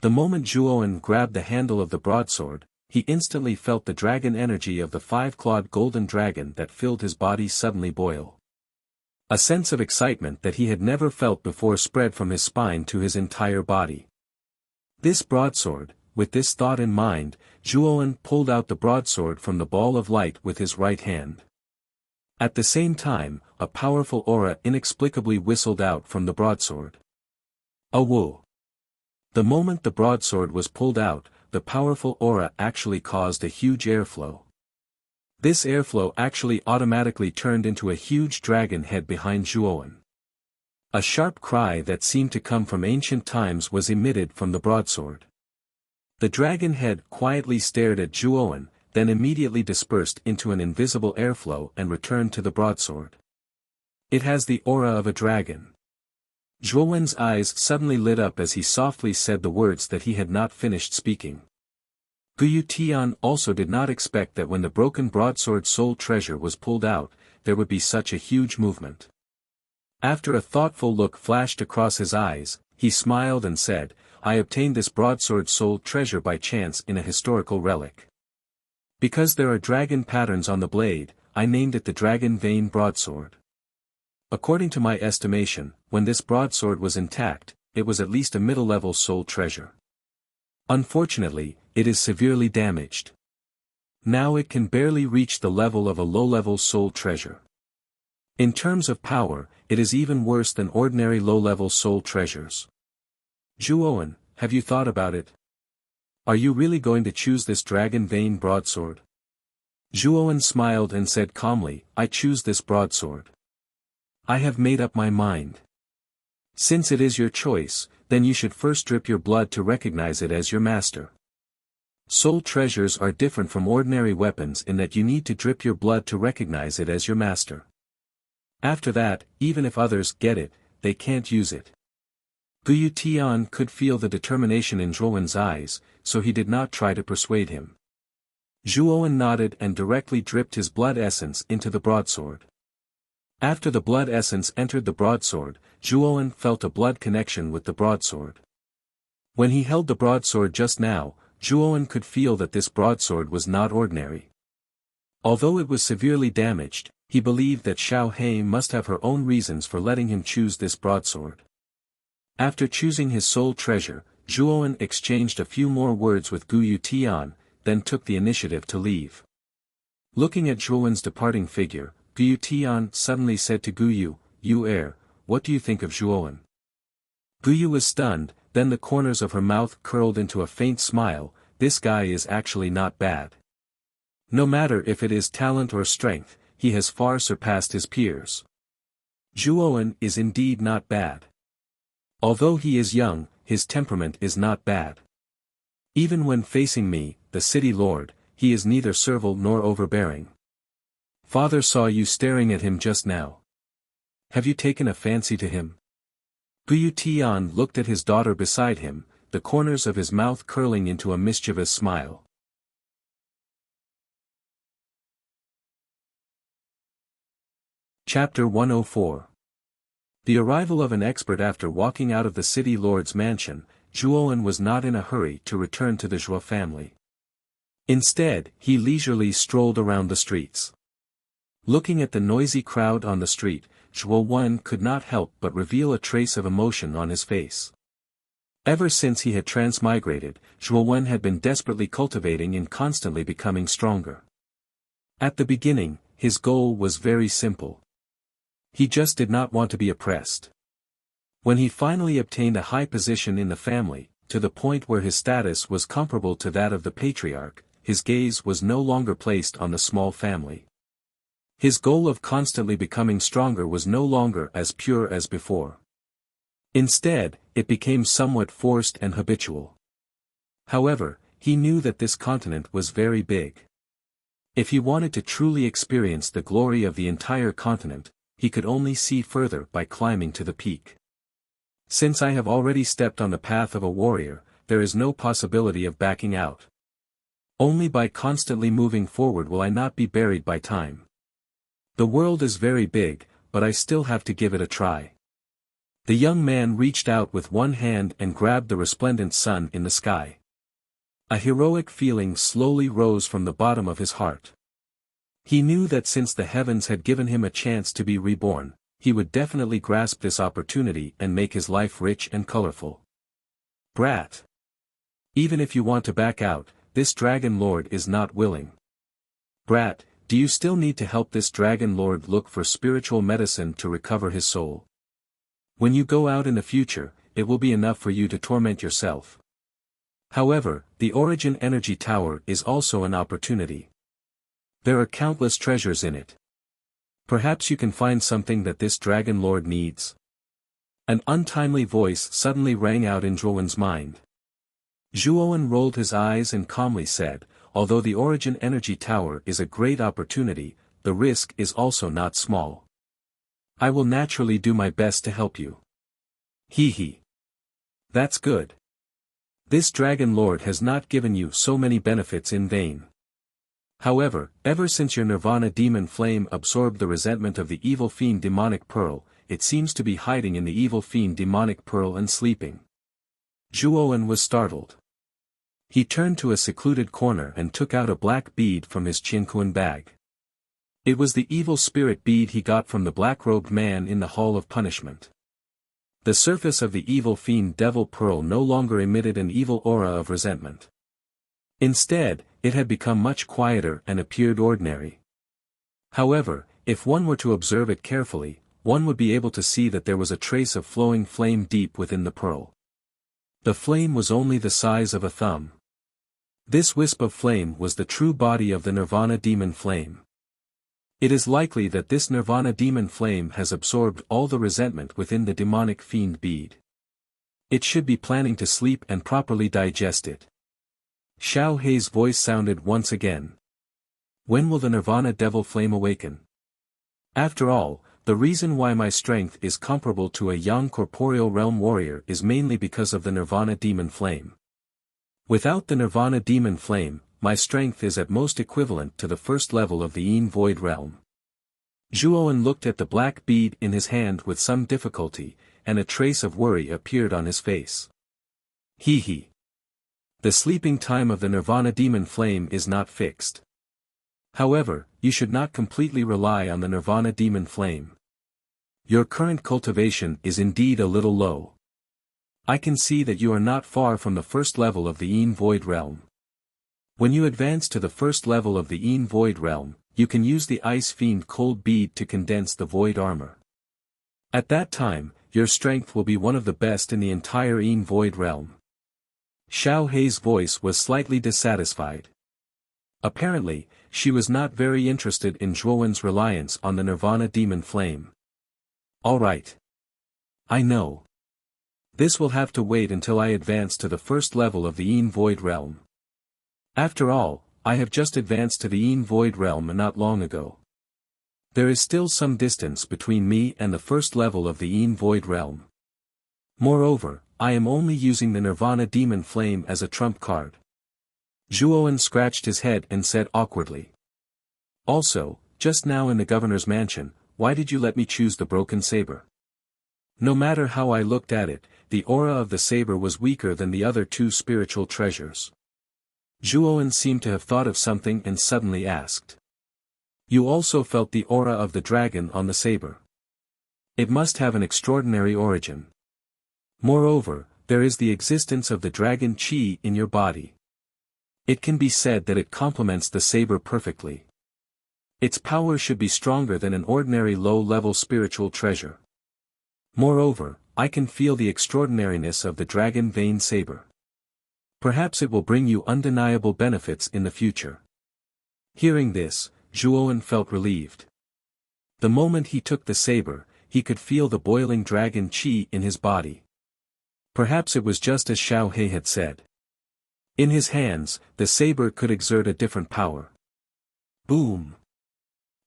The moment Zhuowen grabbed the handle of the broadsword, he instantly felt the dragon energy of the 5-clawed golden dragon that filled his body suddenly boil. A sense of excitement that he had never felt before spread from his spine to his entire body. This broadsword, with this thought in mind, Zhuowen pulled out the broadsword from the ball of light with his right hand. At the same time, a powerful aura inexplicably whistled out from the broadsword. A woo! The moment the broadsword was pulled out, the powerful aura actually caused a huge airflow. This airflow actually automatically turned into a huge dragon head behind Zhuowen. A sharp cry that seemed to come from ancient times was emitted from the broadsword. The dragon head quietly stared at Zhuowen, then immediately dispersed into an invisible airflow and returned to the broadsword. "It has the aura of a dragon." Zhuowen's eyes suddenly lit up as he softly said the words that he had not finished speaking. Gu Tian also did not expect that when the broken broadsword soul treasure was pulled out, there would be such a huge movement. After a thoughtful look flashed across his eyes, he smiled and said, "I obtained this broadsword soul treasure by chance in a historical relic. Because there are dragon patterns on the blade, I named it the Dragon Vein Broadsword. According to my estimation, when this broadsword was intact, it was at least a middle-level soul treasure. Unfortunately, it is severely damaged. Now it can barely reach the level of a low-level soul treasure. In terms of power, it is even worse than ordinary low-level soul treasures. Zhuowen, have you thought about it? Are you really going to choose this dragon vein broadsword? Zhuowen smiled and said calmly, I choose this broadsword. I have made up my mind. Since it is your choice, then you should first drip your blood to recognize it as your master. Soul treasures are different from ordinary weapons in that you need to drip your blood to recognize it as your master. After that, even if others get it, they can't use it. Guyu Tian could feel the determination in Zhuowen's eyes, so he did not try to persuade him. Zhuowen nodded and directly dripped his blood essence into the broadsword. After the blood essence entered the broadsword, Zhuowen felt a blood connection with the broadsword. When he held the broadsword just now, Zhuowen could feel that this broadsword was not ordinary. Although it was severely damaged, he believed that Xiao He must have her own reasons for letting him choose this broadsword. After choosing his soul treasure, Zhuowen exchanged a few more words with Guyu Tian, then took the initiative to leave. Looking at Zhuowen's departing figure, Guyu Tian suddenly said to Guyu, "You heir, what do you think of Zhuowen?" Guyu was stunned, then the corners of her mouth curled into a faint smile. This guy is actually not bad. No matter if it is talent or strength, he has far surpassed his peers. Zhuowen is indeed not bad. Although he is young, his temperament is not bad. Even when facing me, the city lord, he is neither servile nor overbearing. Father saw you staring at him just now. Have you taken a fancy to him? Guyu Tian looked at his daughter beside him, the corners of his mouth curling into a mischievous smile. Chapter 104. The arrival of an expert. After walking out of the city lord's mansion, Zhuowen was not in a hurry to return to the Zhuo family. Instead, he leisurely strolled around the streets. Looking at the noisy crowd on the street, Zhuowen could not help but reveal a trace of emotion on his face. Ever since he had transmigrated, Zhuowen had been desperately cultivating and constantly becoming stronger. At the beginning, his goal was very simple. He just did not want to be oppressed. When he finally obtained a high position in the family, to the point where his status was comparable to that of the patriarch, his gaze was no longer placed on the small family. His goal of constantly becoming stronger was no longer as pure as before. Instead, it became somewhat forced and habitual. However, he knew that this continent was very big. If he wanted to truly experience the glory of the entire continent, he could only see further by climbing to the peak. Since I have already stepped on the path of a warrior, there is no possibility of backing out. Only by constantly moving forward will I not be buried by time. The world is very big, but I still have to give it a try. The young man reached out with one hand and grabbed the resplendent sun in the sky. A heroic feeling slowly rose from the bottom of his heart. He knew that since the heavens had given him a chance to be reborn, he would definitely grasp this opportunity and make his life rich and colorful. Brat! Even if you want to back out, this dragon lord is not willing. Brat, do you still need to help this dragon lord look for spiritual medicine to recover his soul? When you go out in the future, it will be enough for you to torment yourself. However, the Origin Energy Tower is also an opportunity. There are countless treasures in it. Perhaps you can find something that this dragon lord needs. An untimely voice suddenly rang out in Zhuowen's mind. Zhuowen rolled his eyes and calmly said, although the Origin Energy Tower is a great opportunity, the risk is also not small. I will naturally do my best to help you. Hee. That's good. This dragon lord has not given you so many benefits in vain. However, ever since your Nirvana demon flame absorbed the resentment of the evil fiend demonic pearl, it seems to be hiding in the evil fiend demonic pearl and sleeping. Zhuowen was startled. He turned to a secluded corner and took out a black bead from his Qianquan bag. It was the evil spirit bead he got from the black-robed man in the Hall of Punishment. The surface of the evil fiend devil pearl no longer emitted an evil aura of resentment. Instead, it had become much quieter and appeared ordinary. However, if one were to observe it carefully, one would be able to see that there was a trace of flowing flame deep within the pearl. The flame was only the size of a thumb. This wisp of flame was the true body of the Nirvana demon flame. It is likely that this Nirvana demon flame has absorbed all the resentment within the demonic fiend bead. It should be planning to sleep and properly digest it. Xiao Hei's voice sounded once again. When will the Nirvana devil flame awaken? After all, the reason why my strength is comparable to a young corporeal realm warrior is mainly because of the Nirvana demon flame. Without the Nirvana demon flame, my strength is at most equivalent to the first level of the Yin Void realm. Zhuowen looked at the black bead in his hand with some difficulty, and a trace of worry appeared on his face. He. The sleeping time of the Nirvana demon flame is not fixed. However, you should not completely rely on the Nirvana demon flame. Your current cultivation is indeed a little low. I can see that you are not far from the first level of the Yin Void realm. When you advance to the first level of the Yin Void realm, you can use the Ice Fiend Cold Bead to condense the Void armor. At that time, your strength will be one of the best in the entire Yin Void realm. Xiao Hei's voice was slightly dissatisfied. Apparently, she was not very interested in Zhuowen's reliance on the Nirvana demon flame. Alright. I know. This will have to wait until I advance to the first level of the Yin Void realm. After all, I have just advanced to the Yin Void realm not long ago. There is still some distance between me and the first level of the Yin Void realm. Moreover, I am only using the Nirvana demon flame as a trump card. Zhuowen scratched his head and said awkwardly. Also, just now in the governor's mansion, why did you let me choose the broken saber? No matter how I looked at it, the aura of the saber was weaker than the other two spiritual treasures. Zhuowen seemed to have thought of something and suddenly asked. You also felt the aura of the dragon on the saber. It must have an extraordinary origin. Moreover, there is the existence of the dragon chi in your body. It can be said that it complements the saber perfectly. Its power should be stronger than an ordinary low-level spiritual treasure. Moreover, I can feel the extraordinariness of the dragon vein saber. Perhaps it will bring you undeniable benefits in the future. Hearing this, Zhuowen felt relieved. The moment he took the saber, he could feel the boiling dragon chi in his body. Perhaps it was just as Xiao Hei had said. In his hands, the saber could exert a different power. Boom!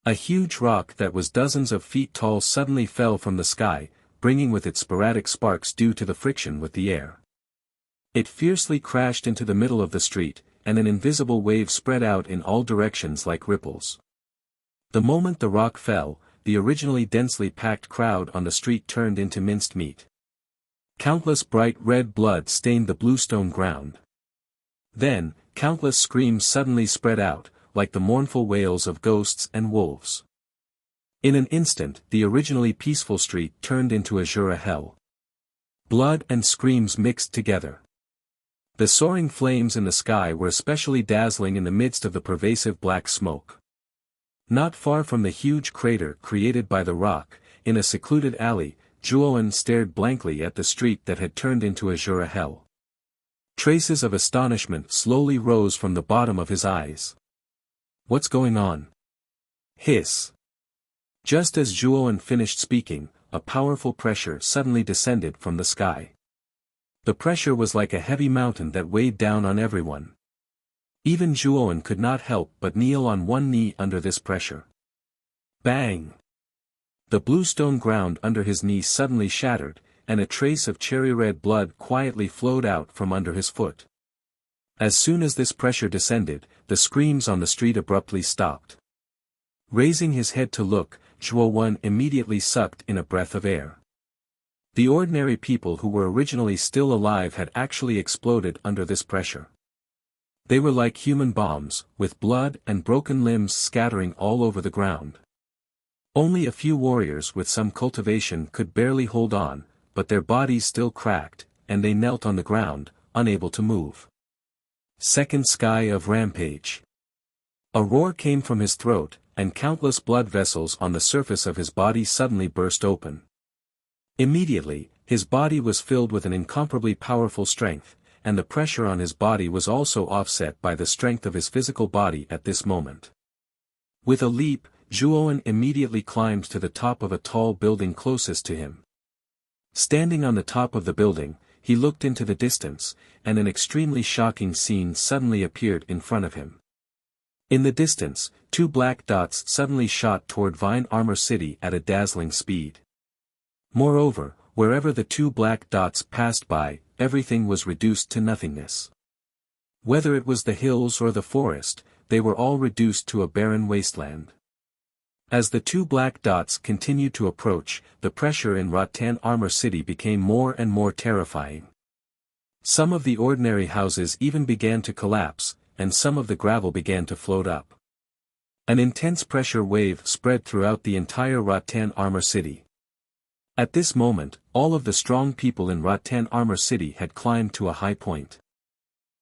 A huge rock that was dozens of feet tall suddenly fell from the sky, bringing with it sporadic sparks due to the friction with the air. It fiercely crashed into the middle of the street, and an invisible wave spread out in all directions like ripples. The moment the rock fell, the originally densely packed crowd on the street turned into minced meat. Countless bright red blood stained the bluestone ground. Then, countless screams suddenly spread out, like the mournful wails of ghosts and wolves. In an instant, the originally peaceful street turned into Azura hell. Blood and screams mixed together. The soaring flames in the sky were especially dazzling in the midst of the pervasive black smoke. Not far from the huge crater created by the rock, in a secluded alley, Zhuowen stared blankly at the street that had turned into Azura hell. Traces of astonishment slowly rose from the bottom of his eyes. What's going on? Hiss. Just as Zhuowen finished speaking, a powerful pressure suddenly descended from the sky. The pressure was like a heavy mountain that weighed down on everyone. Even Zhuowen could not help but kneel on one knee under this pressure. Bang! The bluestone ground under his knee suddenly shattered, and a trace of cherry-red blood quietly flowed out from under his foot. As soon as this pressure descended, the screams on the street abruptly stopped. Raising his head to look, Zhuowen immediately sucked in a breath of air. The ordinary people who were originally still alive had actually exploded under this pressure. They were like human bombs, with blood and broken limbs scattering all over the ground. Only a few warriors with some cultivation could barely hold on, but their bodies still cracked, and they knelt on the ground, unable to move. Second Sky of Rampage. A roar came from his throat, and countless blood vessels on the surface of his body suddenly burst open. Immediately, his body was filled with an incomparably powerful strength, and the pressure on his body was also offset by the strength of his physical body at this moment. With a leap, Zhuowen immediately climbed to the top of a tall building closest to him. Standing on the top of the building, he looked into the distance, and an extremely shocking scene suddenly appeared in front of him. In the distance, two black dots suddenly shot toward Vine Armor City at a dazzling speed. Moreover, wherever the two black dots passed by, everything was reduced to nothingness. Whether it was the hills or the forest, they were all reduced to a barren wasteland. As the two black dots continued to approach, the pressure in Rattan Armor City became more and more terrifying. Some of the ordinary houses even began to collapse, and some of the gravel began to float up. An intense pressure wave spread throughout the entire Rattan Armor City. At this moment, all of the strong people in Rattan Armor City had climbed to a high point.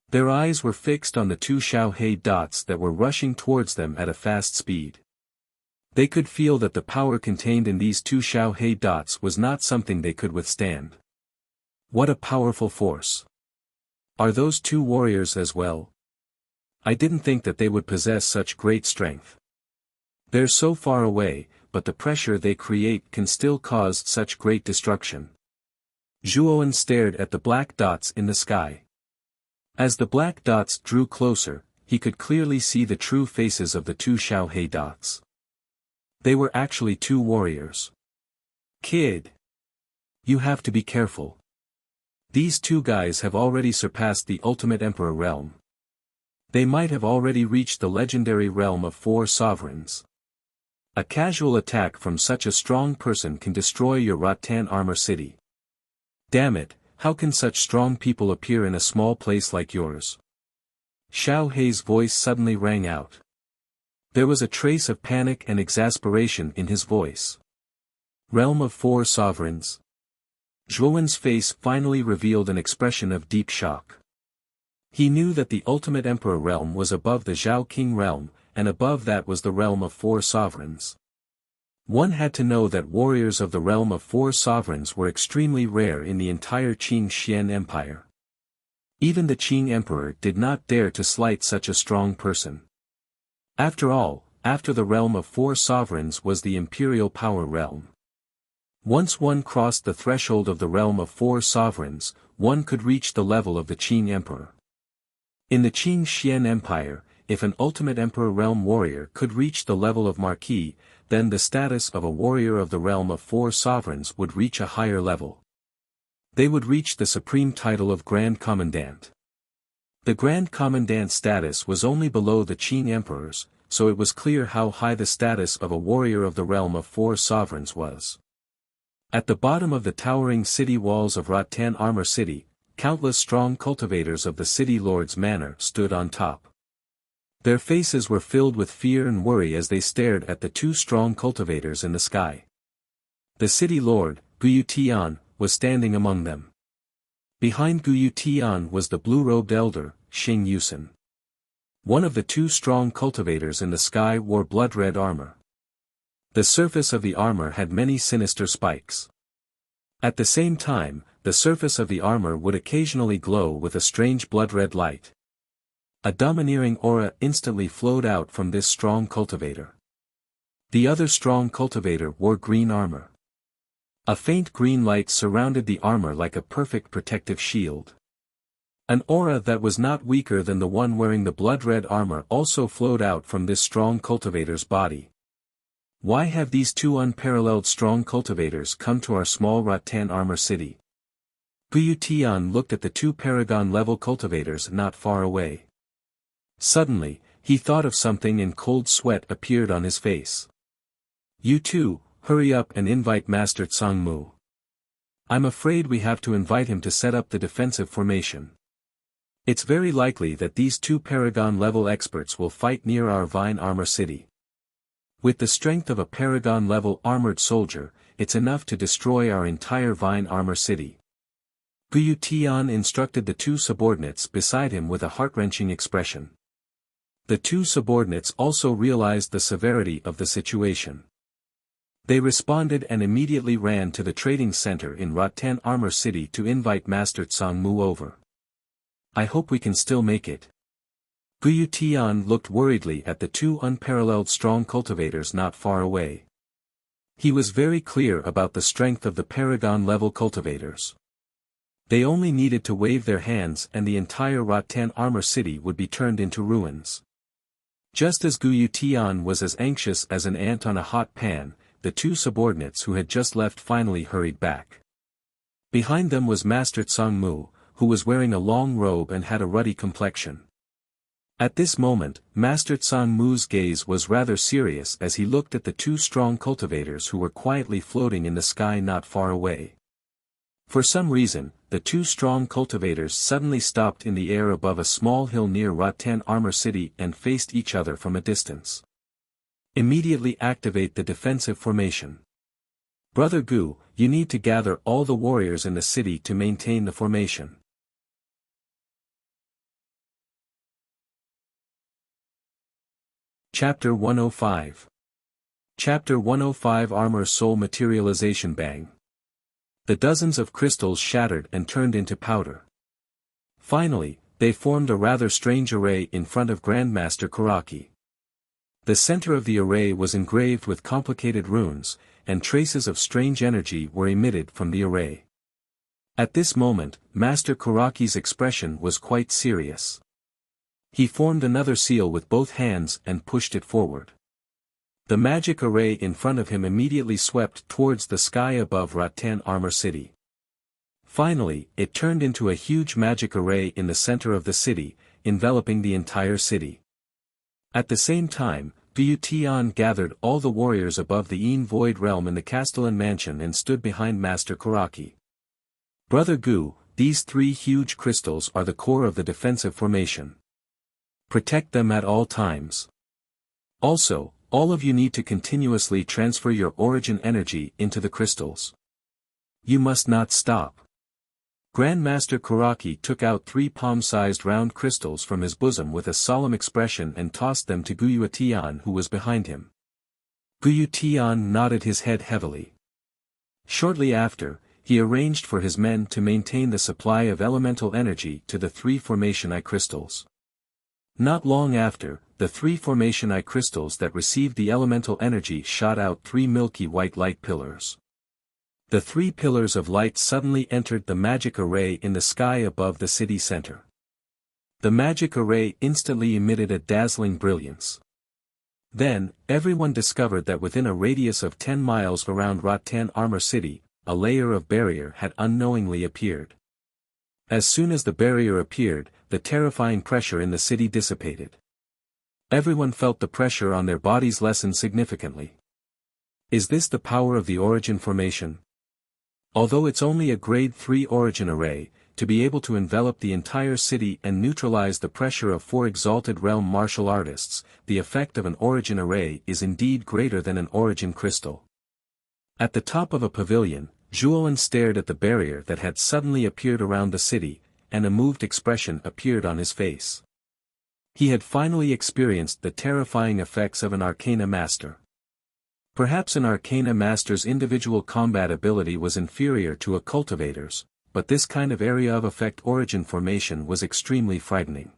Their eyes were fixed on the two Xiaohei dots that were rushing towards them at a fast speed. They could feel that the power contained in these two Xiaohei dots was not something they could withstand. What a powerful force! Are those two warriors as well? I didn't think that they would possess such great strength. They're so far away, but the pressure they create can still cause such great destruction. Zhuowen stared at the black dots in the sky. As the black dots drew closer, he could clearly see the true faces of the two Xiaohei dots. They were actually two warriors. Kid! You have to be careful. These two guys have already surpassed the Ultimate Emperor realm. They might have already reached the legendary realm of 4 sovereigns. A casual attack from such a strong person can destroy your Rattan Armor City. Damn it, how can such strong people appear in a small place like yours? Xiaohei's voice suddenly rang out. There was a trace of panic and exasperation in his voice. Realm of 4 sovereigns. Zhuowen's face finally revealed an expression of deep shock. He knew that the Ultimate Emperor realm was above the Zhao King realm, and above that was the realm of 4 sovereigns. One had to know that warriors of the realm of 4 sovereigns were extremely rare in the entire Qing Xian Empire. Even the Qing Emperor did not dare to slight such a strong person. After all, after the realm of 4 sovereigns was the imperial power realm. Once one crossed the threshold of the realm of 4 sovereigns, one could reach the level of the Qing Emperor. In the Qing Xian Empire, if an Ultimate Emperor realm warrior could reach the level of Marquis, then the status of a warrior of the realm of 4 sovereigns would reach a higher level. They would reach the supreme title of Grand Commandant. The Grand Commandant status was only below the Qing Emperors, so it was clear how high the status of a warrior of the realm of 4 sovereigns was. At the bottom of the towering city walls of Rattan Armor City, countless strong cultivators of the city lord's manor stood on top. Their faces were filled with fear and worry as they stared at the two strong cultivators in the sky. The city lord, Guyu Tian, was standing among them. Behind Guyu Tian was the blue-robed elder, Xing Yusen. One of the two strong cultivators in the sky wore blood-red armor. The surface of the armor had many sinister spikes. At the same time, the surface of the armor would occasionally glow with a strange blood-red light. A domineering aura instantly flowed out from this strong cultivator. The other strong cultivator wore green armor. A faint green light surrounded the armor like a perfect protective shield. An aura that was not weaker than the one wearing the blood-red armor also flowed out from this strong cultivator's body. Why have these two unparalleled strong cultivators come to our small Rattan Armor City? Guyu Tian looked at the two paragon-level cultivators not far away. Suddenly, he thought of something and cold sweat appeared on his face. You two, hurry up and invite Master Tsangmu. I'm afraid we have to invite him to set up the defensive formation. It's very likely that these two Paragon-level experts will fight near our Vine Armor City. With the strength of a Paragon-level armored soldier, it's enough to destroy our entire Vine Armor City. Guyu Tian instructed the two subordinates beside him with a heart-wrenching expression. The two subordinates also realized the severity of the situation. They responded and immediately ran to the trading center in Rattan Armor City to invite Master Tsang Mu over. I hope we can still make it. Guyu Tian looked worriedly at the two unparalleled strong cultivators not far away. He was very clear about the strength of the Paragon-level cultivators. They only needed to wave their hands and the entire Rattan Armor City would be turned into ruins. Just as Guyu Tian was as anxious as an ant on a hot pan, the two subordinates who had just left finally hurried back. Behind them was Master Tsang Mu, who was wearing a long robe and had a ruddy complexion. At this moment, Master Tsang Mu's gaze was rather serious as he looked at the two strong cultivators who were quietly floating in the sky not far away. For some reason, the two strong cultivators suddenly stopped in the air above a small hill near Rattan Armor City and faced each other from a distance. Immediately activate the defensive formation. Brother Gu, you need to gather all the warriors in the city to maintain the formation. Chapter 105. Chapter 105 Armor Soul Materialization Bang. The dozens of crystals shattered and turned into powder. Finally, they formed a rather strange array in front of Grandmaster Kuraki. The center of the array was engraved with complicated runes, and traces of strange energy were emitted from the array. At this moment, Master Kuraki's expression was quite serious. He formed another seal with both hands and pushed it forward. The magic array in front of him immediately swept towards the sky above Rattan Armor City. Finally, it turned into a huge magic array in the center of the city, enveloping the entire city. At the same time, Guyu Tian gathered all the warriors above the Yin Void Realm in the Castellan Mansion and stood behind Master Kuraki. Brother Gu, these three huge crystals are the core of the defensive formation. Protect them at all times. Also, all of you need to continuously transfer your origin energy into the crystals. You must not stop. Grandmaster Kuraki took out 3 palm-sized round crystals from his bosom with a solemn expression and tossed them to Guyu Tian who was behind him. Guyu Tian nodded his head heavily. Shortly after, he arranged for his men to maintain the supply of elemental energy to the 3 formation eye crystals. Not long after, the 3 formation eye crystals that received the elemental energy shot out 3 milky white light pillars. The 3 pillars of light suddenly entered the magic array in the sky above the city center. The magic array instantly emitted a dazzling brilliance. Then, everyone discovered that within a radius of 10 miles around Rattan Armor City, a layer of barrier had unknowingly appeared. As soon as the barrier appeared, the terrifying pressure in the city dissipated. Everyone felt the pressure on their bodies lessen significantly. Is this the power of the origin formation? Although it's only a grade 3 origin array, to be able to envelop the entire city and neutralize the pressure of 4 exalted realm martial artists, the effect of an origin array is indeed greater than an origin crystal. At the top of a pavilion, Zhuowen stared at the barrier that had suddenly appeared around the city, and a moved expression appeared on his face. He had finally experienced the terrifying effects of an Arcana Master. Perhaps an Arcana Master's individual combat ability was inferior to a cultivator's, but this kind of area of effect origin formation was extremely frightening.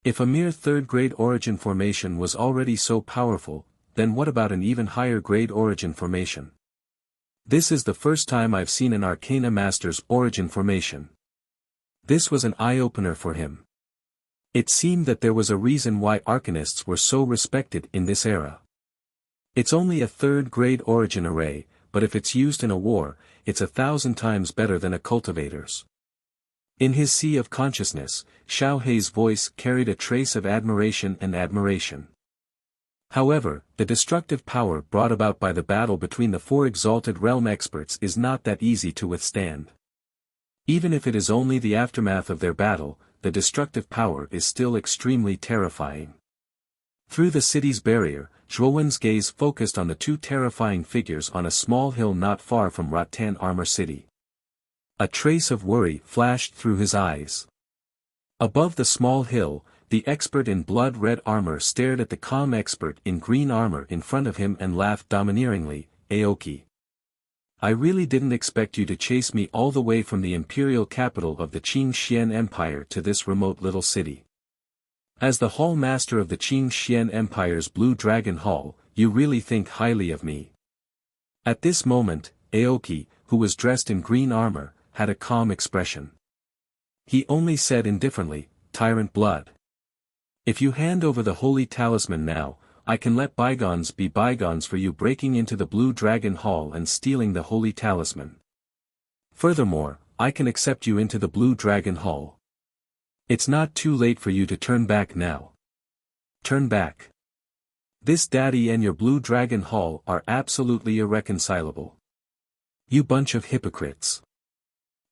If a mere 3rd grade origin formation was already so powerful, then what about an even higher grade origin formation? This is the first time I've seen an Arcana Master's origin formation. This was an eye-opener for him. It seemed that there was a reason why Arcanists were so respected in this era. It's only a 3rd grade origin array, but if it's used in a war, it's 1,000 times better than a cultivator's. In his sea of consciousness, Xiao Hei's voice carried a trace of admiration and admiration. However, the destructive power brought about by the battle between the 4 exalted realm experts is not that easy to withstand. Even if it is only the aftermath of their battle, the destructive power is still extremely terrifying. Through the city's barrier, Zhuowen's gaze focused on the 2 terrifying figures on a small hill not far from Rattan Armor City. A trace of worry flashed through his eyes. Above the small hill, the expert in blood-red armor stared at the calm expert in green armor in front of him and laughed domineeringly. Aoki. I really didn't expect you to chase me all the way from the imperial capital of the Qing Xian Empire to this remote little city. As the hall master of the Qing Xian Empire's Blue Dragon Hall, you really think highly of me. At this moment, Aoki, who was dressed in green armor, had a calm expression. He only said indifferently, "Tyrant blood. If you hand over the holy talisman now, I can let bygones be bygones for you breaking into the Blue Dragon Hall and stealing the holy talisman. Furthermore, I can accept you into the Blue Dragon Hall. It's not too late for you to turn back now. Turn back. This daddy and your Blue Dragon Hall are absolutely irreconcilable. You bunch of hypocrites.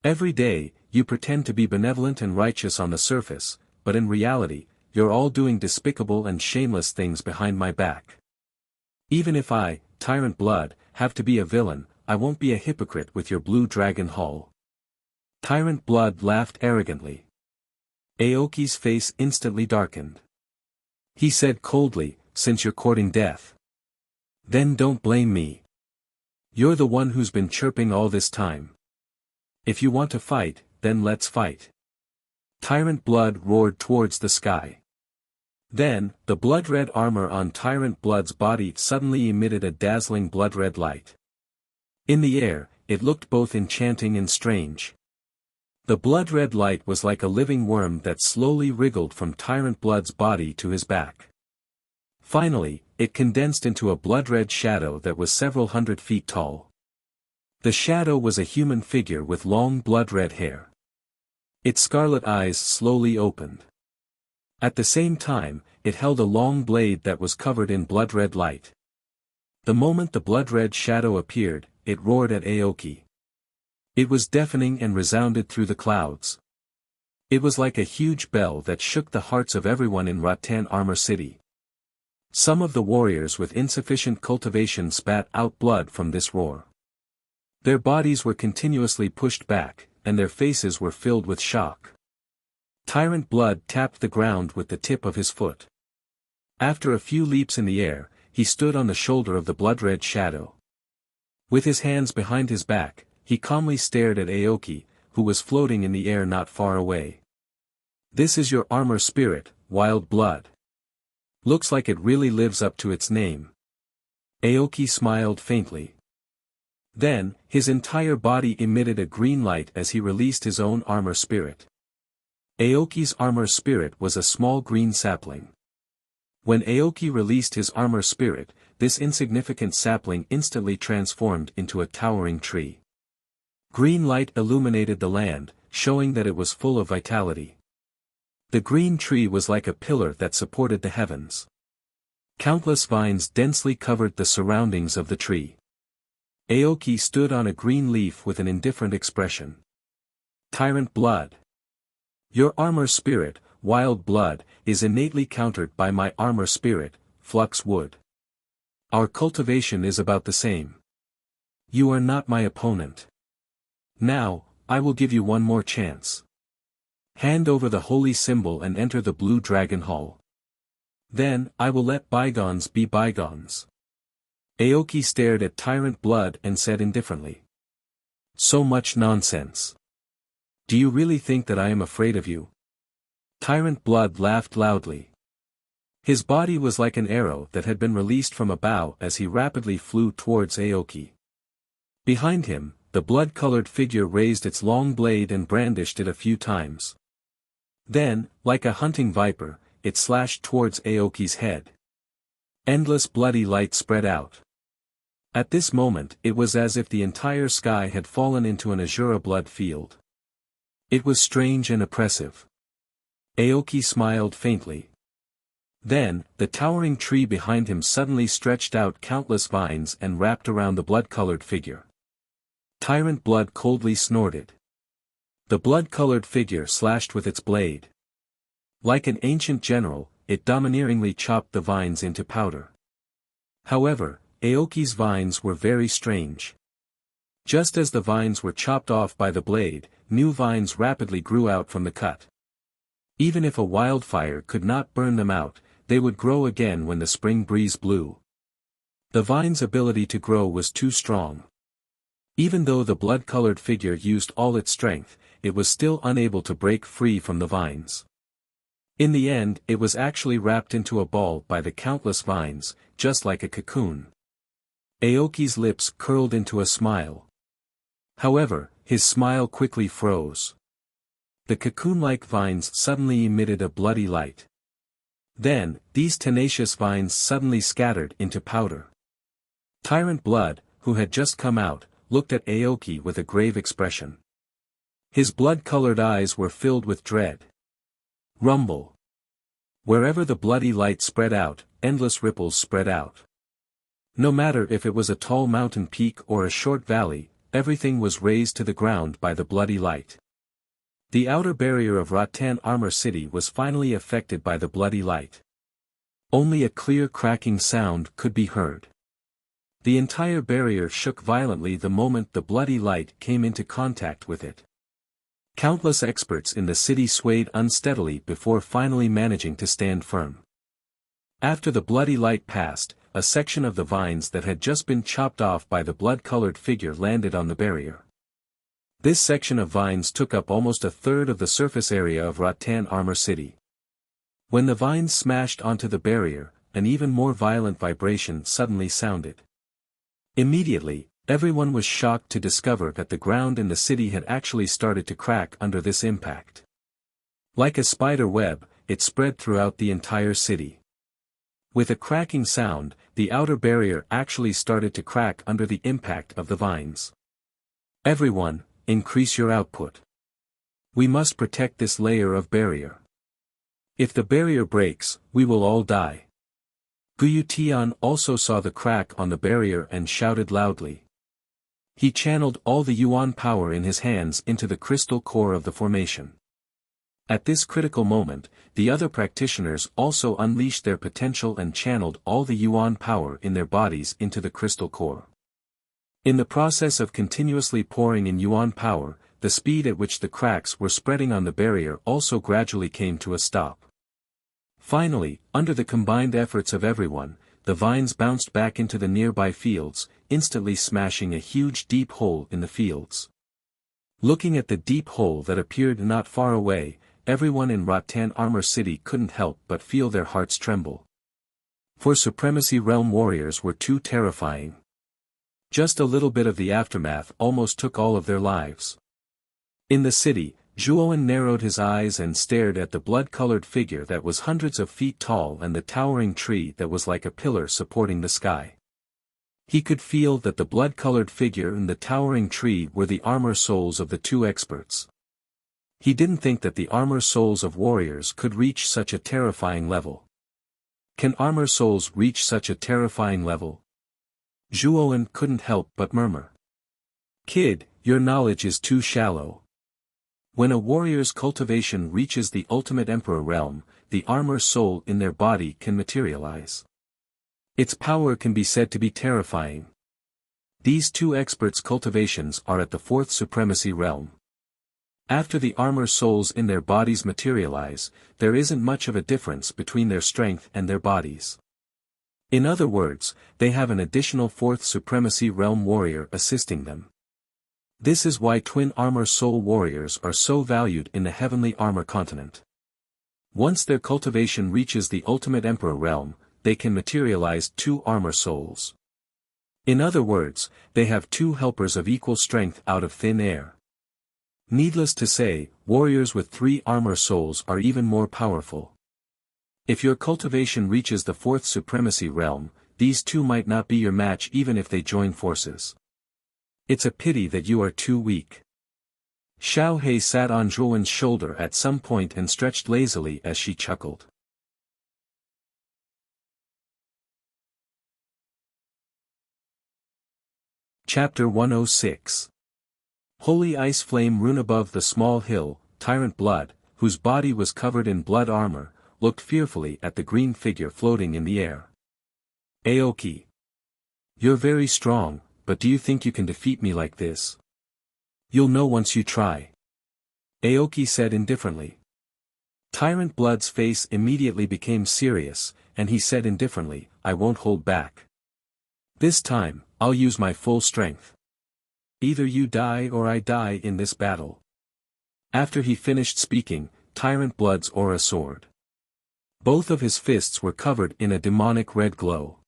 Every day, you pretend to be benevolent and righteous on the surface, but in reality, you're all doing despicable and shameless things behind my back. Even if I, Tyrant Blood, have to be a villain, I won't be a hypocrite with your Blue Dragon Hall." Tyrant Blood laughed arrogantly. Aoki's face instantly darkened. He said coldly, "Since you're courting death, then don't blame me. You're the one who's been chirping all this time. If you want to fight, then let's fight." Tyrant Blood roared towards the sky. Then, the blood-red armor on Tyrant Blood's body suddenly emitted a dazzling blood-red light. In the air, it looked both enchanting and strange. The blood-red light was like a living worm that slowly wriggled from Tyrant Blood's body to his back. Finally, it condensed into a blood-red shadow that was several hundred feet tall. The shadow was a human figure with long blood-red hair. Its scarlet eyes slowly opened. At the same time, it held a long blade that was covered in blood-red light. The moment the blood-red shadow appeared, it roared at Aoki. It was deafening and resounded through the clouds. It was like a huge bell that shook the hearts of everyone in Rattan Armor City. Some of the warriors with insufficient cultivation spat out blood from this roar. Their bodies were continuously pushed back, and their faces were filled with shock. Tyrant Blood tapped the ground with the tip of his foot. After a few leaps in the air, he stood on the shoulder of the blood-red shadow. With his hands behind his back, he calmly stared at Aoki, who was floating in the air not far away. "This is your armor spirit, Wild Blood. Looks like it really lives up to its name." Aoki smiled faintly. Then, his entire body emitted a green light as he released his own armor spirit. Aoki's armor spirit was a small green sapling. When Aoki released his armor spirit, this insignificant sapling instantly transformed into a towering tree. Green light illuminated the land, showing that it was full of vitality. The green tree was like a pillar that supported the heavens. Countless vines densely covered the surroundings of the tree. Aoki stood on a green leaf with an indifferent expression. "Tyrant Blood. Your armor spirit, Wild Blood, is innately countered by my armor spirit, Flux Wood. Our cultivation is about the same. You are not my opponent. Now, I will give you one more chance. Hand over the holy symbol and enter the Blue Dragon Hall. Then, I will let bygones be bygones." Aoki stared at Tyrant Blood and said indifferently. "So much nonsense. Do you really think that I am afraid of you?" Tyrant Blood laughed loudly. His body was like an arrow that had been released from a bow as he rapidly flew towards Aoki. Behind him, the blood-colored figure raised its long blade and brandished it a few times. Then, like a hunting viper, it slashed towards Aoki's head. Endless bloody light spread out. At this moment it was as if the entire sky had fallen into an azure blood field. It was strange and oppressive. Aoki smiled faintly. Then, the towering tree behind him suddenly stretched out countless vines and wrapped around the blood-colored figure. Tyrant Blood coldly snorted. The blood-colored figure slashed with its blade. Like an ancient general, it domineeringly chopped the vines into powder. However, Aoki's vines were very strange. Just as the vines were chopped off by the blade, new vines rapidly grew out from the cut. Even if a wildfire could not burn them out, they would grow again when the spring breeze blew. The vine's ability to grow was too strong. Even though the blood-colored figure used all its strength, it was still unable to break free from the vines. In the end, it was actually wrapped into a ball by the countless vines, just like a cocoon. Aoki's lips curled into a smile. However, his smile quickly froze. The cocoon-like vines suddenly emitted a bloody light. Then, these tenacious vines suddenly scattered into powder. Tyrant Blood, who had just come out, looked at Aoki with a grave expression. His blood-colored eyes were filled with dread. Rumble. Wherever the bloody light spread out, endless ripples spread out. No matter if it was a tall mountain peak or a short valley, everything was razed to the ground by the bloody light. The outer barrier of Rattan Armor City was finally affected by the bloody light. Only a clear cracking sound could be heard. The entire barrier shook violently the moment the bloody light came into contact with it. Countless experts in the city swayed unsteadily before finally managing to stand firm. After the bloody light passed, a section of the vines that had just been chopped off by the blood-colored figure landed on the barrier. This section of vines took up almost a third of the surface area of Rattan Armor City. When the vines smashed onto the barrier, an even more violent vibration suddenly sounded. Immediately, everyone was shocked to discover that the ground in the city had actually started to crack under this impact. Like a spider web, it spread throughout the entire city. With a cracking sound, the outer barrier actually started to crack under the impact of the vines. Everyone, increase your output. We must protect this layer of barrier. If the barrier breaks, we will all die. Guyutian also saw the crack on the barrier and shouted loudly. He channeled all the yuan power in his hands into the crystal core of the formation. At this critical moment, the other practitioners also unleashed their potential and channeled all the yuan power in their bodies into the crystal core. In the process of continuously pouring in yuan power, the speed at which the cracks were spreading on the barrier also gradually came to a stop. Finally, under the combined efforts of everyone, the vines bounced back into the nearby fields, instantly smashing a huge deep hole in the fields. Looking at the deep hole that appeared not far away, everyone in Rattan Armor City couldn't help but feel their hearts tremble. For Supremacy Realm warriors were too terrifying. Just a little bit of the aftermath almost took all of their lives. In the city, Zhuowen narrowed his eyes and stared at the blood-colored figure that was hundreds of feet tall and the towering tree that was like a pillar supporting the sky. He could feel that the blood-colored figure and the towering tree were the armor souls of the two experts. He didn't think that the armor souls of warriors could reach such a terrifying level. Can armor souls reach such a terrifying level? Zhuowen couldn't help but murmur. Kid, your knowledge is too shallow. When a warrior's cultivation reaches the ultimate emperor realm, the armor soul in their body can materialize. Its power can be said to be terrifying. These two experts' cultivations are at the fourth supremacy realm. After the armor souls in their bodies materialize, there isn't much of a difference between their strength and their bodies. In other words, they have an additional fourth supremacy realm warrior assisting them. This is why twin armor soul warriors are so valued in the heavenly armor continent. Once their cultivation reaches the ultimate emperor realm, they can materialize two armor souls. In other words, they have two helpers of equal strength out of thin air. Needless to say, warriors with 3 armor souls are even more powerful. If your cultivation reaches the fourth supremacy realm, these two might not be your match even if they join forces. It's a pity that you are too weak. Xiao He sat on Zhuowen's shoulder at some point and stretched lazily as she chuckled. Chapter 106. Holy ice flame rune above the small hill, Tyrant Blood, whose body was covered in blood armor, looked fearfully at the green figure floating in the air. Aoki. You're very strong, but do you think you can defeat me like this? You'll know once you try. Aoki said indifferently. Tyrant Blood's face immediately became serious, and he said indifferently, I won't hold back. This time, I'll use my full strength. Either you die or I die in this battle. After he finished speaking, Tyrant Blood's aura soared. Both of his fists were covered in a demonic red glow.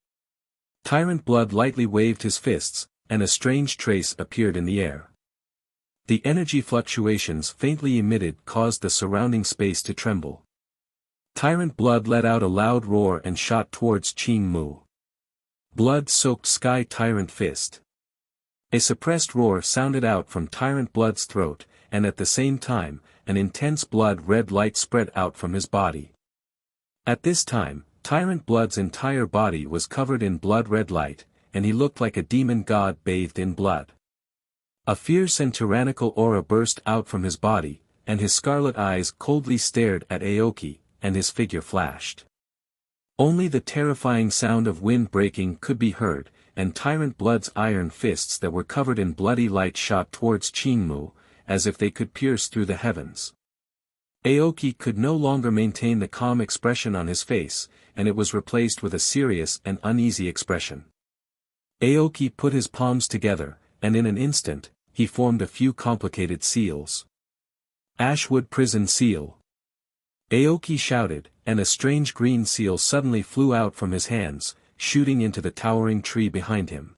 Tyrant Blood lightly waved his fists, and a strange trace appeared in the air. The energy fluctuations faintly emitted caused the surrounding space to tremble. Tyrant Blood let out a loud roar and shot towards Qing Mu. Blood-soaked Sky Tyrant Fist. A suppressed roar sounded out from Tyrant Blood's throat, and at the same time, an intense blood-red light spread out from his body. At this time, Tyrant Blood's entire body was covered in blood-red light, and he looked like a demon god bathed in blood. A fierce and tyrannical aura burst out from his body, and his scarlet eyes coldly stared at Aoki, and his figure flashed. Only the terrifying sound of wind breaking could be heard, and Tyrant Blood's iron fists that were covered in bloody light shot towards Qingmu, as if they could pierce through the heavens. Aoki could no longer maintain the calm expression on his face, and it was replaced with a serious and uneasy expression. Aoki put his palms together, and in an instant, he formed a few complicated seals. Ashwood Prison Seal. Aoki shouted, and a strange green seal suddenly flew out from his hands, shooting into the towering tree behind him.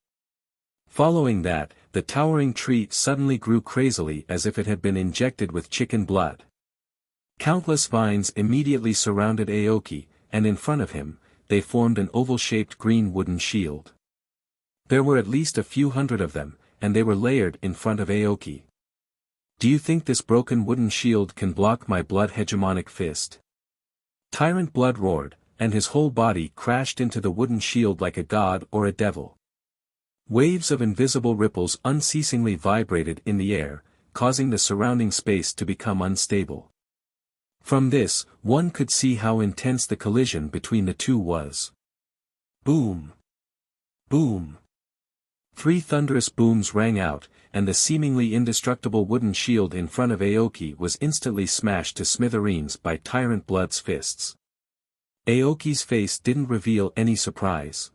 Following that, the towering tree suddenly grew crazily as if it had been injected with chicken blood. Countless vines immediately surrounded Aoki, and in front of him, they formed an oval-shaped green wooden shield. There were at least a few hundred of them, and they were layered in front of Aoki. Do you think this broken wooden shield can block my blood hegemonic fist? Tyrant Blood roared, and his whole body crashed into the wooden shield like a god or a devil. Waves of invisible ripples unceasingly vibrated in the air, causing the surrounding space to become unstable. From this, one could see how intense the collision between the two was. Boom! Boom! 3 thunderous booms rang out, and the seemingly indestructible wooden shield in front of Aoki was instantly smashed to smithereens by Tyrant Blood's fists. Aoki's face didn't reveal any surprise.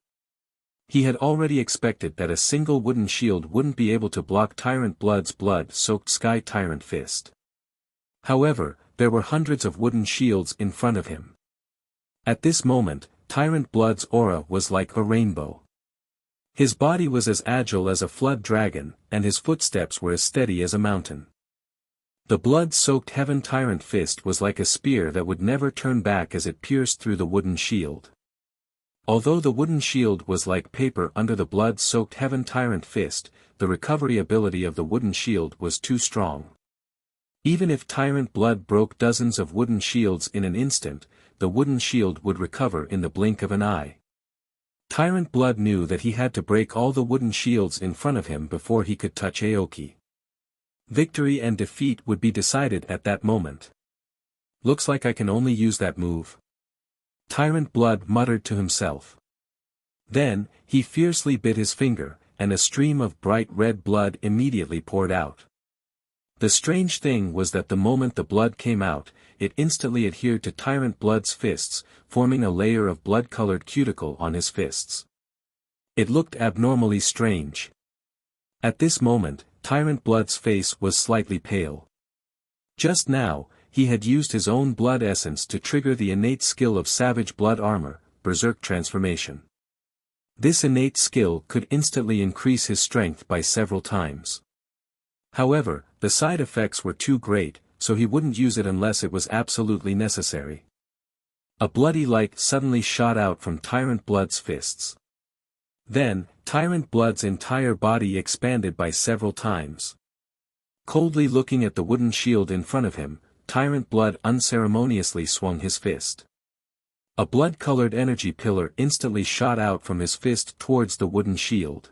He had already expected that a single wooden shield wouldn't be able to block Tyrant Blood's blood-soaked Sky Tyrant Fist. However, there were hundreds of wooden shields in front of him. At this moment, Tyrant Blood's aura was like a rainbow. His body was as agile as a flood dragon, and his footsteps were as steady as a mountain. The blood-soaked Heaven Tyrant Fist was like a spear that would never turn back as it pierced through the wooden shield. Although the wooden shield was like paper under the blood-soaked Heaven Tyrant Fist, the recovery ability of the wooden shield was too strong. Even if Tyrant Blood broke dozens of wooden shields in an instant, the wooden shield would recover in the blink of an eye. Tyrant Blood knew that he had to break all the wooden shields in front of him before he could touch Aoki. Victory and defeat would be decided at that moment. Looks like I can only use that move. Tyrant Blood muttered to himself. Then, he fiercely bit his finger, and a stream of bright red blood immediately poured out. The strange thing was that the moment the blood came out, it instantly adhered to Tyrant Blood's fists, forming a layer of blood-colored cuticle on his fists. It looked abnormally strange. At this moment, Tyrant Blood's face was slightly pale. Just now, he had used his own blood essence to trigger the innate skill of Savage Blood Armor, Berserk Transformation. This innate skill could instantly increase his strength by several times. However, the side effects were too great, so he wouldn't use it unless it was absolutely necessary. A bloody light suddenly shot out from Tyrant Blood's fists. Then, Tyrant Blood's entire body expanded by several times. Coldly looking at the wooden shield in front of him, Tyrant Blood unceremoniously swung his fist. A blood-colored energy pillar instantly shot out from his fist towards the wooden shield.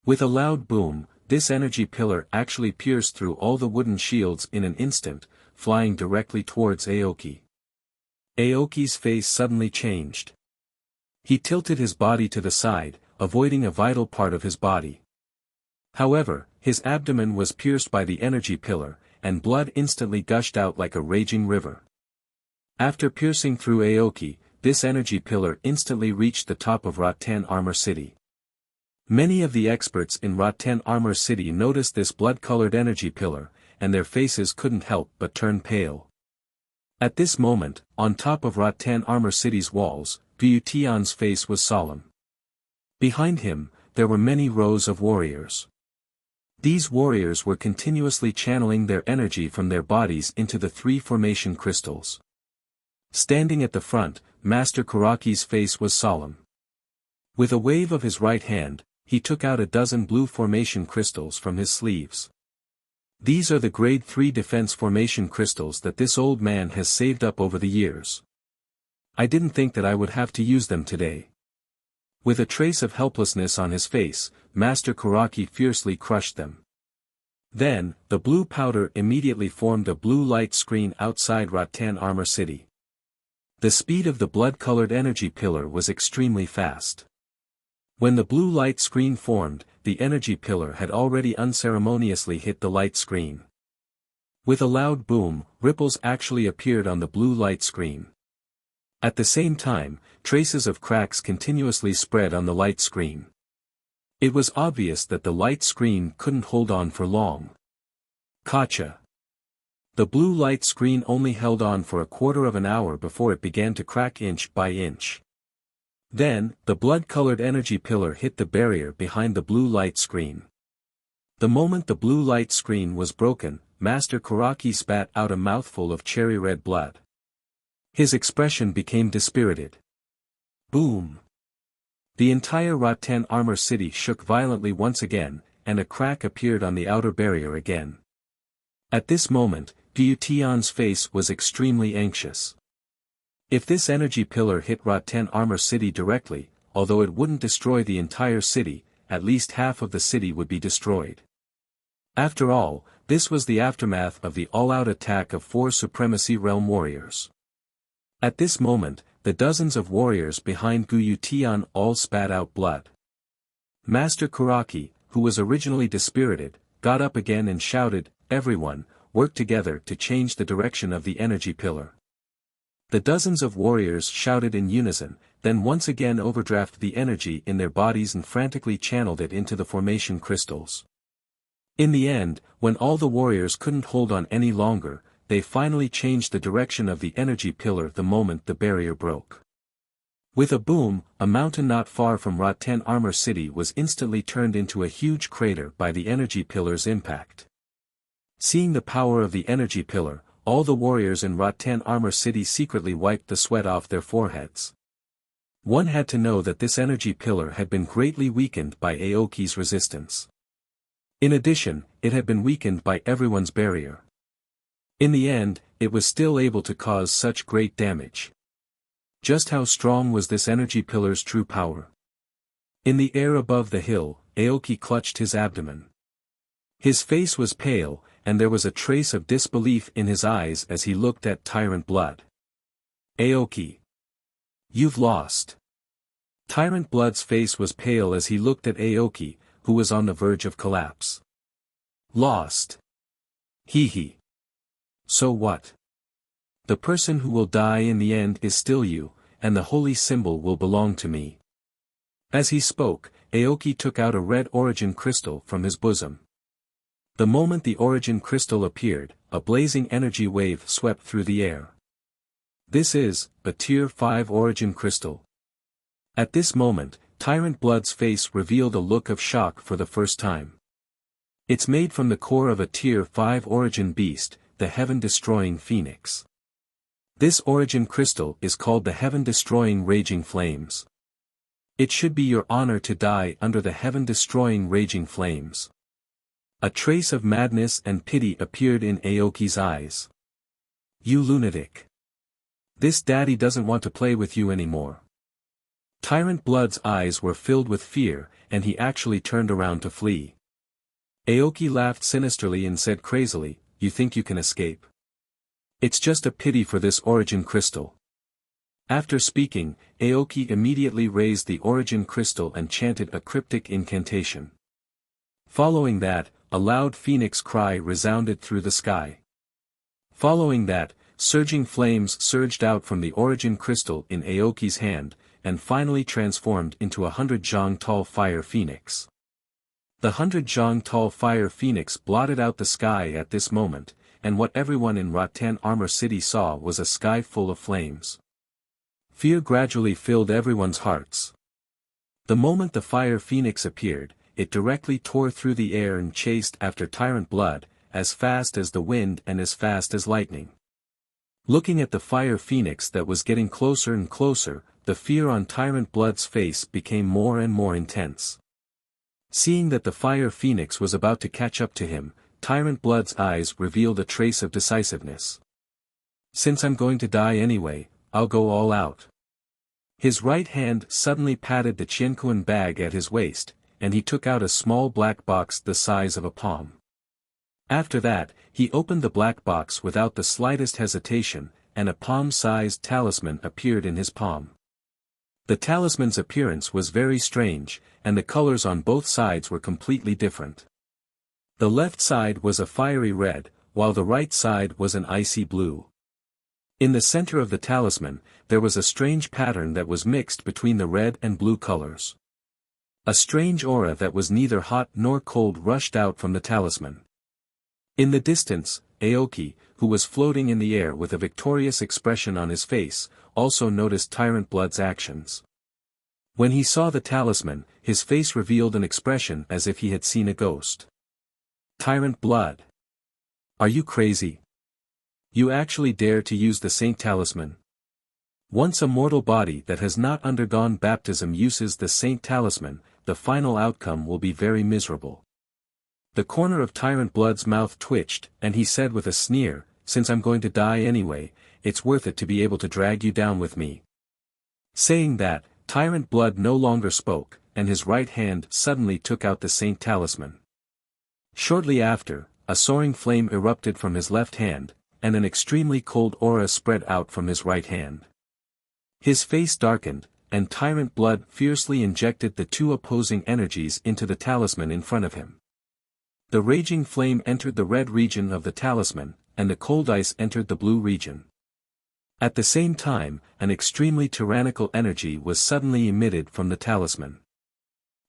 With a loud boom, this energy pillar actually pierced through all the wooden shields in an instant, flying directly towards Aoki. Aoki's face suddenly changed. He tilted his body to the side, avoiding a vital part of his body. However, his abdomen was pierced by the energy pillar, and blood instantly gushed out like a raging river. After piercing through Aoki, this energy pillar instantly reached the top of Rattan Armor City. Many of the experts in Rattan Armor City noticed this blood-colored energy pillar, and their faces couldn't help but turn pale. At this moment, on top of Rattan Armor City's walls, Gu Tian's face was solemn. Behind him, there were many rows of warriors. These warriors were continuously channeling their energy from their bodies into the 3 formation crystals. Standing at the front, Master Karaki's face was solemn. With a wave of his right hand, he took out a dozen blue formation crystals from his sleeves. These are the grade 3 defense formation crystals that this old man has saved up over the years. I didn't think that I would have to use them today. With a trace of helplessness on his face, Master Karaki fiercely crushed them. Then, the blue powder immediately formed a blue light screen outside Rattan Armor City. The speed of the blood-colored energy pillar was extremely fast. When the blue light screen formed, the energy pillar had already unceremoniously hit the light screen. With a loud boom, ripples actually appeared on the blue light screen. At the same time, traces of cracks continuously spread on the light screen. It was obvious that the light screen couldn't hold on for long. Gotcha. The blue light screen only held on for a quarter of an hour before it began to crack inch by inch. Then, the blood-colored energy pillar hit the barrier behind the blue light screen. The moment the blue light screen was broken, Master Karaki spat out a mouthful of cherry-red blood. His expression became dispirited. Boom! The entire Rattan Armor City shook violently once again, and a crack appeared on the outer barrier again. At this moment, Gu Tian's face was extremely anxious. If this energy pillar hit Rattan Armor City directly, although it wouldn't destroy the entire city, at least half of the city would be destroyed. After all, this was the aftermath of the all-out attack of 4 Supremacy Realm warriors. At this moment, the dozens of warriors behind Gu Tian all spat out blood. Master Karaki, who was originally dispirited, got up again and shouted, "Everyone, work together to change the direction of the energy pillar." The dozens of warriors shouted in unison, then once again overdrafted the energy in their bodies and frantically channeled it into the formation crystals. In the end, when all the warriors couldn't hold on any longer, they finally changed the direction of the energy pillar the moment the barrier broke. With a boom, a mountain not far from Rattan Armor City was instantly turned into a huge crater by the energy pillar's impact. Seeing the power of the energy pillar, all the warriors in Rattan Armor City secretly wiped the sweat off their foreheads. One had to know that this energy pillar had been greatly weakened by Aoki's resistance. In addition, it had been weakened by everyone's barrier. In the end, it was still able to cause such great damage. Just how strong was this energy pillar's true power? In the air above the hill, Aoki clutched his abdomen. His face was pale, and there was a trace of disbelief in his eyes as he looked at Tyrant Blood. "Aoki. You've lost." Tyrant Blood's face was pale as he looked at Aoki, who was on the verge of collapse. "Lost? Hee. So what? The person who will die in the end is still you, and the holy symbol will belong to me." As he spoke, Aoki took out a red origin crystal from his bosom. The moment the origin crystal appeared, a blazing energy wave swept through the air. This is a Tier 5 origin crystal. At this moment, Tyrant Blood's face revealed a look of shock for the first time. It's made from the core of a Tier 5 origin beast, the heaven-destroying phoenix. This origin crystal is called the heaven-destroying raging flames. It should be your honor to die under the heaven-destroying raging flames. A trace of madness and pity appeared in Aoki's eyes. "You lunatic. This daddy doesn't want to play with you anymore." Tyrant Blood's eyes were filled with fear, and he actually turned around to flee. Aoki laughed sinisterly and said crazily, "You think you can escape? It's just a pity for this origin crystal." After speaking, Aoki immediately raised the origin crystal and chanted a cryptic incantation. Following that, a loud phoenix cry resounded through the sky. Following that, surging flames surged out from the origin crystal in Aoki's hand, and finally transformed into a 100 tall fire phoenix. The 100 tall fire phoenix blotted out the sky at this moment, and what everyone in Rattan Armor City saw was a sky full of flames. Fear gradually filled everyone's hearts. The moment the fire phoenix appeared, it directly tore through the air and chased after Tyrant Blood, as fast as the wind and as fast as lightning. Looking at the fire phoenix that was getting closer and closer, the fear on Tyrant Blood's face became more and more intense. Seeing that the fire phoenix was about to catch up to him, Tyrant Blood's eyes revealed a trace of decisiveness. Since I'm going to die anyway, I'll go all out. His right hand suddenly patted the Qianquan bag at his waist, and he took out a small black box the size of a palm. After that, he opened the black box without the slightest hesitation, and a palm-sized talisman appeared in his palm. The talisman's appearance was very strange, and the colors on both sides were completely different. The left side was a fiery red, while the right side was an icy blue. In the center of the talisman, there was a strange pattern that was mixed between the red and blue colors. A strange aura that was neither hot nor cold rushed out from the talisman. In the distance, Aoki, who was floating in the air with a victorious expression on his face, also noticed Tyrant Blood's actions. When he saw the talisman, his face revealed an expression as if he had seen a ghost. Tyrant Blood. Are you crazy? You actually dare to use the Saint Talisman? Once a mortal body that has not undergone baptism uses the Saint Talisman, the final outcome will be very miserable. The corner of Tyrant Blood's mouth twitched, and he said with a sneer, "Since I'm going to die anyway, it's worth it to be able to drag you down with me." Saying that, Tyrant Blood no longer spoke, and his right hand suddenly took out the Saint Talisman. Shortly after, a soaring flame erupted from his left hand, and an extremely cold aura spread out from his right hand. His face darkened, and Tyrant Blood fiercely injected the two opposing energies into the talisman in front of him. The raging flame entered the red region of the talisman, and the cold ice entered the blue region. At the same time, an extremely tyrannical energy was suddenly emitted from the talisman.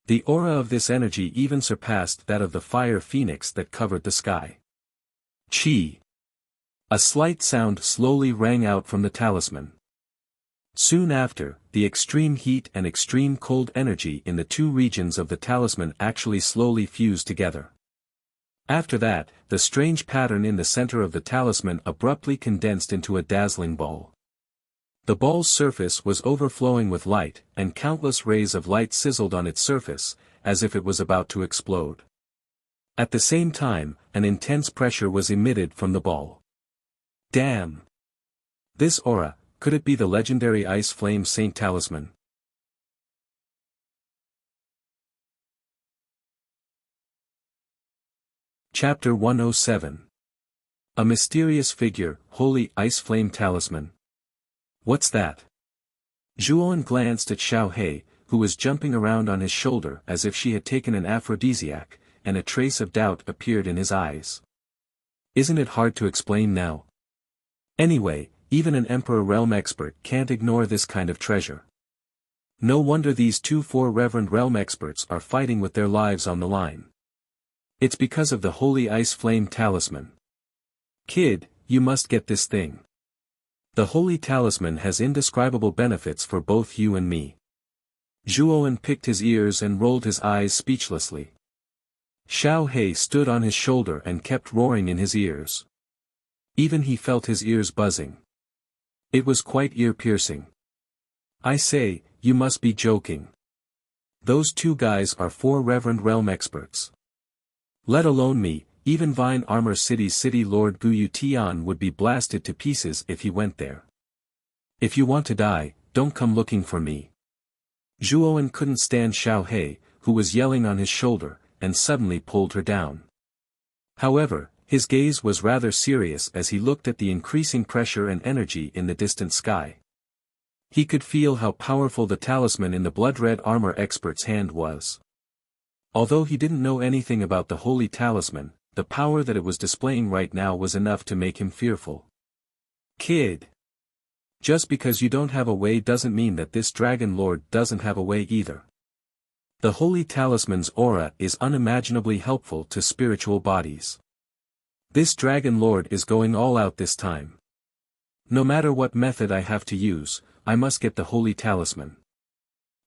The aura of this energy even surpassed that of the fire phoenix that covered the sky. Chi! A slight sound slowly rang out from the talisman. Soon after, the extreme heat and extreme cold energy in the two regions of the talisman actually slowly fused together. After that, the strange pattern in the center of the talisman abruptly condensed into a dazzling ball. The ball's surface was overflowing with light, and countless rays of light sizzled on its surface, as if it was about to explode. At the same time, an intense pressure was emitted from the ball. Damn! This aura, could it be the legendary Ice Flame Saint Talisman? Chapter 107. A mysterious figure, Holy Ice Flame Talisman. What's that? Zhuoan glanced at Xiao He, who was jumping around on his shoulder as if she had taken an aphrodisiac, and a trace of doubt appeared in his eyes. Isn't it hard to explain now? Anyway, even an Emperor Realm expert can't ignore this kind of treasure. No wonder these two Reverend Realm experts are fighting with their lives on the line. It's because of the Holy Ice Flame Talisman. Kid, you must get this thing. The Holy Talisman has indescribable benefits for both you and me. Zhuoan picked his ears and rolled his eyes speechlessly. Xiao He stood on his shoulder and kept roaring in his ears. Even he felt his ears buzzing. It was quite ear-piercing. I say, you must be joking. Those two guys are Reverend Realm experts. Let alone me, even Vine Armor City's City Lord Guyu Tian would be blasted to pieces if he went there. If you want to die, don't come looking for me. Zhuoan couldn't stand Xiao He, who was yelling on his shoulder, and suddenly pulled her down. However, his gaze was rather serious as he looked at the increasing pressure and energy in the distant sky. He could feel how powerful the talisman in the blood-red armor expert's hand was. Although he didn't know anything about the holy talisman, the power that it was displaying right now was enough to make him fearful. Kid! Just because you don't have a way doesn't mean that this Dragon Lord doesn't have a way either. The holy talisman's aura is unimaginably helpful to spiritual bodies. This Dragon Lord is going all out this time. No matter what method I have to use, I must get the holy talisman.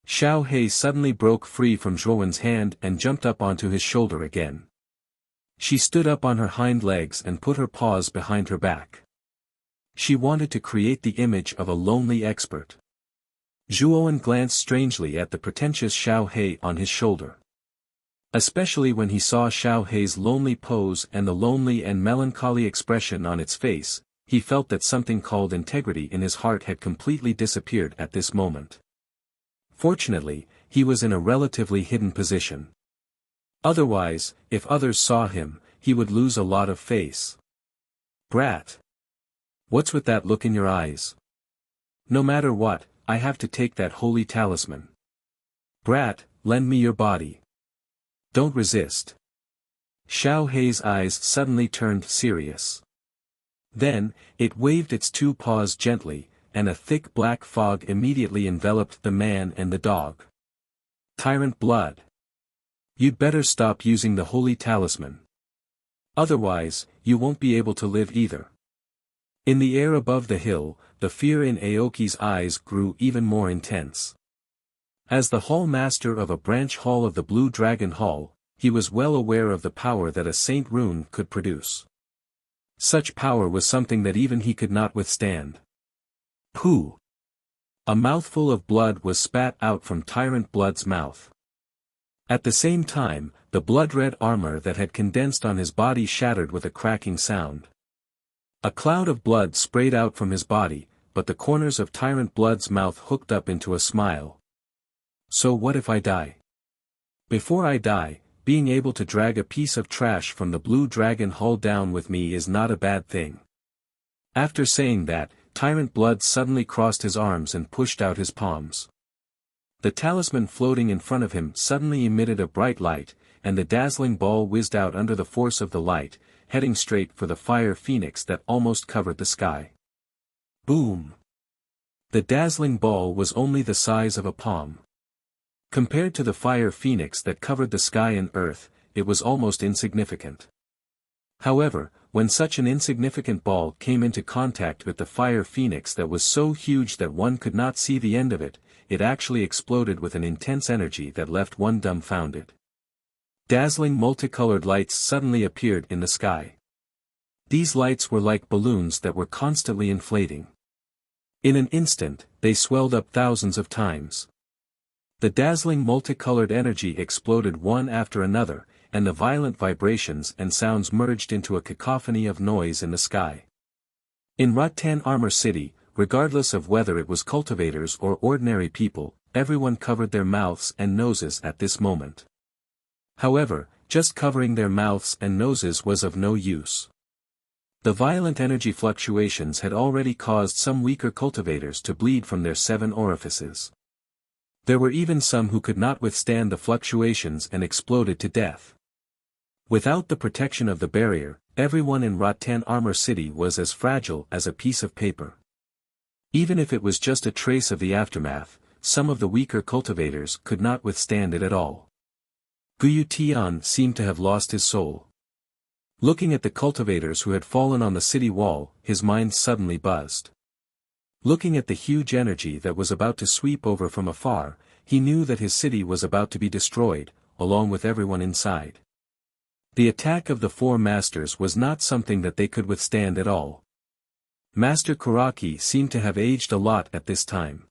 Xiao Hei suddenly broke free from Zhuowen's hand and jumped up onto his shoulder again. She stood up on her hind legs and put her paws behind her back. She wanted to create the image of a lonely expert. Zhuowen glanced strangely at the pretentious Xiao Hei on his shoulder. Especially when he saw Xiao Hei's lonely pose and the lonely and melancholy expression on its face, he felt that something called integrity in his heart had completely disappeared at this moment. Fortunately, he was in a relatively hidden position. Otherwise, if others saw him, he would lose a lot of face. Brat! What's with that look in your eyes? No matter what, I have to take that holy talisman. Brat, lend me your body. Don't resist. Xiao Hei's eyes suddenly turned serious. Then, it waved its two paws gently, and a thick black fog immediately enveloped the man and the dog. Tyrant blood! You'd better stop using the holy talisman. Otherwise, you won't be able to live either. In the air above the hill, the fear in Aoki's eyes grew even more intense. As the hall master of a branch hall of the Blue Dragon Hall, he was well aware of the power that a Saint Rune could produce. Such power was something that even he could not withstand. Pooh! A mouthful of blood was spat out from Tyrant Blood's mouth. At the same time, the blood-red armor that had condensed on his body shattered with a cracking sound. A cloud of blood sprayed out from his body, but the corners of Tyrant Blood's mouth hooked up into a smile. So what if I die? Before I die, being able to drag a piece of trash from the Blue Dragon Hall down with me is not a bad thing. After saying that, Tyrant Blood suddenly crossed his arms and pushed out his palms. The talisman floating in front of him suddenly emitted a bright light, and the dazzling ball whizzed out under the force of the light, heading straight for the fire phoenix that almost covered the sky. Boom! The dazzling ball was only the size of a palm. Compared to the fire phoenix that covered the sky and earth, it was almost insignificant. However, when such an insignificant ball came into contact with the fire phoenix that was so huge that one could not see the end of it, it actually exploded with an intense energy that left one dumbfounded. Dazzling multicolored lights suddenly appeared in the sky. These lights were like balloons that were constantly inflating. In an instant, they swelled up thousands of times. The dazzling multicolored energy exploded one after another, and the violent vibrations and sounds merged into a cacophony of noise in the sky. In Rattan Armor City, regardless of whether it was cultivators or ordinary people, everyone covered their mouths and noses at this moment. However, just covering their mouths and noses was of no use. The violent energy fluctuations had already caused some weaker cultivators to bleed from their 7 orifices. There were even some who could not withstand the fluctuations and exploded to death. Without the protection of the barrier, everyone in Rattan Armor City was as fragile as a piece of paper. Even if it was just a trace of the aftermath, some of the weaker cultivators could not withstand it at all. Guyu Tian seemed to have lost his soul. Looking at the cultivators who had fallen on the city wall, his mind suddenly buzzed. Looking at the huge energy that was about to sweep over from afar, he knew that his city was about to be destroyed, along with everyone inside. The attack of the 4 masters was not something that they could withstand at all. Master Kuraki seemed to have aged a lot at this time.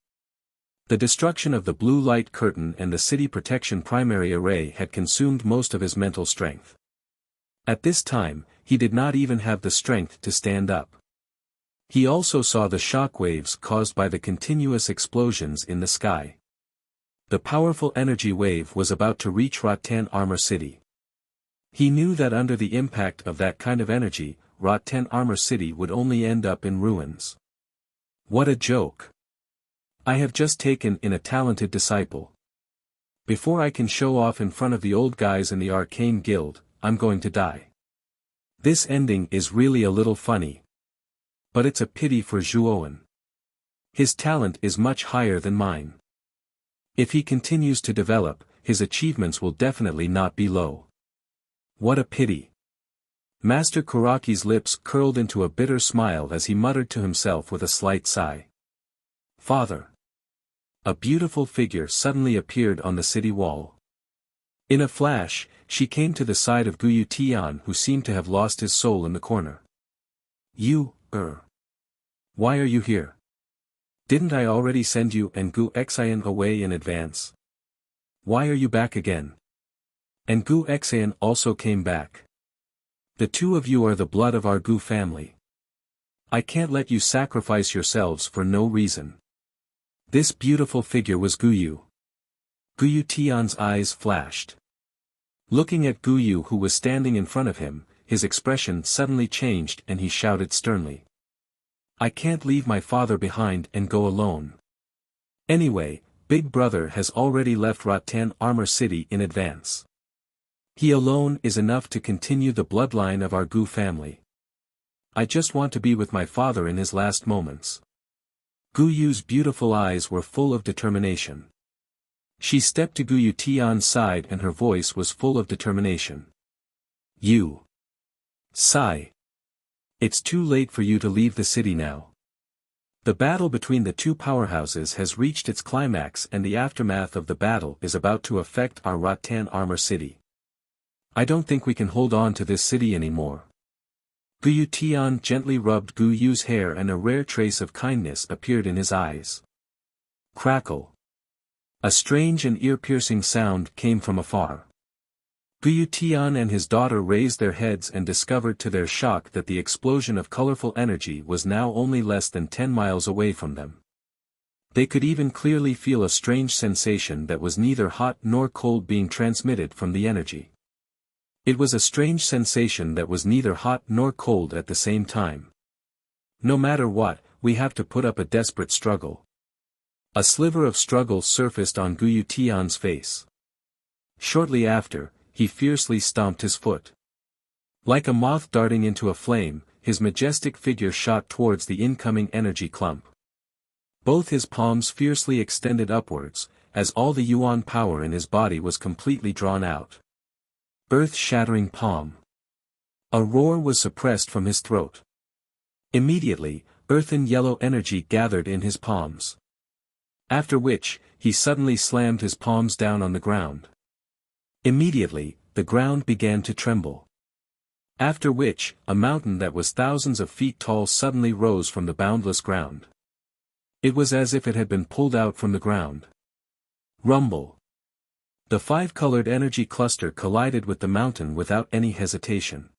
The destruction of the blue light curtain and the city protection primary array had consumed most of his mental strength. At this time, he did not even have the strength to stand up. He also saw the shock waves caused by the continuous explosions in the sky. The powerful energy wave was about to reach Rattan Armor City. He knew that under the impact of that kind of energy, Rattan Armor City would only end up in ruins. What a joke! I have just taken in a talented disciple. Before I can show off in front of the old guys in the Arcane Guild, I'm going to die. This ending is really a little funny. But it's a pity for Zhuowen. His talent is much higher than mine. If he continues to develop, his achievements will definitely not be low. What a pity. Master Kuraki's lips curled into a bitter smile as he muttered to himself with a slight sigh. Father. A beautiful figure suddenly appeared on the city wall. In a flash, she came to the side of Guyu Tian, who seemed to have lost his soul in the corner. You, why are you here? Didn't I already send you and Gu Xian away in advance? Why are you back again? And Gu Xian also came back. The two of you are the blood of our Gu family. I can't let you sacrifice yourselves for no reason. This beautiful figure was Guyu. Guyu Tian's eyes flashed. Looking at Guyu, who was standing in front of him, his expression suddenly changed and he shouted sternly. I can't leave my father behind and go alone. Anyway, Big Brother has already left Rattan Armor City in advance. He alone is enough to continue the bloodline of our Gu family. I just want to be with my father in his last moments. Guyu's beautiful eyes were full of determination. She stepped to Guyu Tian's side and her voice was full of determination. You. Sigh. It's too late for you to leave the city now. The battle between the two powerhouses has reached its climax and the aftermath of the battle is about to affect our Rattan Armor City. I don't think we can hold on to this city anymore. Guyu Tian gently rubbed Guyu's hair and a rare trace of kindness appeared in his eyes. Crackle. A strange and ear-piercing sound came from afar. Guyu Tian and his daughter raised their heads and discovered to their shock that the explosion of colorful energy was now only less than 10 miles away from them. They could even clearly feel a strange sensation that was neither hot nor cold being transmitted from the energy. It was a strange sensation that was neither hot nor cold at the same time. No matter what, we have to put up a desperate struggle. A sliver of struggle surfaced on Guyu Tian's face. Shortly after, he fiercely stomped his foot. Like a moth darting into a flame, his majestic figure shot towards the incoming energy clump. Both his palms fiercely extended upwards, as all the yuan power in his body was completely drawn out. Earth-shattering palm. A roar was suppressed from his throat. Immediately, earthen yellow energy gathered in his palms. After which, he suddenly slammed his palms down on the ground. Immediately, the ground began to tremble. After which, a mountain that was thousands of feet tall suddenly rose from the boundless ground. It was as if it had been pulled out from the ground. Rumble. The five-colored energy cluster collided with the mountain without any hesitation.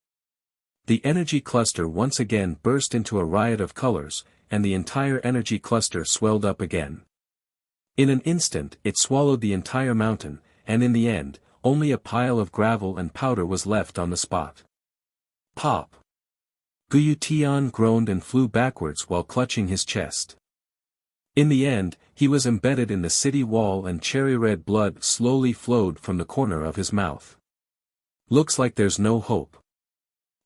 The energy cluster once again burst into a riot of colors, and the entire energy cluster swelled up again. In an instant it swallowed the entire mountain, and in the end, only a pile of gravel and powder was left on the spot. Pop! Guyu Tian groaned and flew backwards while clutching his chest. In the end, he was embedded in the city wall and cherry-red blood slowly flowed from the corner of his mouth. Looks like there's no hope.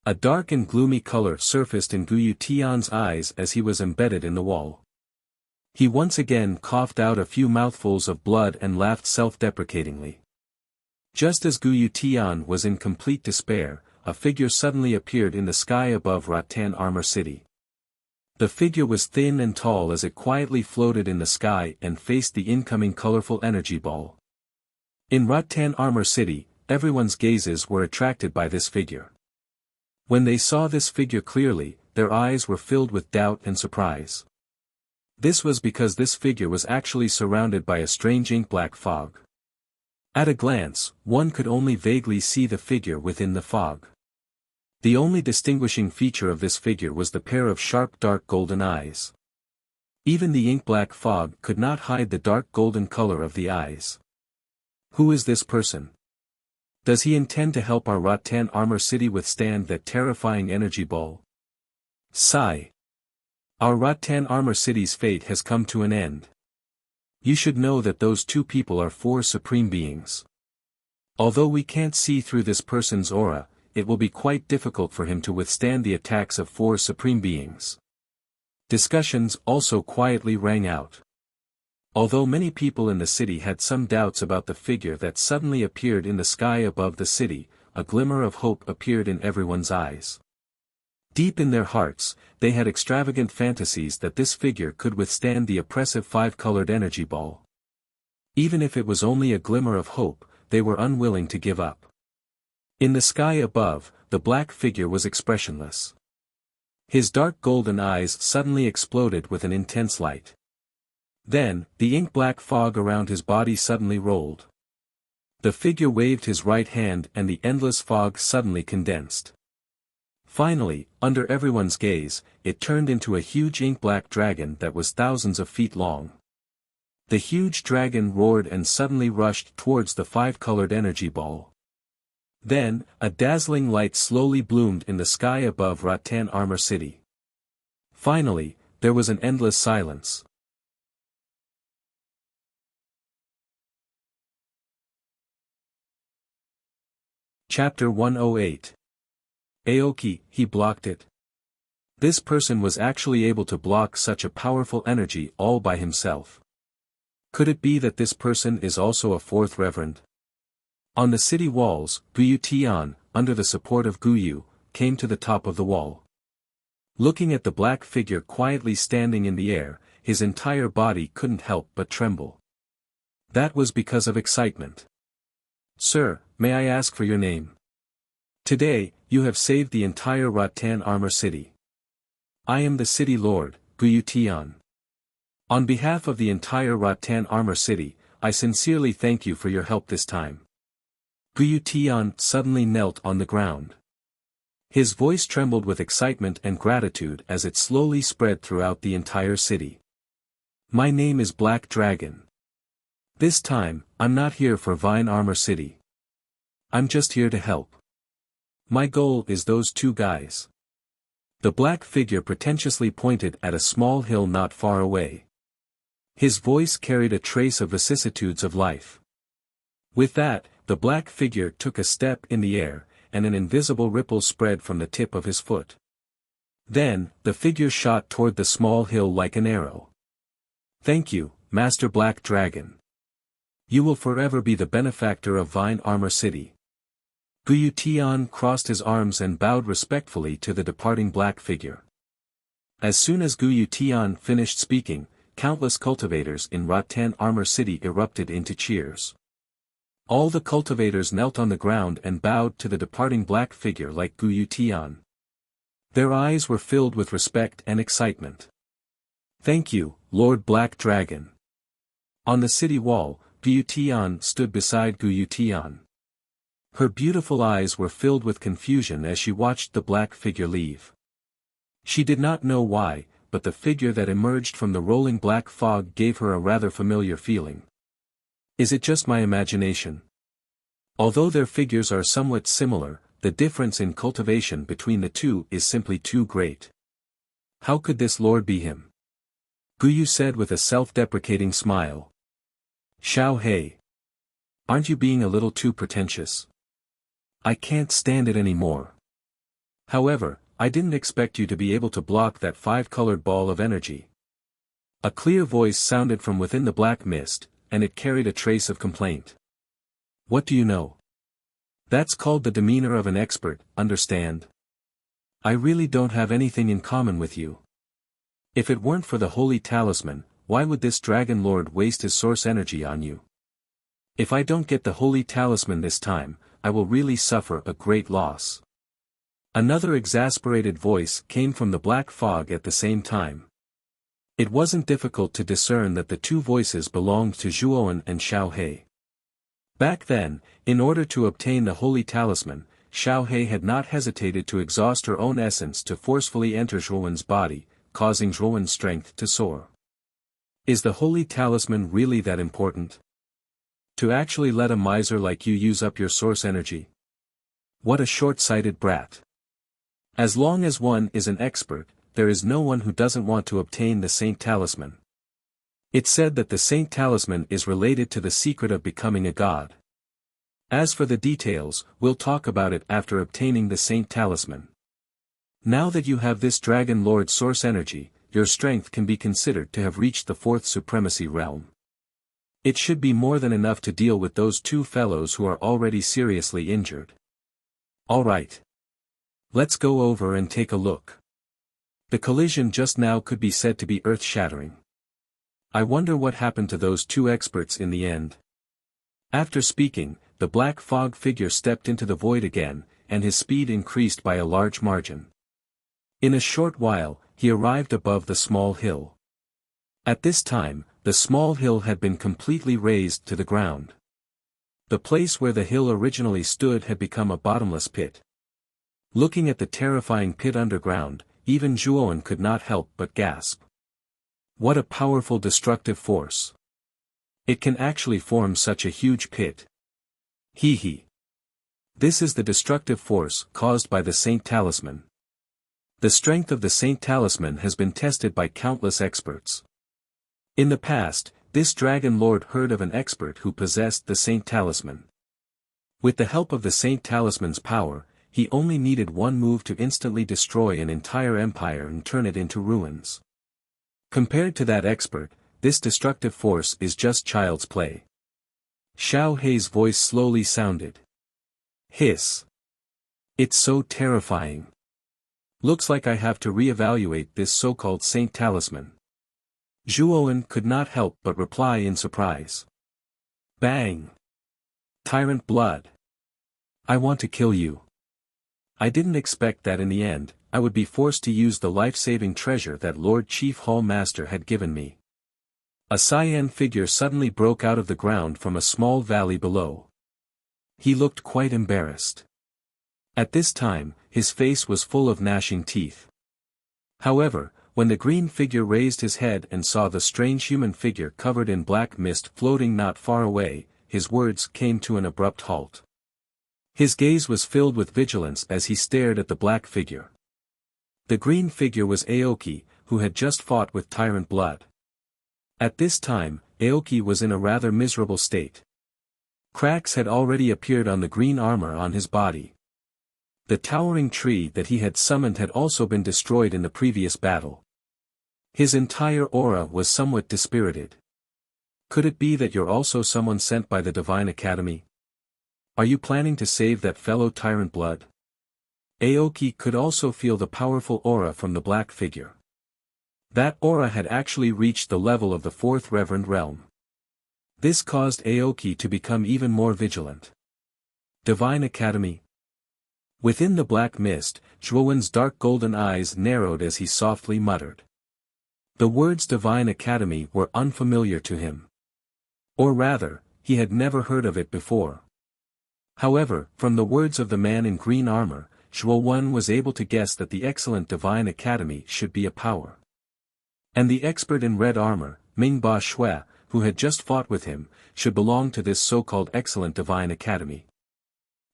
A dark and gloomy color surfaced in Guyu Tian's eyes as he was embedded in the wall. He once again coughed out a few mouthfuls of blood and laughed self-deprecatingly. Just as Guyu Tian was in complete despair, a figure suddenly appeared in the sky above Rattan Armor City. The figure was thin and tall as it quietly floated in the sky and faced the incoming colorful energy ball. In Rattan Armor City, everyone's gazes were attracted by this figure. When they saw this figure clearly, their eyes were filled with doubt and surprise. This was because this figure was actually surrounded by a strange ink-black fog. At a glance, one could only vaguely see the figure within the fog. The only distinguishing feature of this figure was the pair of sharp dark golden eyes. Even the ink-black fog could not hide the dark golden color of the eyes. Who is this person? Does he intend to help our Rattan Armor City withstand that terrifying energy ball? Sigh. Our Rattan Armor City's fate has come to an end. You should know that those two people are four supreme beings. Although we can't see through this person's aura, it will be quite difficult for him to withstand the attacks of four supreme beings. Discussions also quietly rang out. Although many people in the city had some doubts about the figure that suddenly appeared in the sky above the city, a glimmer of hope appeared in everyone's eyes. Deep in their hearts, they had extravagant fantasies that this figure could withstand the oppressive five-colored energy ball. Even if it was only a glimmer of hope, they were unwilling to give up. In the sky above, the black figure was expressionless. His dark golden eyes suddenly exploded with an intense light. Then, the ink-black fog around his body suddenly rolled. The figure waved his right hand and the endless fog suddenly condensed. Finally, under everyone's gaze, it turned into a huge ink-black dragon that was thousands of feet long. The huge dragon roared and suddenly rushed towards the five-colored energy ball. Then, a dazzling light slowly bloomed in the sky above Rattan Armor City. Finally, there was an endless silence. Chapter 108. Aoki, he blocked it. This person was actually able to block such a powerful energy all by himself. Could it be that this person is also a fourth reverend? On the city walls, Guyu Tian, under the support of Guyu, came to the top of the wall. Looking at the black figure quietly standing in the air, his entire body couldn't help but tremble. That was because of excitement. Sir, may I ask for your name? Today, you have saved the entire Rattan Armor City. I am the city lord, Guyu Tian. On behalf of the entire Rattan Armor City, I sincerely thank you for your help this time. Guyu Tian suddenly knelt on the ground. His voice trembled with excitement and gratitude as it slowly spread throughout the entire city. My name is Black Dragon. This time, I'm not here for Vine Armor City. I'm just here to help. My goal is those two guys. The black figure pretentiously pointed at a small hill not far away. His voice carried a trace of vicissitudes of life. With that, the black figure took a step in the air, and an invisible ripple spread from the tip of his foot. Then, the figure shot toward the small hill like an arrow. Thank you, Master Black Dragon. You will forever be the benefactor of Vine Armor City. Guyu Tian crossed his arms and bowed respectfully to the departing black figure. As soon as Guyu Tian finished speaking, countless cultivators in Rattan Armor City erupted into cheers. All the cultivators knelt on the ground and bowed to the departing black figure like Guyu Tian. Their eyes were filled with respect and excitement. Thank you, Lord Black Dragon. On the city wall, Guyu Tian stood beside Guyu Tian. Her beautiful eyes were filled with confusion as she watched the black figure leave. She did not know why, but the figure that emerged from the rolling black fog gave her a rather familiar feeling. Is it just my imagination? Although their figures are somewhat similar, the difference in cultivation between the two is simply too great. How could this lord be him? Guyu said with a self-deprecating smile. Xiao Hei. Aren't you being a little too pretentious? I can't stand it anymore. However, I didn't expect you to be able to block that five-colored ball of energy. A clear voice sounded from within the black mist, and it carried a trace of complaint. What do you know? That's called the demeanor of an expert, understand? I really don't have anything in common with you. If it weren't for the holy talisman, why would this dragon lord waste his source energy on you? If I don't get the holy talisman this time, I will really suffer a great loss. Another exasperated voice came from the black fog at the same time. It wasn't difficult to discern that the two voices belonged to Zhuowen and Xiao Hei. Back then, in order to obtain the holy talisman, Xiao Hei had not hesitated to exhaust her own essence to forcefully enter Zhuowen's body, causing Zhuowen's strength to soar. Is the holy talisman really that important? To actually let a miser like you use up your source energy? What a short-sighted brat. As long as one is an expert, there is no one who doesn't want to obtain the Saint Talisman. It said that the Saint Talisman is related to the secret of becoming a god. As for the details, we'll talk about it after obtaining the Saint Talisman. Now that you have this Dragon Lord source energy, your strength can be considered to have reached the 4th supremacy realm. It should be more than enough to deal with those two fellows who are already seriously injured. Alright. Let's go over and take a look. The collision just now could be said to be earth-shattering. I wonder what happened to those two experts in the end. After speaking, the black fog figure stepped into the void again, and his speed increased by a large margin. In a short while, he arrived above the small hill. At this time, the small hill had been completely razed to the ground. The place where the hill originally stood had become a bottomless pit. Looking at the terrifying pit underground, even Zhuowen could not help but gasp. What a powerful destructive force. It can actually form such a huge pit. Hee hee. This is the destructive force caused by the Saint Talisman. The strength of the Saint Talisman has been tested by countless experts. In the past, this Dragon Lord heard of an expert who possessed the Saint Talisman. With the help of the Saint Talisman's power, he only needed one move to instantly destroy an entire empire and turn it into ruins. Compared to that expert, this destructive force is just child's play. Xiao Hei's voice slowly sounded. Hiss. It's so terrifying. Looks like I have to reevaluate this so-called Saint Talisman. Zhuowen could not help but reply in surprise. Bang! Tyrant blood! I want to kill you. I didn't expect that in the end, I would be forced to use the life-saving treasure that Lord Chief Hall Master had given me. A cyan figure suddenly broke out of the ground from a small valley below. He looked quite embarrassed. At this time, his face was full of gnashing teeth. However, when the green figure raised his head and saw the strange human figure covered in black mist floating not far away, his words came to an abrupt halt. His gaze was filled with vigilance as he stared at the black figure. The green figure was Aoki, who had just fought with Tyrant Blood. At this time, Aoki was in a rather miserable state. Cracks had already appeared on the green armor on his body. The towering tree that he had summoned had also been destroyed in the previous battle. His entire aura was somewhat dispirited. Could it be that you're also someone sent by the Divine Academy? Are you planning to save that fellow Tyrant Blood? Aoki could also feel the powerful aura from the black figure. That aura had actually reached the level of the 4th Reverend Realm. This caused Aoki to become even more vigilant. Divine Academy. Within the black mist, Zhuowen's dark golden eyes narrowed as he softly muttered. The words Divine Academy were unfamiliar to him. Or rather, he had never heard of it before. However, from the words of the man in green armor, Zhuowen was able to guess that the excellent Divine Academy should be a power. And the expert in red armor, Mingba Shui, who had just fought with him, should belong to this so-called excellent Divine Academy.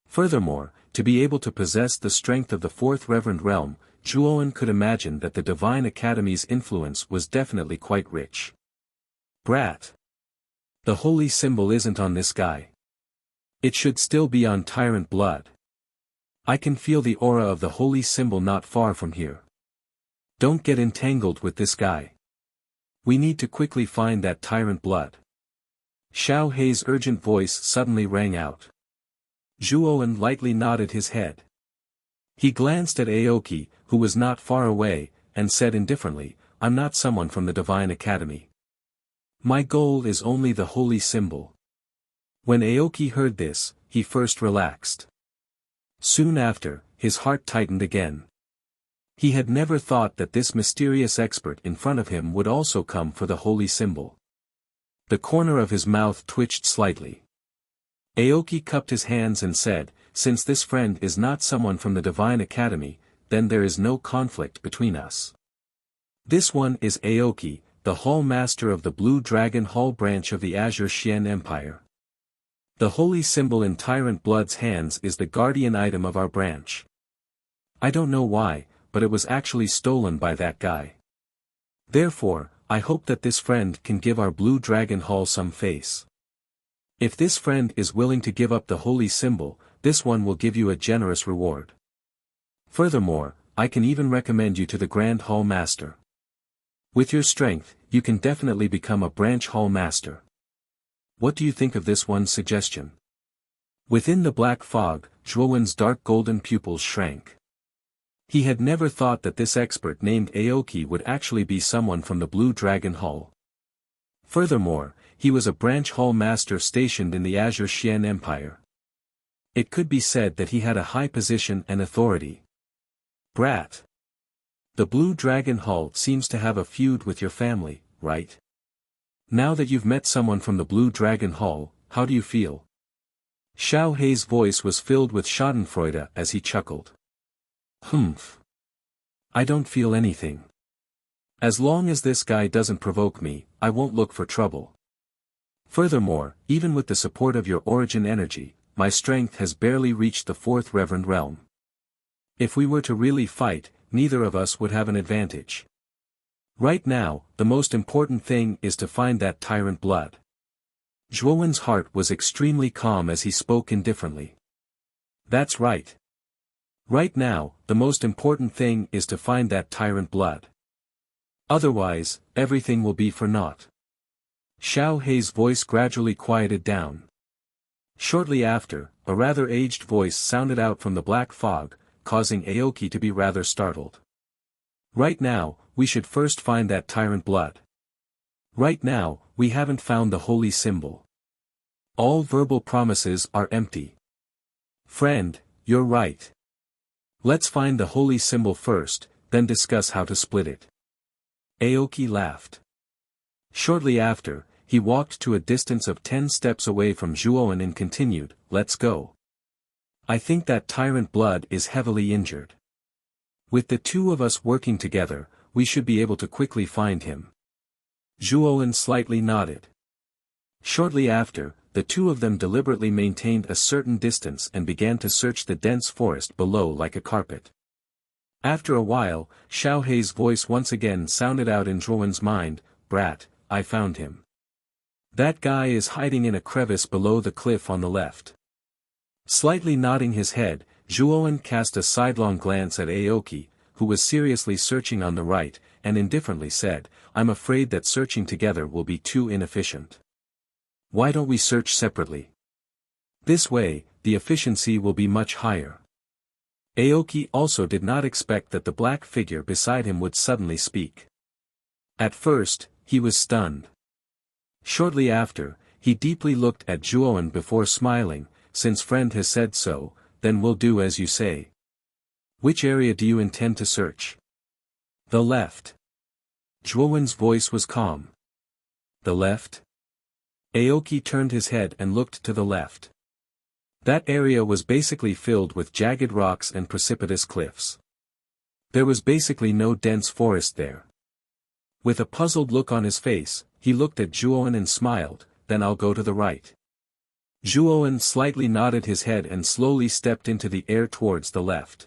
Furthermore, to be able to possess the strength of the 4th Reverend Realm, Zhuowen could imagine that the Divine Academy's influence was definitely quite rich. Brat! The holy symbol isn't on this guy. It should still be on Tyrant Blood. I can feel the aura of the holy symbol not far from here. Don't get entangled with this guy. We need to quickly find that Tyrant Blood. Xiao Hei's urgent voice suddenly rang out. Zhuowen lightly nodded his head. He glanced at Aoki, who was not far away, and said indifferently, I'm not someone from the Divine Academy. My goal is only the holy symbol. When Aoki heard this, he first relaxed. Soon after, his heart tightened again. He had never thought that this mysterious expert in front of him would also come for the holy symbol. The corner of his mouth twitched slightly. Aoki cupped his hands and said, since this friend is not someone from the Divine Academy, then there is no conflict between us. This one is Aoki, the Hall Master of the Blue Dragon Hall branch of the Azure Xian Empire. The holy symbol in Tyrant Blood's hands is the guardian item of our branch. I don't know why, but it was actually stolen by that guy. Therefore, I hope that this friend can give our Blue Dragon Hall some face. If this friend is willing to give up the holy symbol, this one will give you a generous reward. Furthermore, I can even recommend you to the Grand Hall Master. With your strength, you can definitely become a branch Hall Master. What do you think of this one's suggestion? Within the black fog, Zhuowen's dark golden pupils shrank. He had never thought that this expert named Aoki would actually be someone from the Blue Dragon Hall. Furthermore, he was a branch hall master stationed in the Azure Xian Empire. It could be said that he had a high position and authority. Brat. The Blue Dragon Hall seems to have a feud with your family, right? Now that you've met someone from the Blue Dragon Hall, how do you feel? Xiao Hei's voice was filled with schadenfreude as he chuckled. Humph. I don't feel anything. As long as this guy doesn't provoke me, I won't look for trouble. Furthermore, even with the support of your origin energy, my strength has barely reached the fourth reverend realm. If we were to really fight, neither of us would have an advantage. Right now, the most important thing is to find that tyrant blood. Zhuowen's heart was extremely calm as he spoke indifferently. That's right. Right now, the most important thing is to find that tyrant blood. Otherwise, everything will be for naught. Xiao Hei's voice gradually quieted down. Shortly after, a rather aged voice sounded out from the black fog, causing Aoki to be rather startled. Right now, we should first find that tyrant blood. Right now, we haven't found the holy symbol. All verbal promises are empty. Friend, you're right. Let's find the holy symbol first, then discuss how to split it. Aoki laughed. Shortly after, he walked to a distance of 10 steps away from Zhuowen and continued, let's go. I think that tyrant blood is heavily injured. With the two of us working together, we should be able to quickly find him. Zhuowen slightly nodded. Shortly after, the two of them deliberately maintained a certain distance and began to search the dense forest below like a carpet. After a while, Xiao Hei's voice once again sounded out in Zhuowen's mind, Brat, I found him. That guy is hiding in a crevice below the cliff on the left. Slightly nodding his head, Zhuowen cast a sidelong glance at Aoki, who was seriously searching on the right, and indifferently said, I'm afraid that searching together will be too inefficient. Why don't we search separately? This way, the efficiency will be much higher. Aoki also did not expect that the black figure beside him would suddenly speak. At first, he was stunned. Shortly after, he deeply looked at Zhuowen before smiling, since friend has said so, then we'll do as you say. Which area do you intend to search? The left. Zhuowen's voice was calm. The left? Aoki turned his head and looked to the left. That area was basically filled with jagged rocks and precipitous cliffs. There was basically no dense forest there. With a puzzled look on his face, he looked at Zhuowen and smiled, then I'll go to the right. Zhuowen slightly nodded his head and slowly stepped into the air towards the left.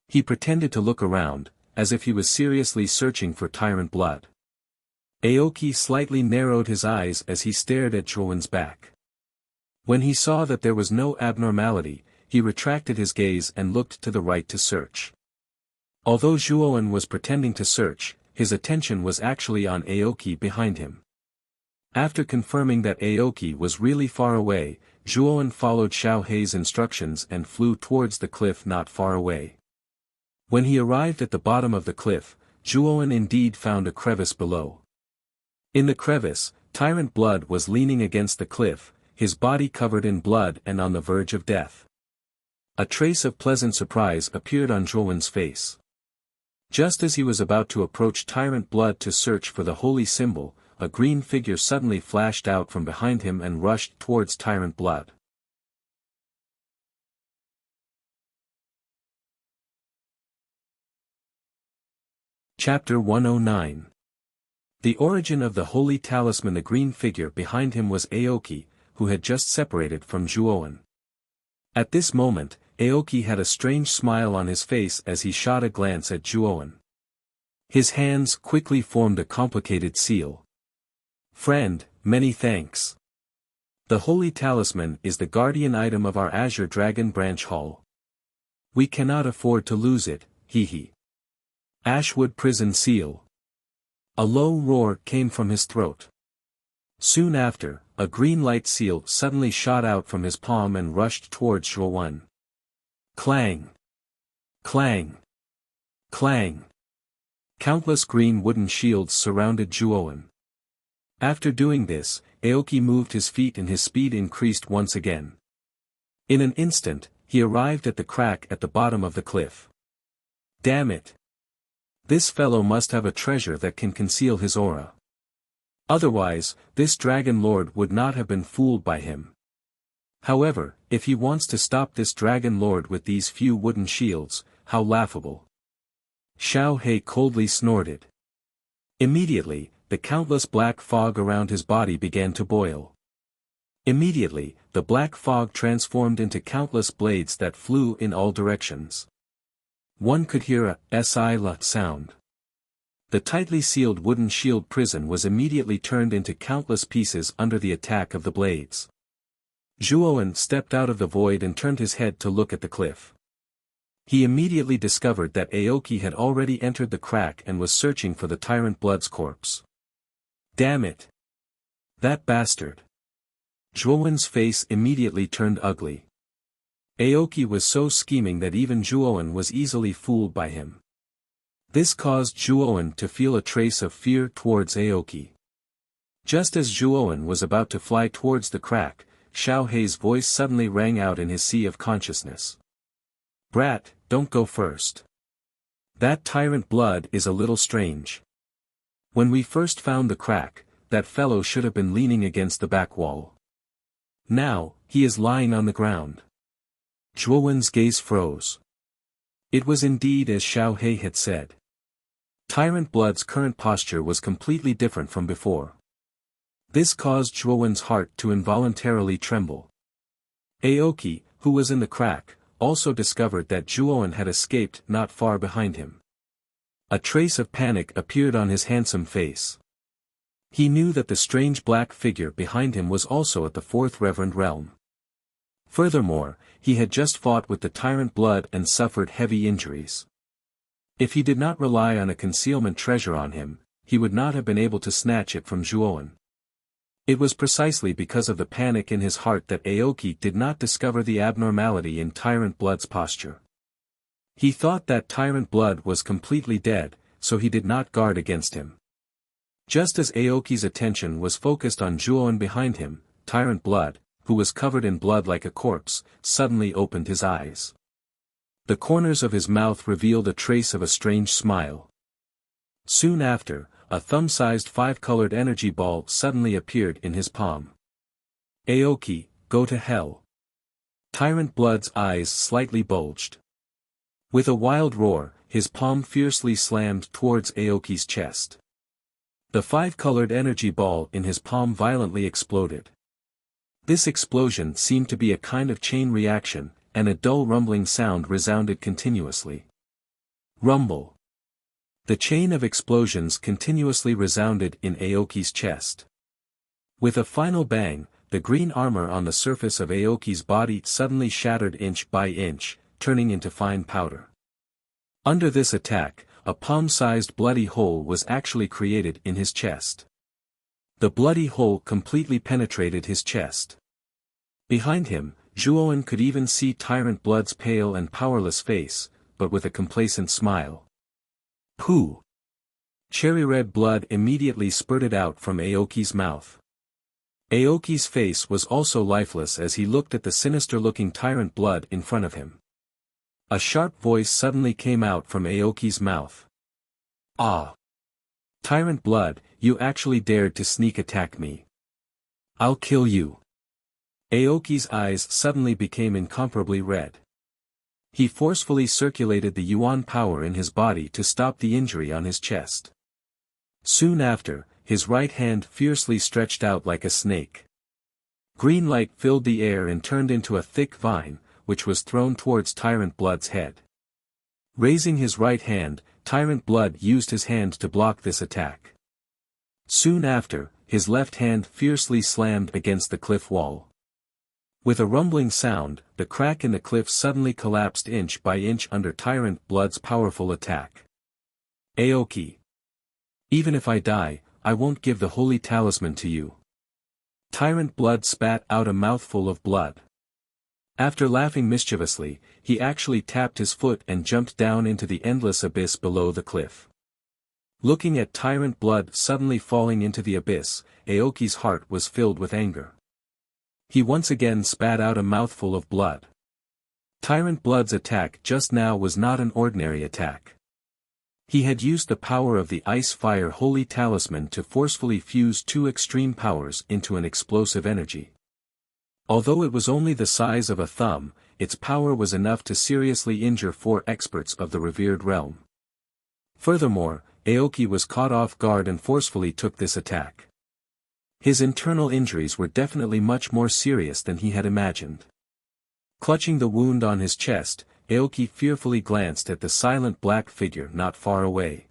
He pretended to look around, as if he was seriously searching for tyrant blood. Aoki slightly narrowed his eyes as he stared at Zhuowen's back. When he saw that there was no abnormality, he retracted his gaze and looked to the right to search. Although Zhuowen was pretending to search, his attention was actually on Aoki behind him. After confirming that Aoki was really far away, Zhuowen followed Xiao Hei's instructions and flew towards the cliff not far away. When he arrived at the bottom of the cliff, Zhuowen indeed found a crevice below. In the crevice, tyrant blood was leaning against the cliff, his body covered in blood and on the verge of death. A trace of pleasant surprise appeared on Zhuowen's face. Just as he was about to approach tyrant blood to search for the holy symbol, a green figure suddenly flashed out from behind him and rushed towards tyrant blood. Chapter 109. The origin of the holy talisman. The green figure behind him was Aoki, who had just separated from Zhuowen. At this moment, Aoki had a strange smile on his face as he shot a glance at Zhuowen. His hands quickly formed a complicated seal. Friend, many thanks. The holy talisman is the guardian item of our Azure Dragon Branch Hall. We cannot afford to lose it, hee. Ashwood Prison Seal. A low roar came from his throat. Soon after, a green light seal suddenly shot out from his palm and rushed towards Zhuowen. Clang! Clang! Clang! Countless green wooden shields surrounded Zhuowen. After doing this, Aoki moved his feet and his speed increased once again. In an instant, he arrived at the crack at the bottom of the cliff. Damn it! This fellow must have a treasure that can conceal his aura. Otherwise, this Dragon Lord would not have been fooled by him. However, if he wants to stop this Dragon Lord with these few wooden shields, how laughable. Xiao He coldly snorted. Immediately, the countless black fog around his body began to boil. Immediately, the black fog transformed into countless blades that flew in all directions. One could hear a "si-la" sound. The tightly sealed wooden shield prison was immediately turned into countless pieces under the attack of the blades. Zhuowen stepped out of the void and turned his head to look at the cliff. He immediately discovered that Aoki had already entered the crack and was searching for the Tyrant Blood's corpse. Damn it! That bastard! Zhuowen's face immediately turned ugly. Aoki was so scheming that even Zhuowen was easily fooled by him. This caused Zhuowen to feel a trace of fear towards Aoki. Just as Zhuowen was about to fly towards the crack, Xiao He's voice suddenly rang out in his sea of consciousness. Brat, don't go first. That Tyrant Blood is a little strange. When we first found the crack, that fellow should have been leaning against the back wall. Now, he is lying on the ground. Zhuowen's gaze froze. It was indeed as Xiao He had said. Tyrant Blood's current posture was completely different from before. This caused Zhuowen's heart to involuntarily tremble. Aoki, who was in the crack, also discovered that Zhuowen had escaped not far behind him. A trace of panic appeared on his handsome face. He knew that the strange black figure behind him was also at the Fourth Reverend Realm. Furthermore, he had just fought with the Tyrant Blood and suffered heavy injuries. If he did not rely on a concealment treasure on him, he would not have been able to snatch it from Zhuowen. It was precisely because of the panic in his heart that Aoki did not discover the abnormality in Tyrant Blood's posture. He thought that Tyrant Blood was completely dead, so he did not guard against him. Just as Aoki's attention was focused on Zhuowen behind him, Tyrant Blood, who was covered in blood like a corpse, suddenly opened his eyes. The corners of his mouth revealed a trace of a strange smile. Soon after, a thumb-sized five-colored energy ball suddenly appeared in his palm. Aoki, go to hell. Tyrant Blood's eyes slightly bulged. With a wild roar, his palm fiercely slammed towards Aoki's chest. The five-colored energy ball in his palm violently exploded. This explosion seemed to be a kind of chain reaction, and a dull rumbling sound resounded continuously. Rumble. The chain of explosions continuously resounded in Aoki's chest. With a final bang, the green armor on the surface of Aoki's body suddenly shattered inch by inch, turning into fine powder. Under this attack, a palm-sized bloody hole was actually created in his chest. The bloody hole completely penetrated his chest. Behind him, Zhuowen could even see Tyrant Blood's pale and powerless face, but with a complacent smile. Pooh! Cherry-red blood immediately spurted out from Aoki's mouth. Aoki's face was also lifeless as he looked at the sinister-looking Tyrant Blood in front of him. A sharp voice suddenly came out from Aoki's mouth. Ah! Tyrant Blood, you actually dared to sneak attack me. I'll kill you. Aoki's eyes suddenly became incomparably red. He forcefully circulated the Yuan power in his body to stop the injury on his chest. Soon after, his right hand fiercely stretched out like a snake. Green light filled the air and turned into a thick vine, which was thrown towards Tyrant Blood's head. Raising his right hand, Tyrant Blood used his hand to block this attack. Soon after, his left hand fiercely slammed against the cliff wall. With a rumbling sound, the crack in the cliff suddenly collapsed inch by inch under Tyrant Blood's powerful attack. Aoki. Even if I die, I won't give the holy talisman to you. Tyrant Blood spat out a mouthful of blood. After laughing mischievously, he actually tapped his foot and jumped down into the endless abyss below the cliff. Looking at Tyrant Blood suddenly falling into the abyss, Aoki's heart was filled with anger. He once again spat out a mouthful of blood. Tyrant Blood's attack just now was not an ordinary attack. He had used the power of the Ice-Fire Holy Talisman to forcefully fuse two extreme powers into an explosive energy. Although it was only the size of a thumb, its power was enough to seriously injure 4 experts of the revered realm. Furthermore, Aoki was caught off guard and forcefully took this attack. His internal injuries were definitely much more serious than he had imagined. Clutching the wound on his chest, Aoki fearfully glanced at the silent black figure not far away.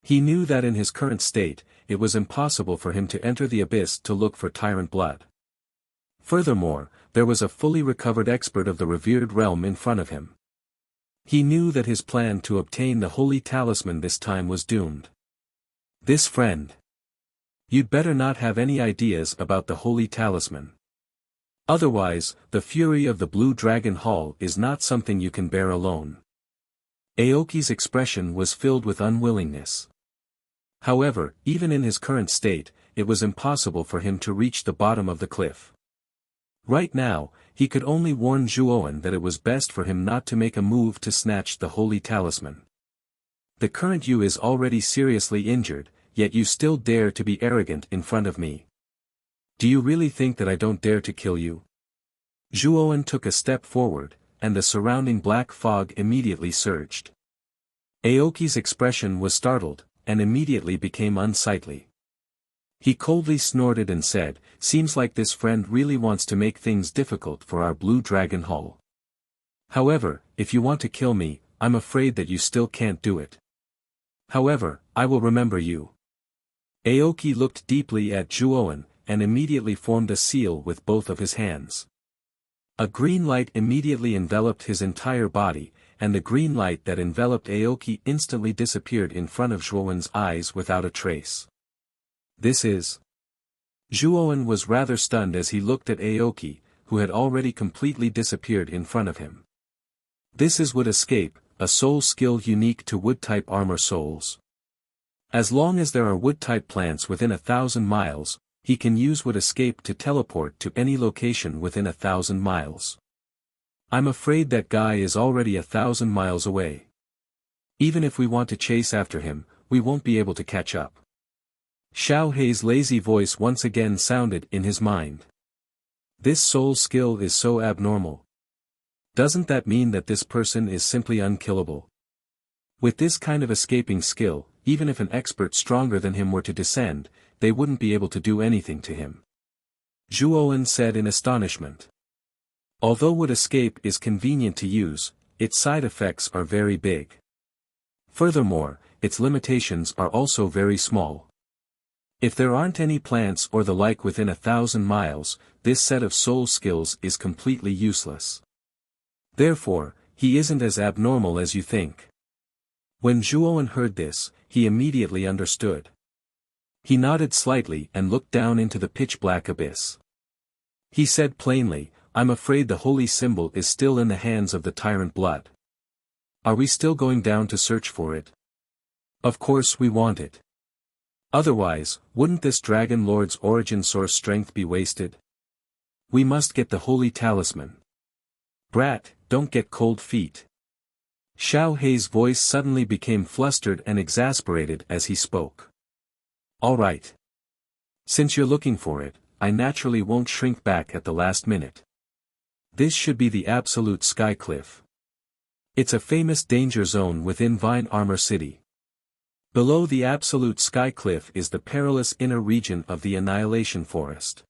He knew that in his current state, it was impossible for him to enter the abyss to look for Tyrant Blood. Furthermore, there was a fully recovered expert of the revered realm in front of him. He knew that his plan to obtain the holy talisman this time was doomed. This friend. You'd better not have any ideas about the holy talisman. Otherwise, the fury of the Blue Dragon Hall is not something you can bear alone. Aoki's expression was filled with unwillingness. However, even in his current state, it was impossible for him to reach the bottom of the cliff. Right now, he could only warn Zhuowen that it was best for him not to make a move to snatch the holy talisman. The current you is already seriously injured, yet you still dare to be arrogant in front of me. Do you really think that I don't dare to kill you? Zhuowen took a step forward, and the surrounding black fog immediately surged. Aoki's expression was startled, and immediately became unsightly. He coldly snorted and said, "Seems like this friend really wants to make things difficult for our Blue Dragon Hall. However, if you want to kill me, I'm afraid that you still can't do it. However, I will remember you." Aoki looked deeply at Zhuowen, and immediately formed a seal with both of his hands. A green light immediately enveloped his entire body, and the green light that enveloped Aoki instantly disappeared in front of Zhuowen's eyes without a trace. This is... Zhuowen was rather stunned as he looked at Aoki, who had already completely disappeared in front of him. This is Wood Escape, a soul skill unique to Wood-type armor souls. As long as there are Wood-type plants within 1,000 miles, he can use Wood Escape to teleport to any location within 1,000 miles. I'm afraid that guy is already 1,000 miles away. Even if we want to chase after him, we won't be able to catch up. Xiao Hei's lazy voice once again sounded in his mind. This soul skill is so abnormal. Doesn't that mean that this person is simply unkillable? With this kind of escaping skill, even if an expert stronger than him were to descend, they wouldn't be able to do anything to him. Zhuowen said in astonishment. Although Wood Escape is convenient to use, its side effects are very big. Furthermore, its limitations are also very small. If there aren't any plants or the like within 1,000 miles, this set of soul skills is completely useless. Therefore, he isn't as abnormal as you think. When Zhuowen heard this, he immediately understood. He nodded slightly and looked down into the pitch-black abyss. He said plainly, "I'm afraid the holy symbol is still in the hands of the Tyrant Blood. Are we still going down to search for it? Of course we want it. Otherwise, wouldn't this Dragon Lord's origin source strength be wasted? We must get the holy talisman. Brat, don't get cold feet." Xiao Hei's voice suddenly became flustered and exasperated as he spoke. "All right. Since you're looking for it, I naturally won't shrink back at the last minute. This should be the Absolute Sky Cliff. It's a famous danger zone within Vine Armor City. Below the Absolute Sky Cliff is the perilous inner region of the Annihilation Forest.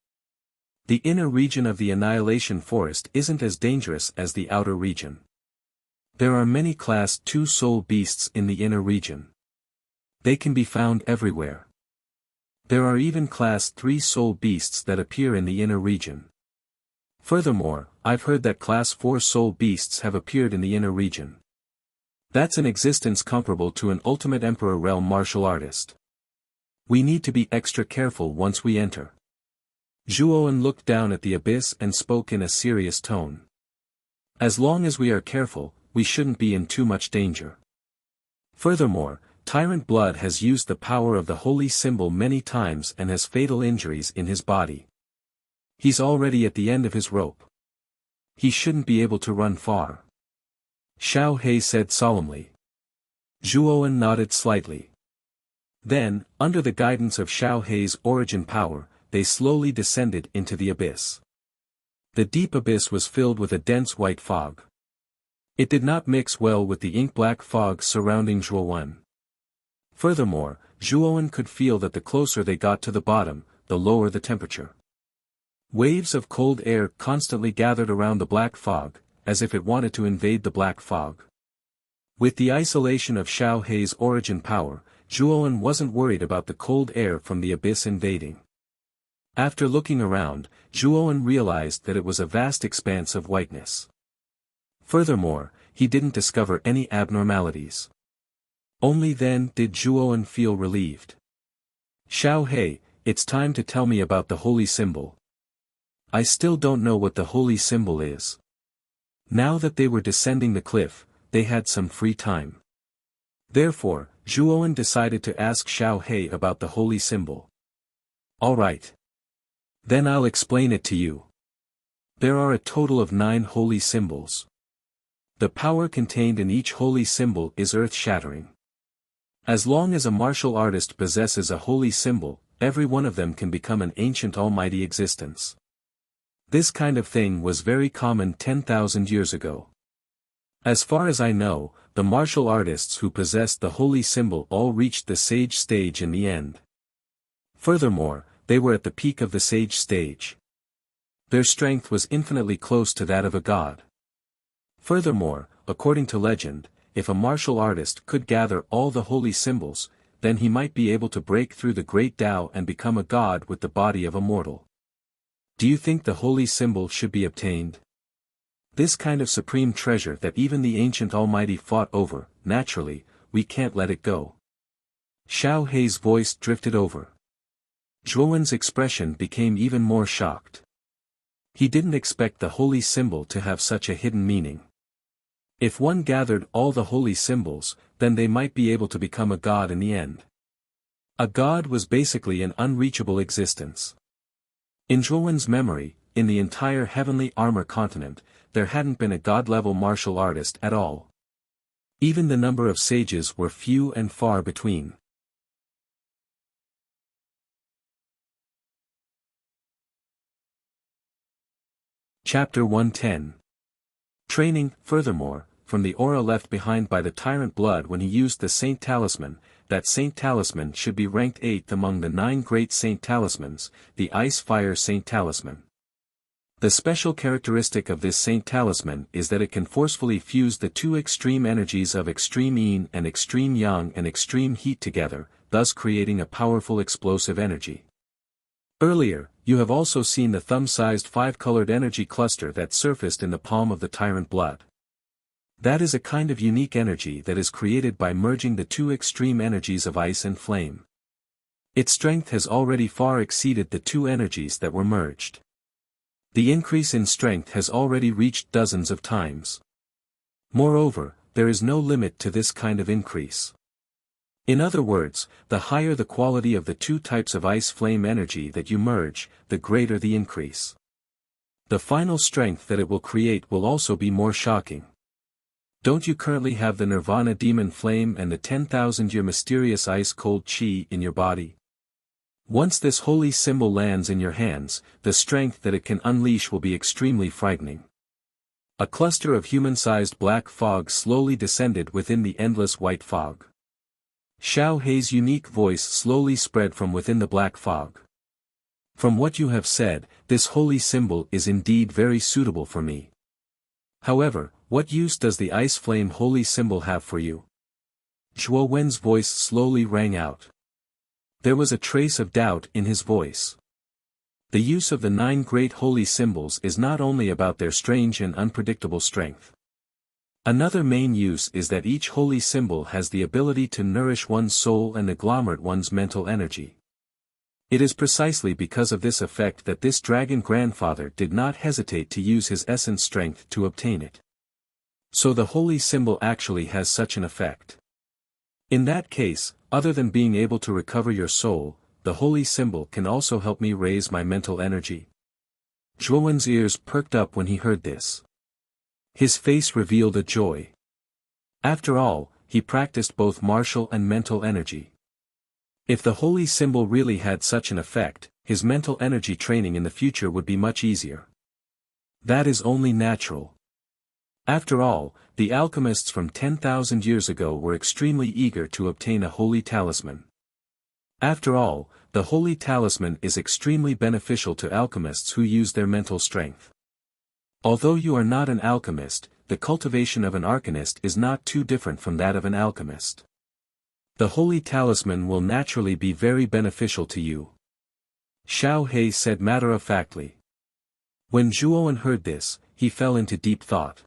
The inner region of the Annihilation Forest isn't as dangerous as the outer region. There are many Class 2 soul beasts in the inner region. They can be found everywhere. There are even Class 3 soul beasts that appear in the inner region. Furthermore, I've heard that Class 4 soul beasts have appeared in the inner region. That's an existence comparable to an ultimate Emperor realm martial artist. We need to be extra careful once we enter. Zhuowen looked down at the abyss and spoke in a serious tone. As long as we are careful, we shouldn't be in too much danger. Furthermore, Tyrant Blood has used the power of the holy symbol many times and has fatal injuries in his body. He's already at the end of his rope. He shouldn't be able to run far. Xiao He said solemnly. Zhuowen nodded slightly. Then, under the guidance of Xiao He's origin power, they slowly descended into the abyss. The deep abyss was filled with a dense white fog. It did not mix well with the ink-black fog surrounding Zhuowen. Furthermore, Zhuowen could feel that the closer they got to the bottom, the lower the temperature. Waves of cold air constantly gathered around the black fog, as if it wanted to invade the black fog. With the isolation of Xiao He's origin power, Zhuowen wasn't worried about the cold air from the abyss invading. After looking around, Zhuowen realized that it was a vast expanse of whiteness. Furthermore, he didn't discover any abnormalities. Only then did Zhuowen feel relieved. Xiao He, it's time to tell me about the holy symbol. I still don't know what the holy symbol is. Now that they were descending the cliff, they had some free time. Therefore, Zhuowen decided to ask Xiao He about the holy symbol. All right. Then I'll explain it to you. There are a total of 9 holy symbols. The power contained in each holy symbol is earth-shattering. As long as a martial artist possesses a holy symbol, every one of them can become an ancient almighty existence. This kind of thing was very common 10,000 years ago. As far as I know, the martial artists who possessed the holy symbol all reached the sage stage in the end. Furthermore, they were at the peak of the sage stage. Their strength was infinitely close to that of a god. Furthermore, according to legend, if a martial artist could gather all the holy symbols, then he might be able to break through the great Tao and become a god with the body of a mortal. Do you think the holy symbol should be obtained? This kind of supreme treasure that even the ancient almighty fought over, naturally, we can't let it go. Xiao He's voice drifted over. Zhuowen's expression became even more shocked. He didn't expect the holy symbol to have such a hidden meaning. If one gathered all the holy symbols, then they might be able to become a god in the end. A god was basically an unreachable existence. In Zhuowen's memory, in the entire heavenly armor continent, there hadn't been a god-level martial artist at all. Even the number of sages were few and far between. Chapter 110. Training. Furthermore, from the aura left behind by the Tyrant Blood when he used the Saint Talisman, that Saint Talisman should be ranked 8th among the 9 great Saint Talismans, the Ice-Fire Saint Talisman. The special characteristic of this Saint Talisman is that it can forcefully fuse the 2 extreme energies of extreme yin and extreme yang and extreme heat together, thus creating a powerful explosive energy. Earlier, you have also seen the thumb-sized 5-colored energy cluster that surfaced in the palm of the Tyrant Blood. That is a kind of unique energy that is created by merging the 2 extreme energies of ice and flame. Its strength has already far exceeded the 2 energies that were merged. The increase in strength has already reached dozens of times. Moreover, there is no limit to this kind of increase. In other words, the higher the quality of the 2 types of ice-flame energy that you merge, the greater the increase. The final strength that it will create will also be more shocking. Don't you currently have the Nirvana Demon Flame and the 10,000-year mysterious ice-cold Qi in your body? Once this holy symbol lands in your hands, the strength that it can unleash will be extremely frightening. A cluster of human-sized black fog slowly descended within the endless white fog. Xiao He's unique voice slowly spread from within the black fog. From what you have said, this holy symbol is indeed very suitable for me. However, What use does the ice flame holy symbol have for you? Zhuo Wen's voice slowly rang out. There was a trace of doubt in his voice. The use of the 9 great holy symbols is not only about their strange and unpredictable strength. Another main use is that each holy symbol has the ability to nourish one's soul and agglomerate one's mental energy. It is precisely because of this effect that this dragon grandfather did not hesitate to use his essence strength to obtain it. So the holy symbol actually has such an effect. In that case, other than being able to recover your soul, the holy symbol can also help me raise my mental energy. Zhuo Wen's ears perked up when he heard this. His face revealed a joy. After all, he practiced both martial and mental energy. If the holy symbol really had such an effect, his mental energy training in the future would be much easier. That is only natural. After all, the alchemists from 10,000 years ago were extremely eager to obtain a holy talisman. After all, the holy talisman is extremely beneficial to alchemists who use their mental strength. Although you are not an alchemist, the cultivation of an arcanist is not too different from that of an alchemist. The holy talisman will naturally be very beneficial to you. Xiao He said matter-of-factly. When Zhuo Wen heard this, he fell into deep thought.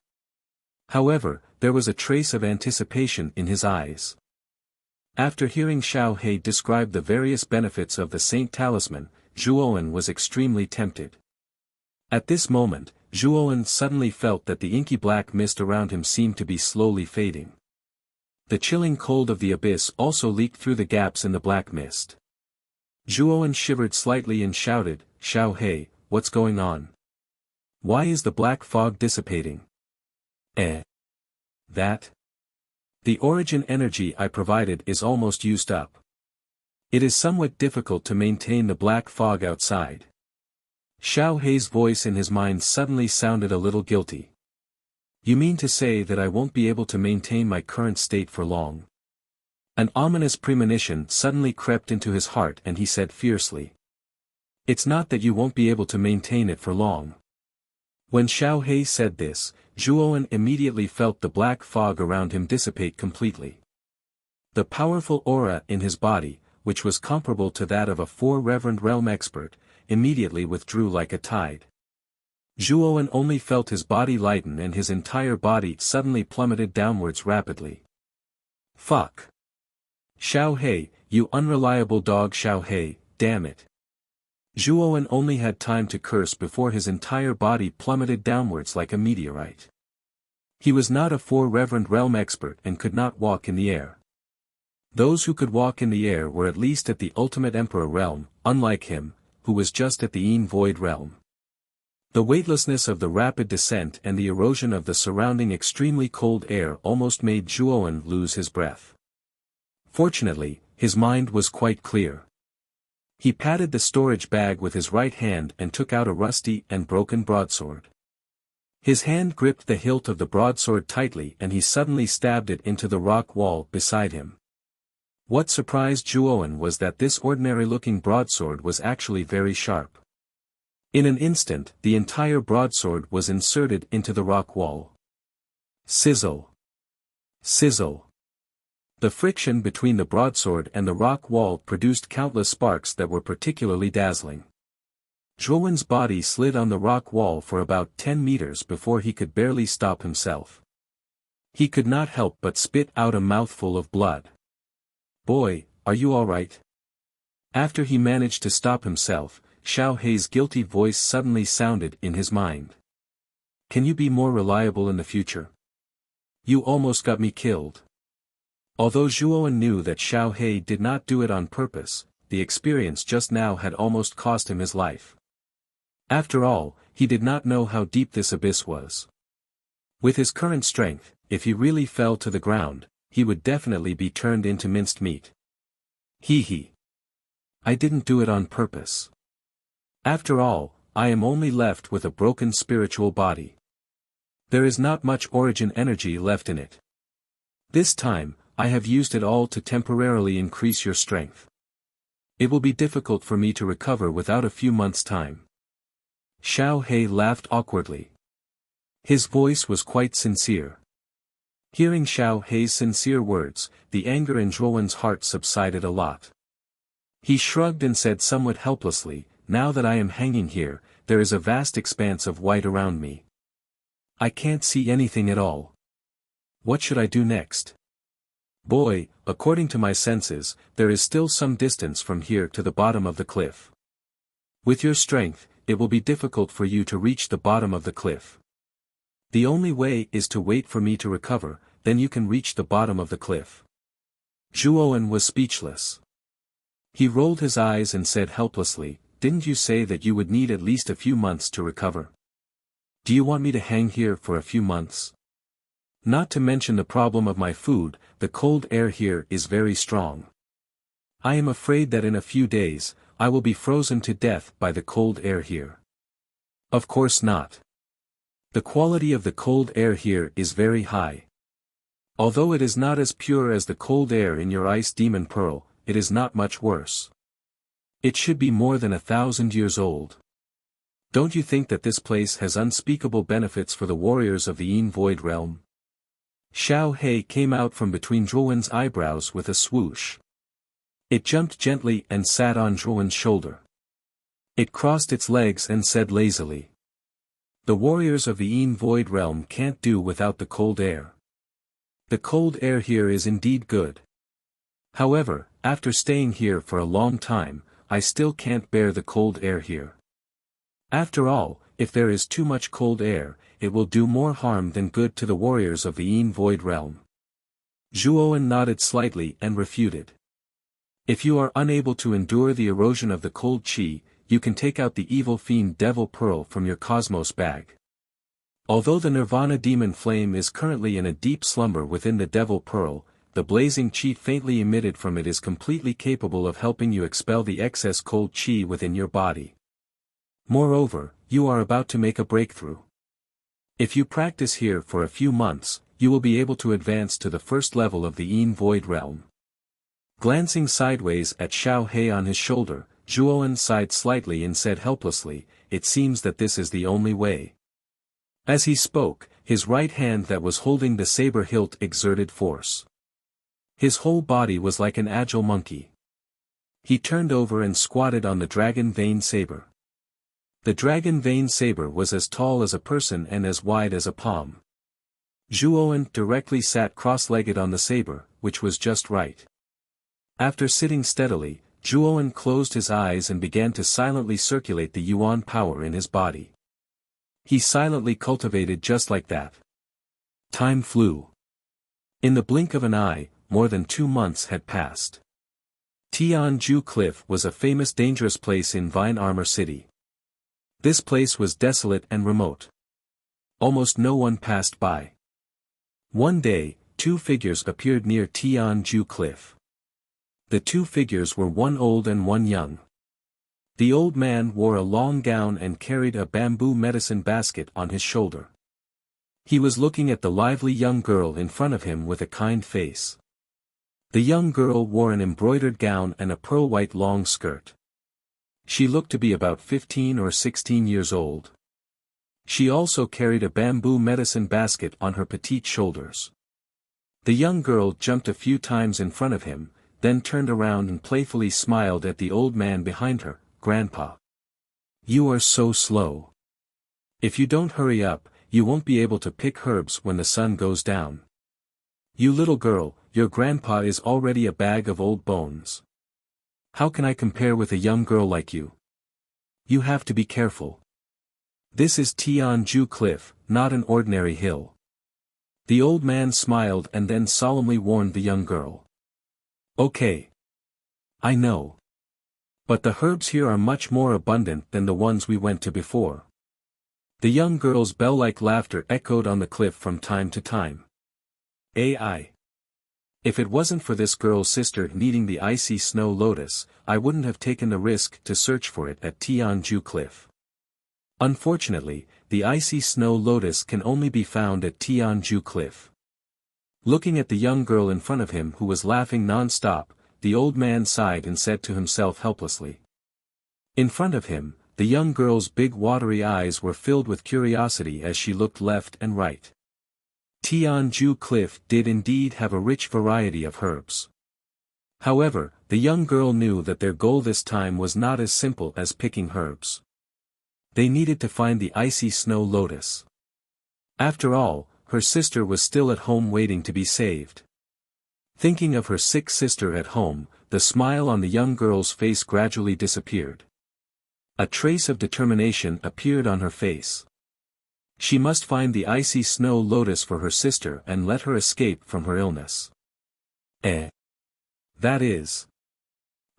However, there was a trace of anticipation in his eyes. After hearing Xiao He describe the various benefits of the Saint Talisman, Zhuo Wen was extremely tempted. At this moment, Zhuo Wen suddenly felt that the inky black mist around him seemed to be slowly fading. The chilling cold of the abyss also leaked through the gaps in the black mist. Zhuo Wen shivered slightly and shouted, "Xiao He, what's going on? Why is the black fog dissipating?" That? The origin energy I provided is almost used up. It is somewhat difficult to maintain the black fog outside. Xiao He's voice in his mind suddenly sounded a little guilty. You mean to say that I won't be able to maintain my current state for long? An ominous premonition suddenly crept into his heart and he said fiercely. It's not that you won't be able to maintain it for long. When Xiao He said this, Zhuo Wen immediately felt the black fog around him dissipate completely. The powerful aura in his body, which was comparable to that of a 4 reverend realm expert, immediately withdrew like a tide. Zhuo Wen only felt his body lighten and his entire body suddenly plummeted downwards rapidly. Fuck! Xiao He, you unreliable dog Xiao He, damn it! Zhuo Wen only had time to curse before his entire body plummeted downwards like a meteorite. He was not a 4 reverend realm expert and could not walk in the air. Those who could walk in the air were at least at the ultimate emperor realm, unlike him, who was just at the Yin void realm. The weightlessness of the rapid descent and the erosion of the surrounding extremely cold air almost made Zhuo Wen lose his breath. Fortunately, his mind was quite clear. He patted the storage bag with his right hand and took out a rusty and broken broadsword. His hand gripped the hilt of the broadsword tightly and he suddenly stabbed it into the rock wall beside him. What surprised Zhuo Wen was that this ordinary-looking broadsword was actually very sharp. In an instant, the entire broadsword was inserted into the rock wall. Sizzle! Sizzle! The friction between the broadsword and the rock wall produced countless sparks that were particularly dazzling. Zhuo Wen's body slid on the rock wall for about 10 meters before he could barely stop himself. He could not help but spit out a mouthful of blood. Boy, are you all right? After he managed to stop himself, Xiao He's guilty voice suddenly sounded in his mind. Can you be more reliable in the future? You almost got me killed. Although Zhuo Wen knew that Xiao He did not do it on purpose, the experience just now had almost cost him his life. After all, he did not know how deep this abyss was. With his current strength, if he really fell to the ground, he would definitely be turned into minced meat. Hee. I didn't do it on purpose. After all, I am only left with a broken spiritual body. There is not much origin energy left in it. This time, I have used it all to temporarily increase your strength. It will be difficult for me to recover without a few months' time. Xiao He laughed awkwardly. His voice was quite sincere. Hearing Xiao Hei's sincere words, the anger in Zhuowen's heart subsided a lot. He shrugged and said somewhat helplessly, "Now that I am hanging here, there is a vast expanse of white around me. I can't see anything at all. What should I do next? Boy, according to my senses, there is still some distance from here to the bottom of the cliff. With your strength, it will be difficult for you to reach the bottom of the cliff. The only way is to wait for me to recover, then you can reach the bottom of the cliff." Zhuowen was speechless. He rolled his eyes and said helplessly, "Didn't you say that you would need at least a few months to recover? Do you want me to hang here for a few months? Not to mention the problem of my food, the cold air here is very strong. I am afraid that in a few days, I will be frozen to death by the cold air here." "Of course not. The quality of the cold air here is very high. Although it is not as pure as the cold air in your ice demon pearl, it is not much worse. It should be more than 1,000 years old. Don't you think that this place has unspeakable benefits for the warriors of the Yin Void Realm?" Xiao Hei came out from between Zhuowen's eyebrows with a swoosh. It jumped gently and sat on Zhuowen's shoulder. It crossed its legs and said lazily, "The warriors of the Yin Void Realm can't do without the cold air. The cold air here is indeed good. However, after staying here for a long time, I still can't bear the cold air here. After all, if there is too much cold air, it will do more harm than good to the warriors of the Yin Void Realm." Zhuowen nodded slightly and refuted. "If you are unable to endure the erosion of the cold qi, you can take out the evil fiend devil pearl from your cosmos bag. Although the nirvana demon flame is currently in a deep slumber within the devil pearl, the blazing qi faintly emitted from it is completely capable of helping you expel the excess cold qi within your body. Moreover, you are about to make a breakthrough. If you practice here for a few months, you will be able to advance to the first level of the Yin Void Realm." Glancing sideways at Xiao Hei on his shoulder, Zhuowen sighed slightly and said helplessly, "It seems that this is the only way." As he spoke, his right hand that was holding the saber hilt exerted force. His whole body was like an agile monkey. He turned over and squatted on the dragon vein saber. The dragon vein saber was as tall as a person and as wide as a palm. Zhuowen directly sat cross-legged on the saber, which was just right. After sitting steadily, Zhuowen closed his eyes and began to silently circulate the yuan power in his body. He silently cultivated just like that. Time flew. In the blink of an eye, more than 2 months had passed. Tianju Cliff was a famous dangerous place in Vine Armor City. This place was desolate and remote. Almost no one passed by. One day, 2 figures appeared near Tianju Cliff. The 2 figures were one old and one young. The old man wore a long gown and carried a bamboo medicine basket on his shoulder. He was looking at the lively young girl in front of him with a kind face. The young girl wore an embroidered gown and a pearl-white long skirt. She looked to be about 15 or 16 years old. She also carried a bamboo medicine basket on her petite shoulders. The young girl jumped a few times in front of him, then turned around and playfully smiled at the old man behind her. "Grandpa. You are so slow. If you don't hurry up, you won't be able to pick herbs when the sun goes down. You little girl, your grandpa is already a bag of old bones. How can I compare with a young girl like you? You have to be careful. This is Tianju Cliff, not an ordinary hill." The old man smiled and then solemnly warned the young girl. "Okay. I know. But the herbs here are much more abundant than the ones we went to before." The young girl's bell-like laughter echoed on the cliff from time to time. "AI. If it wasn't for this girl's sister needing the icy snow lotus, I wouldn't have taken the risk to search for it at Tianju Cliff. Unfortunately, the icy snow lotus can only be found at Tianju Cliff." Looking at the young girl in front of him who was laughing non-stop, the old man sighed and said to himself helplessly. In front of him, the young girl's big watery eyes were filled with curiosity as she looked left and right. Tianju Cliff did indeed have a rich variety of herbs. However, the young girl knew that their goal this time was not as simple as picking herbs. They needed to find the icy snow lotus. After all, her sister was still at home waiting to be saved. Thinking of her sick sister at home, the smile on the young girl's face gradually disappeared. A trace of determination appeared on her face. She must find the icy snow lotus for her sister and let her escape from her illness. That is.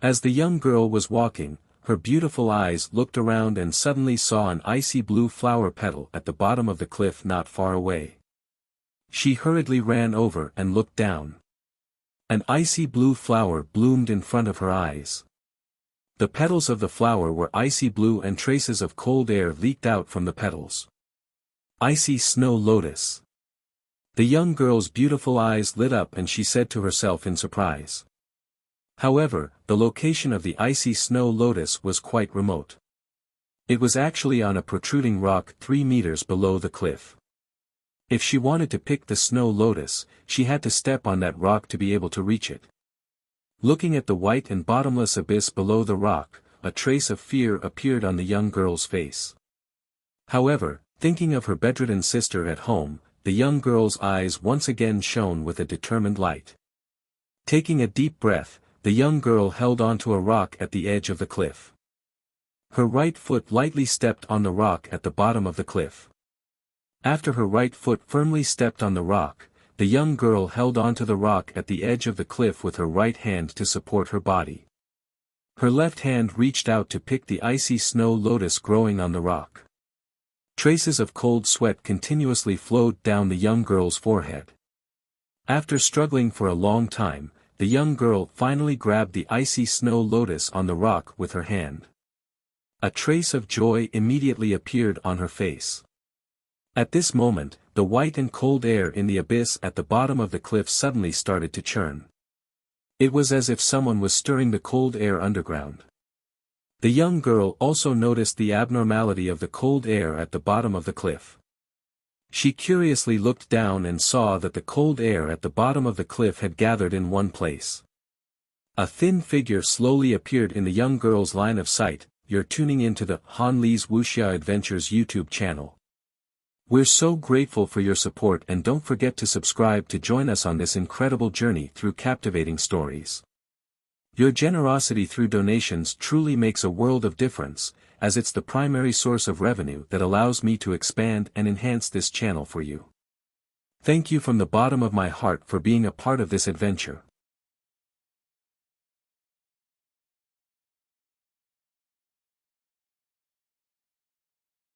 As the young girl was walking, her beautiful eyes looked around and suddenly saw an icy blue flower petal at the bottom of the cliff not far away. She hurriedly ran over and looked down. An icy blue flower bloomed in front of her eyes. The petals of the flower were icy blue and traces of cold air leaked out from the petals. Icy snow lotus. The young girl's beautiful eyes lit up and she said to herself in surprise. However, the location of the icy snow lotus was quite remote. It was actually on a protruding rock 3 meters below the cliff. If she wanted to pick the snow lotus, she had to step on that rock to be able to reach it. Looking at the white and bottomless abyss below the rock, a trace of fear appeared on the young girl's face. However, thinking of her bedridden sister at home, the young girl's eyes once again shone with a determined light. Taking a deep breath, the young girl held onto a rock at the edge of the cliff. Her right foot lightly stepped on the rock at the bottom of the cliff. After her right foot firmly stepped on the rock, the young girl held onto the rock at the edge of the cliff with her right hand to support her body. Her left hand reached out to pick the icy snow lotus growing on the rock. Traces of cold sweat continuously flowed down the young girl's forehead. After struggling for a long time, the young girl finally grabbed the icy snow lotus on the rock with her hand. A trace of joy immediately appeared on her face. At this moment, the white and cold air in the abyss at the bottom of the cliff suddenly started to churn. It was as if someone was stirring the cold air underground. The young girl also noticed the abnormality of the cold air at the bottom of the cliff. She curiously looked down and saw that the cold air at the bottom of the cliff had gathered in one place. A thin figure slowly appeared in the young girl's line of sight. You're tuning into the Han Li's Wuxia Adventures YouTube channel. We're so grateful for your support and don't forget to subscribe to join us on this incredible journey through captivating stories. Your generosity through donations truly makes a world of difference, as it's the primary source of revenue that allows me to expand and enhance this channel for you. Thank you from the bottom of my heart for being a part of this adventure.